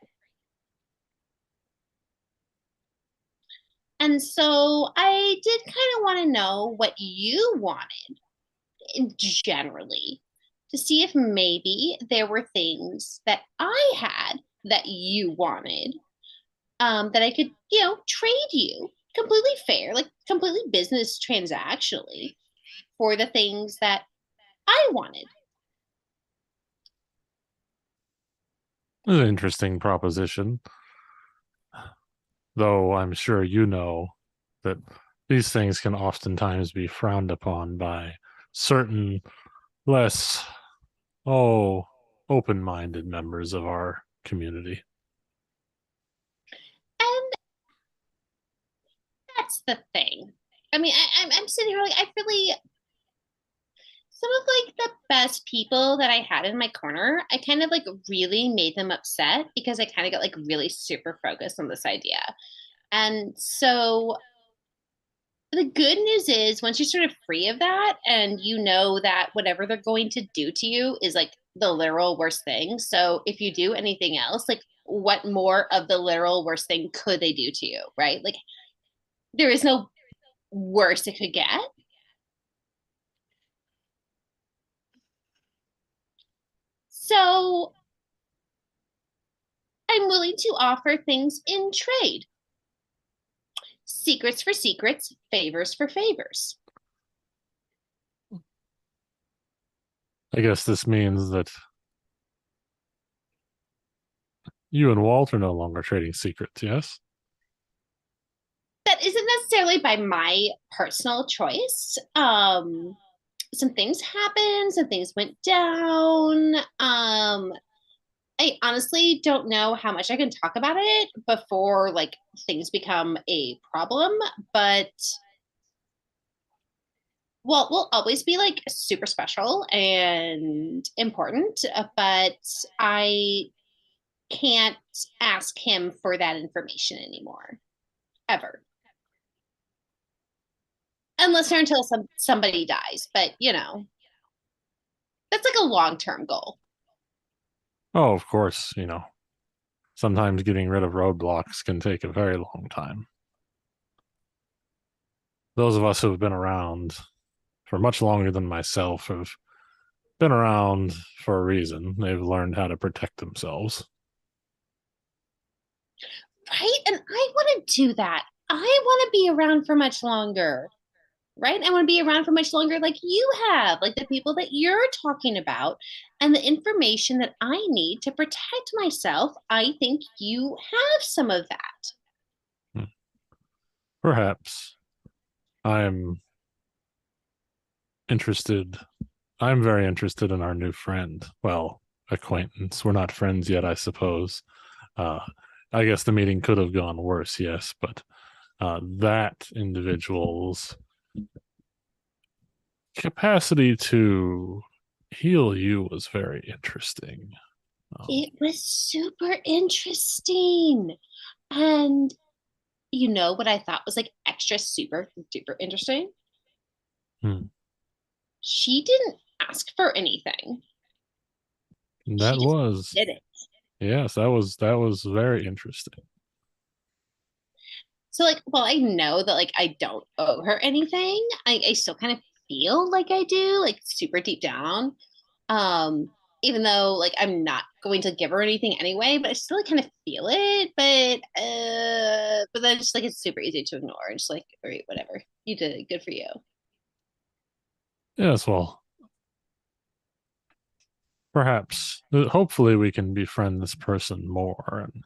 And so I did kind of want to know what you wanted generally to see if maybe there were things that I had that you wanted, that I could, trade you completely fair, like completely business transactionally for the things that I wanted. It's an interesting proposition, though I'm sure you know that these things can oftentimes be frowned upon by certain less, oh, open minded members of our community. And that's the thing. I mean, I'm sitting here like I really some of like the best people that I had in my corner, I kind of like really made them upset because I kind of got like really super focused on this idea. And so the good news is once you're sort of free of that and you know that whatever they're going to do to you is like the literal worst thing. So if you do anything else, like what more of the literal worst thing could they do to you, right? Like there is no worse it could get. So I'm willing to offer things in trade. Secrets for secrets, favors for favors. I guess this means that you and Walt are no longer trading secrets, yes? That isn't necessarily by my personal choice. Some things happened, some things went down. I honestly don't know how much I can talk about it before like things become a problem, but well, will always be like super special and important, but I can't ask him for that information anymore, ever. Unless or until somebody dies, but that's like a long-term goal. Oh, of course, sometimes getting rid of roadblocks can take a very long time. Those of us who have been around for much longer than myself have been around for a reason. They've learned how to protect themselves. Right? And I want to do that. I want to be around for much longer. right? I want to be around for much longer, like you have, like the people that you're talking about, and the information that I need to protect myself. I think you have some of that. Hmm. Perhaps. I'm interested. I'm very interested in our new friend. Well, acquaintance. We're not friends yet, I suppose. Uh, I guess the meeting could have gone worse, yes, but that individual's capacity to heal you was very interesting. It was super interesting. And you know what I thought was like extra super duper interesting? Hmm. She didn't ask for anything. She That just was, did it. yes, that was very interesting. So like, well, I know that like I don't owe her anything. I still kind of feel like I do, like super deep down. Um, Even though like I'm not going to give her anything anyway, but I still like, kind of feel it. But then just like it's super easy to ignore. Just like, all right, whatever. You did it. Good for you. Yes, well, perhaps, hopefully, we can befriend this person more and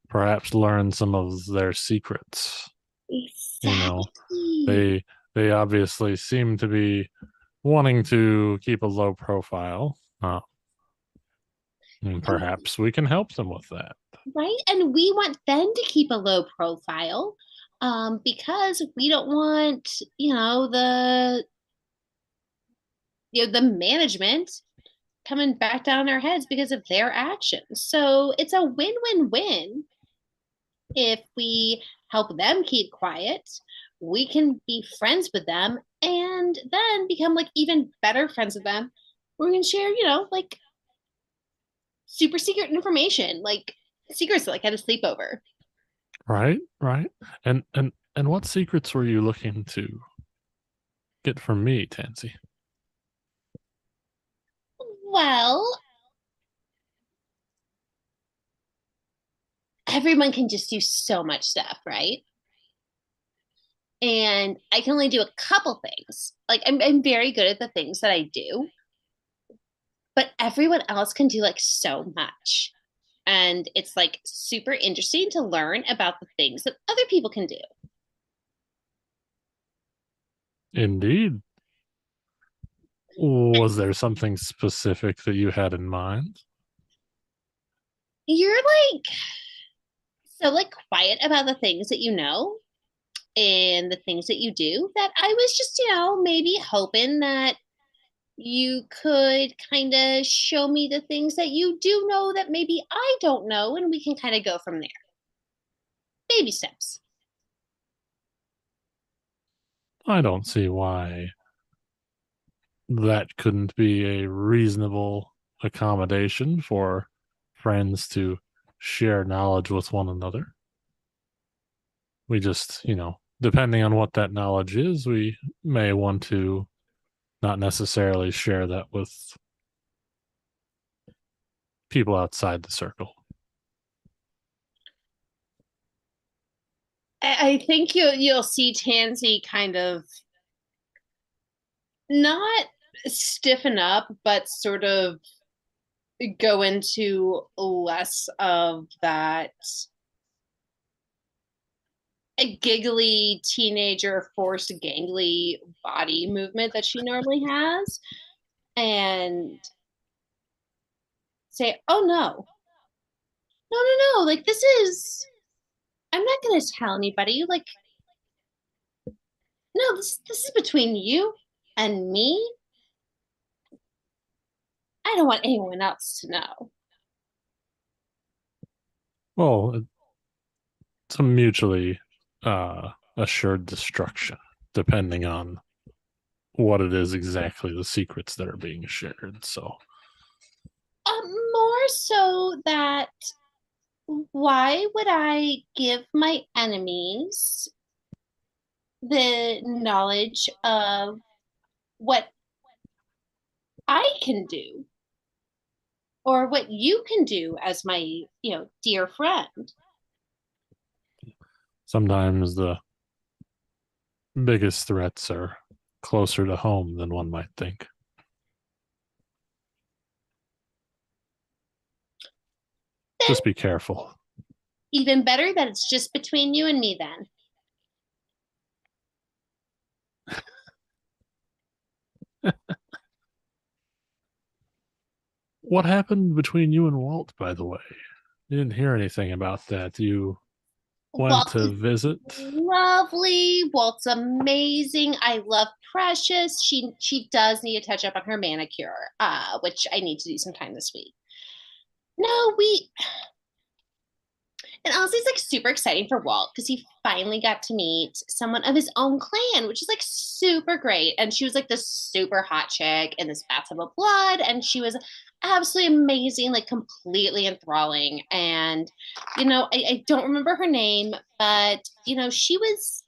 perhaps learn some of their secrets. You know, Exactly. they obviously seem to be wanting to keep a low profile. And And perhaps we can help them with that. right? And we want them to keep a low profile because we don't want, the management coming back down on our heads because of their actions. So it's a win-win-win if we help them keep quiet. We can be friends with them and then become like even better friends with them. We're gonna share, like super secret information, like secrets like at a sleepover. Right, right. And what secrets were you looking to get from me, Tansy? Well, everyone can just do so much stuff, right? And I can only do a couple things. Like I'm very good at the things that I do, but everyone else can do like so much. And it's like super interesting to learn about the things that other people can do. Indeed. Was there something specific that you had in mind? You're like so like quiet about the things that you know and the things that you do that I was just, maybe hoping that you could kind of show me the things that you do know that maybe I don't know, and we can kind of go from there. Baby steps. I don't see why that couldn't be a reasonable accommodation for friends to share knowledge with one another. We just, depending on what that knowledge is, we may want to not necessarily share that with people outside the circle. I think you'll see Tansy kind of not stiffen up, but sort of go into less of that a giggly teenager forced gangly body movement that she normally has and say, oh no, no, no, no, like this is, I'm not going to tell anybody. Like, no, this is between you and me. I don't want anyone else to know. Well, it's a mutually assured destruction, depending on what it is exactly the secrets that are being shared. So, More so that why would I give my enemies the knowledge of what I can do or what you can do as my, dear friend? sometimes the biggest threats are closer to home than one might think. Just be careful. Even better that it's just between you and me then. What happened between you and Walt, by the way? You didn't hear anything about that. You went Walt to is visit? lovely. Walt's amazing. I love Precious. She does need to touch up on her manicure, which I need to do sometime this week. No, we and honestly, it's like super exciting for Walt because he finally got to meet someone of his own clan, which is like super great. And she was like this super hot chick in this bathtub of blood, and she was absolutely amazing, like completely enthralling. And I don't remember her name, but she was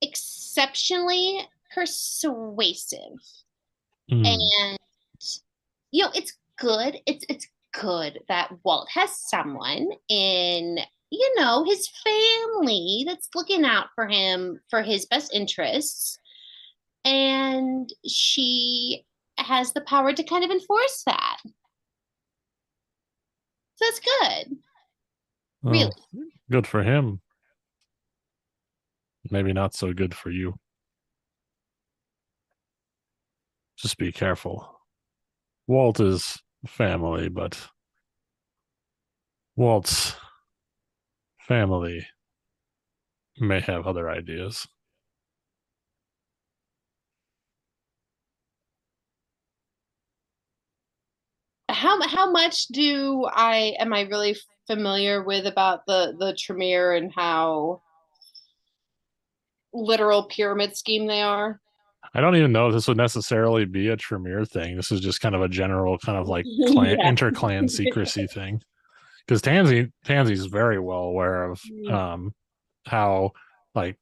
exceptionally persuasive. Mm. And it's good. It's good that Walt has someone in his family that's looking out for him for his best interests, and she has the power to kind of enforce that. So that's good. Really. Well, good for him. Maybe not so good for you. Just be careful. Walt is family, but Walt's family may have other ideas. How much am I really familiar with about the Tremere and how literal pyramid scheme they are? I don't even know if this would necessarily be a Tremere thing. This is just kind of a general kind of like Yeah. inter-clan secrecy thing. Because Tansy's very well aware of how like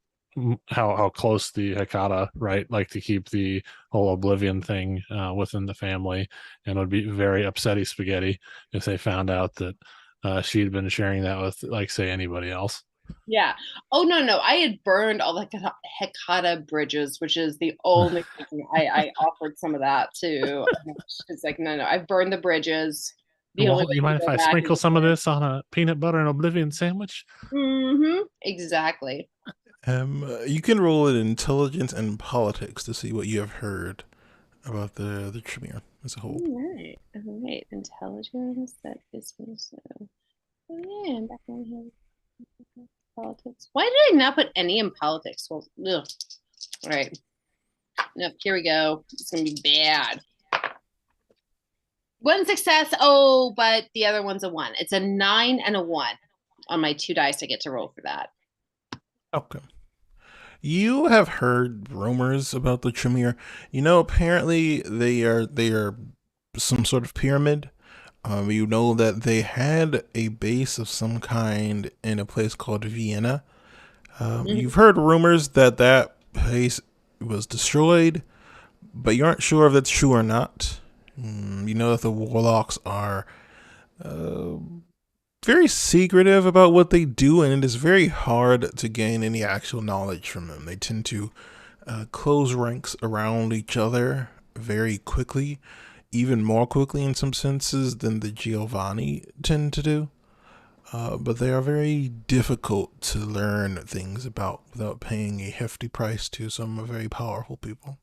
how close the Hekata, right, like to keep the whole oblivion thing within the family, and would be very upsetty spaghetti if they found out that she'd been sharing that with, like, say, anybody else. Yeah. Oh no. I had burned all the Hekata bridges, which is the only thing I offered some of that to. It's like no. I've burned the bridges. The only Well, way you to mind if go I back sprinkle is some of this on a peanut butter and oblivion sandwich? Exactly. You can roll an intelligence and politics to see what you have heard about the Tremere as a whole. All right. Intelligence. That is so. Oh yeah, I'm back on here. Politics. Why did I not put any in politics? Well, ugh. All right. Nope, here we go. It's gonna be bad. One success. Oh, but the other one's a 1. It's a 9 and a 1 on my 2 dice. I get to roll for that. Okay. You have heard rumors about the Tremere. Apparently they are some sort of pyramid. You know that they had a base of some kind in a place called Vienna. You've heard rumors that that place was destroyed, but you aren't sure if that's true or not. You know that the warlocks are very secretive about what they do, and it is very hard to gain any actual knowledge from them. They tend to close ranks around each other very quickly, even more quickly in some senses than the Giovanni tend to do. But they are very difficult to learn things about without paying a hefty price to some very powerful people.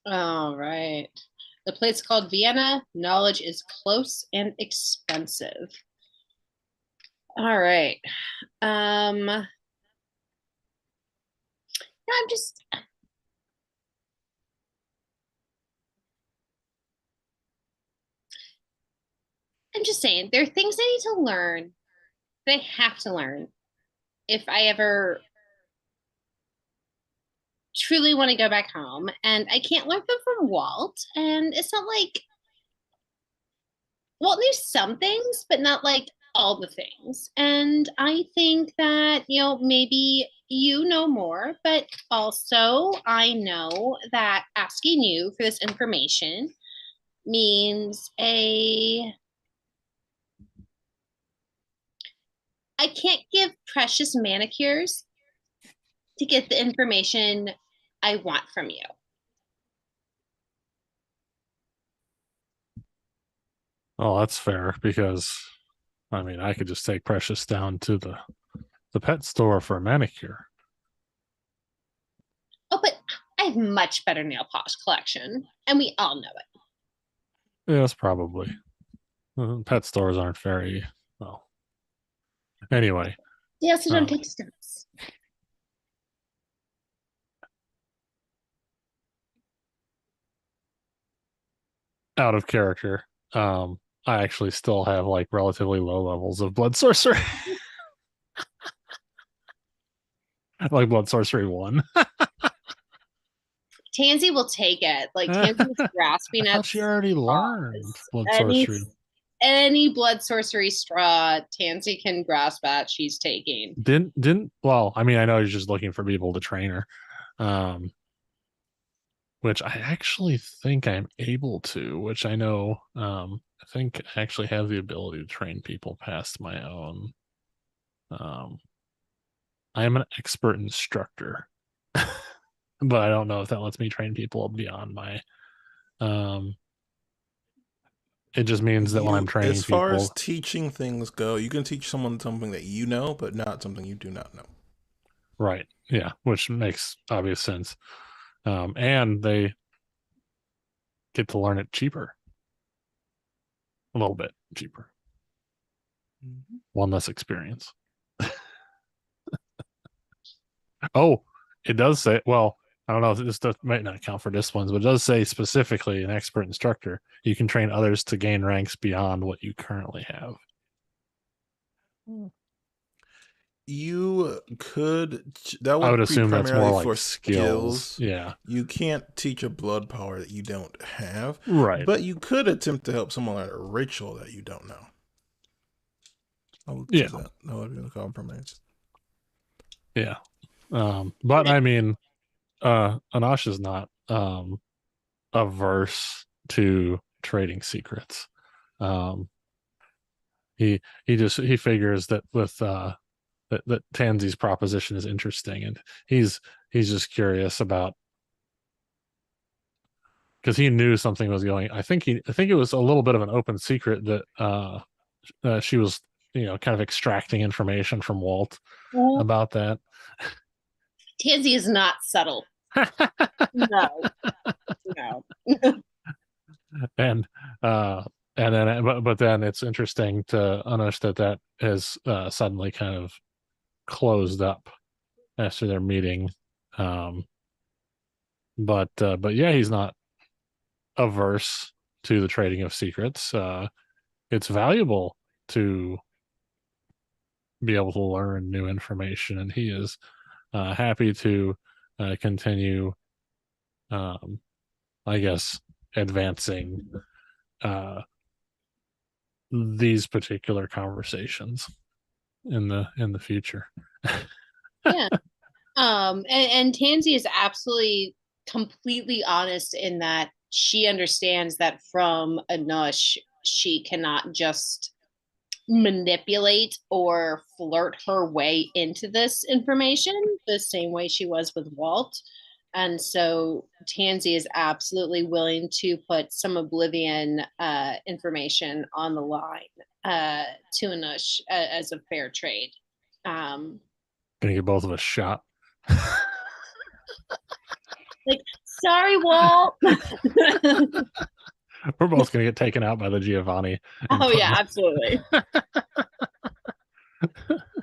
All right. The place called Vienna. Knowledge is close and expensive. All right. Yeah, I'm just saying there are things I need to learn. They have to learn if I ever truly want to go back home, and I can't learn them from Walt. And it's not like Walt knew some things, but not like all the things. And I think that, maybe you know more, but also I know that asking you for this information means a I can't give Precious manicures to get the information I want from you. Oh, that's fair because I mean I could just take Precious down to the pet store for a manicure. Oh, but I have much better nail polish collection, and we all know it. Yes, probably. Pet stores aren't very well. Anyway, They also don't um, take stamps. out of character. I actually still have like relatively low levels of blood sorcery. Like blood sorcery 1. Tansy will take it. Like Tansy's grasping I at thought she already learned straws. blood Any sorcery. any blood sorcery straw Tansy can grasp at, she's taking. Didn't well, I mean I know you're just looking for people to train her. Which I actually think I'm able to, which I know I think I actually have the ability to train people past my own. I am an expert instructor. But I don't know if that lets me train people beyond my it just means that when I'm training as far as people, teaching things go, you can teach someone something that you know, but not something you do not know. right, yeah, which makes obvious sense. And they get to learn it cheaper. A little bit cheaper. One less experience. Oh, it does say, well, I don't know if this might not count for disciplines, but it does say specifically an expert instructor. You can train others to gain ranks beyond what you currently have. You could, that I would would be assume that's primarily more like for skills. skills. Yeah. You can't teach a blood power that you don't have. Right. But you could attempt to help someone learn a ritual that you don't know. Yeah. That would be a compromise. Yeah. But I mean, Anash is not averse to trading secrets. He he figures that with that Tansy's proposition is interesting, and he's just curious about because he knew something was going. I think it was a little bit of an open secret that she was kind of extracting information from Walt about that. Tansy is not subtle. No. And then but then it's interesting to understand that has suddenly kind of closed up after their meeting. But yeah, he's not averse to the trading of secrets. It's valuable to be able to learn new information, and he is happy to continue, I guess, advancing these particular conversations in the future. Yeah. And Tansy is absolutely completely honest in that she understands that from Anush, she cannot just manipulate or flirt her way into this information the same way she was with Walt. And so Tansy is absolutely willing to put some Oblivion information on the line to Anush as a fair trade. Gonna get both of us shot. Like, sorry, Walt. We're both gonna get taken out by the Giovanni. Oh yeah, absolutely.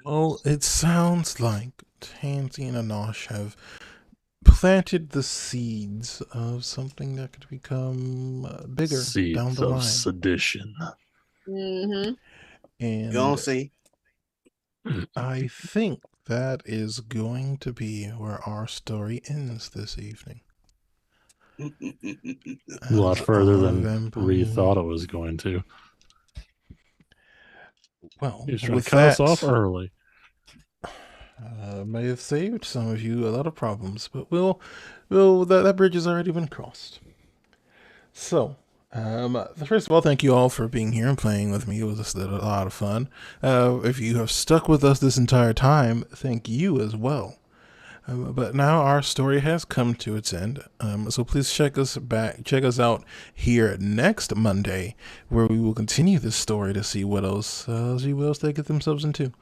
Well, it sounds like Tansy and Anash have planted the seeds of something that could become bigger seeds down the of line. Sedition. Mm-hmm. And You gonna see? I think that is going to be where our story ends this evening. A lot As further our than we thought it was going to. Well, He's trying with to cut us off early. May have saved some of you a lot of problems, but that bridge has already been crossed. So, First of all, thank you all for being here and playing with me. It was just a lot of fun. If you have stuck with us this entire time, thank you as well. But now our story has come to its end. So please check us out here next Monday, where we will continue this story to see what else they get themselves into,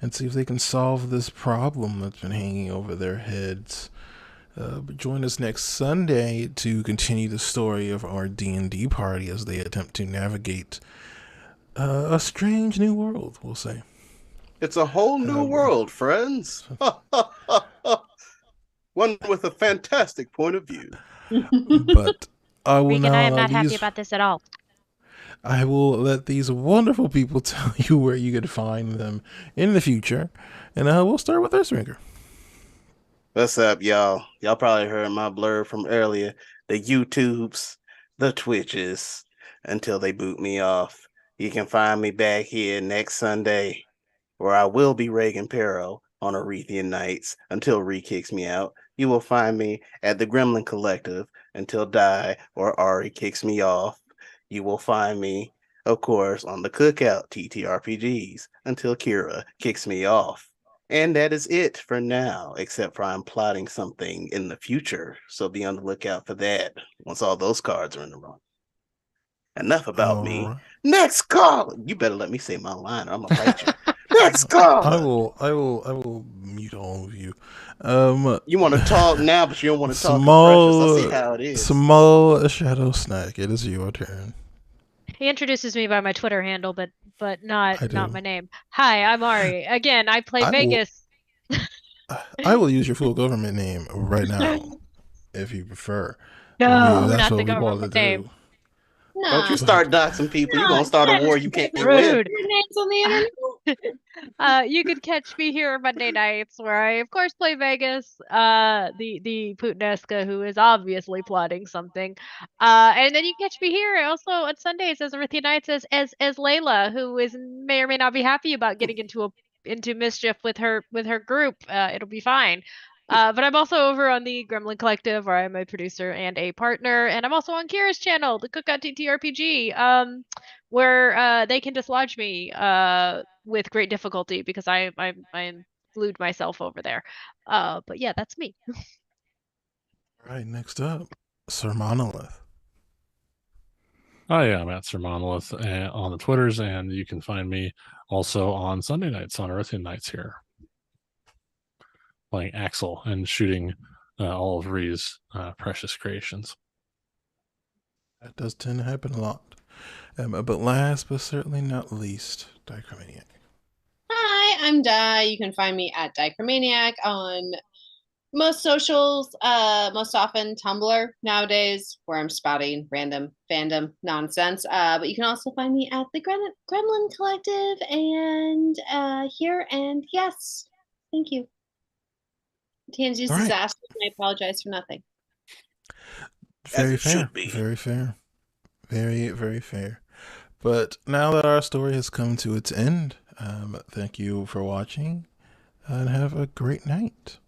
and see if they can solve this problem that's been hanging over their heads. But join us next Sunday to continue the story of our D&D party as they attempt to navigate a strange new world, we'll say. It's a whole new world, friends. One with a fantastic point of view. But I will Regan, now I am allow not happy these. about this at all. I will let these wonderful people tell you where you can find them in the future, and we'll start with Earthringer. What's up, y'all? Y'all probably heard my blurb from earlier. The YouTubes, the Twitches, until they boot me off. You can find me back here next Sunday, where I will be Reagan Perro on Arethian Nights until Ree kicks me out. You will find me at the Gremlin Collective until Die or Ari kicks me off. You will find me, of course, on the Cookout TTRPGs until Kira kicks me off. And that is it for now, except for I'm plotting something in the future, so be on the lookout for that once all those cards are in the room. Enough about me. Right. Next call. You better let me say my line, or I'm gonna fight you. Next call. I will mute all of you. You want to talk now, but you don't want to talk in Small, precious. I see how it is. Small Shadow Snack. It is your turn. He introduces me by my Twitter handle, but not I do. my name. Hi, I'm Ari. Again, I play I will- Vegas. I will use your full government name right now, if you prefer. No, That's not what the we want to government do. name. Don't you start doxing people. You're gonna start a war you can't win. Rude. Your name's on the internet. You could catch me here Monday nights, where I, of course, play Vegas. The Putinesca, who is obviously plotting something. And then you catch me here also on Sundays as Arithian Nights as Layla, who may or may not be happy about getting into mischief with her group. It'll be fine. But I'm also over on the Gremlin Collective, where I'm a producer and a partner, and I'm also on Kira's channel, the Cookout TTRPG, where they can dislodge me with great difficulty because I'm glued myself over there. But yeah, that's me. All right, next up, Sir Monolith. Hi, I'm at Sir Monolith on the Twitters, and you can find me also on Sunday nights on Earthian Nights here, playing Axel and shooting all of Ree's precious creations. That does tend to happen a lot. But last but certainly not least, Dichromaniac. Hi, I'm Di. You can find me at Dichromaniac on most socials, most often Tumblr nowadays, where I'm spouting random fandom nonsense. But you can also find me at the Gremlin Collective and here. And yes, thank you. Tangi's All right. disaster. I apologize for nothing. Very it fair. should be. Very fair. Very, very fair. But now that our story has come to its end, thank you for watching and have a great night.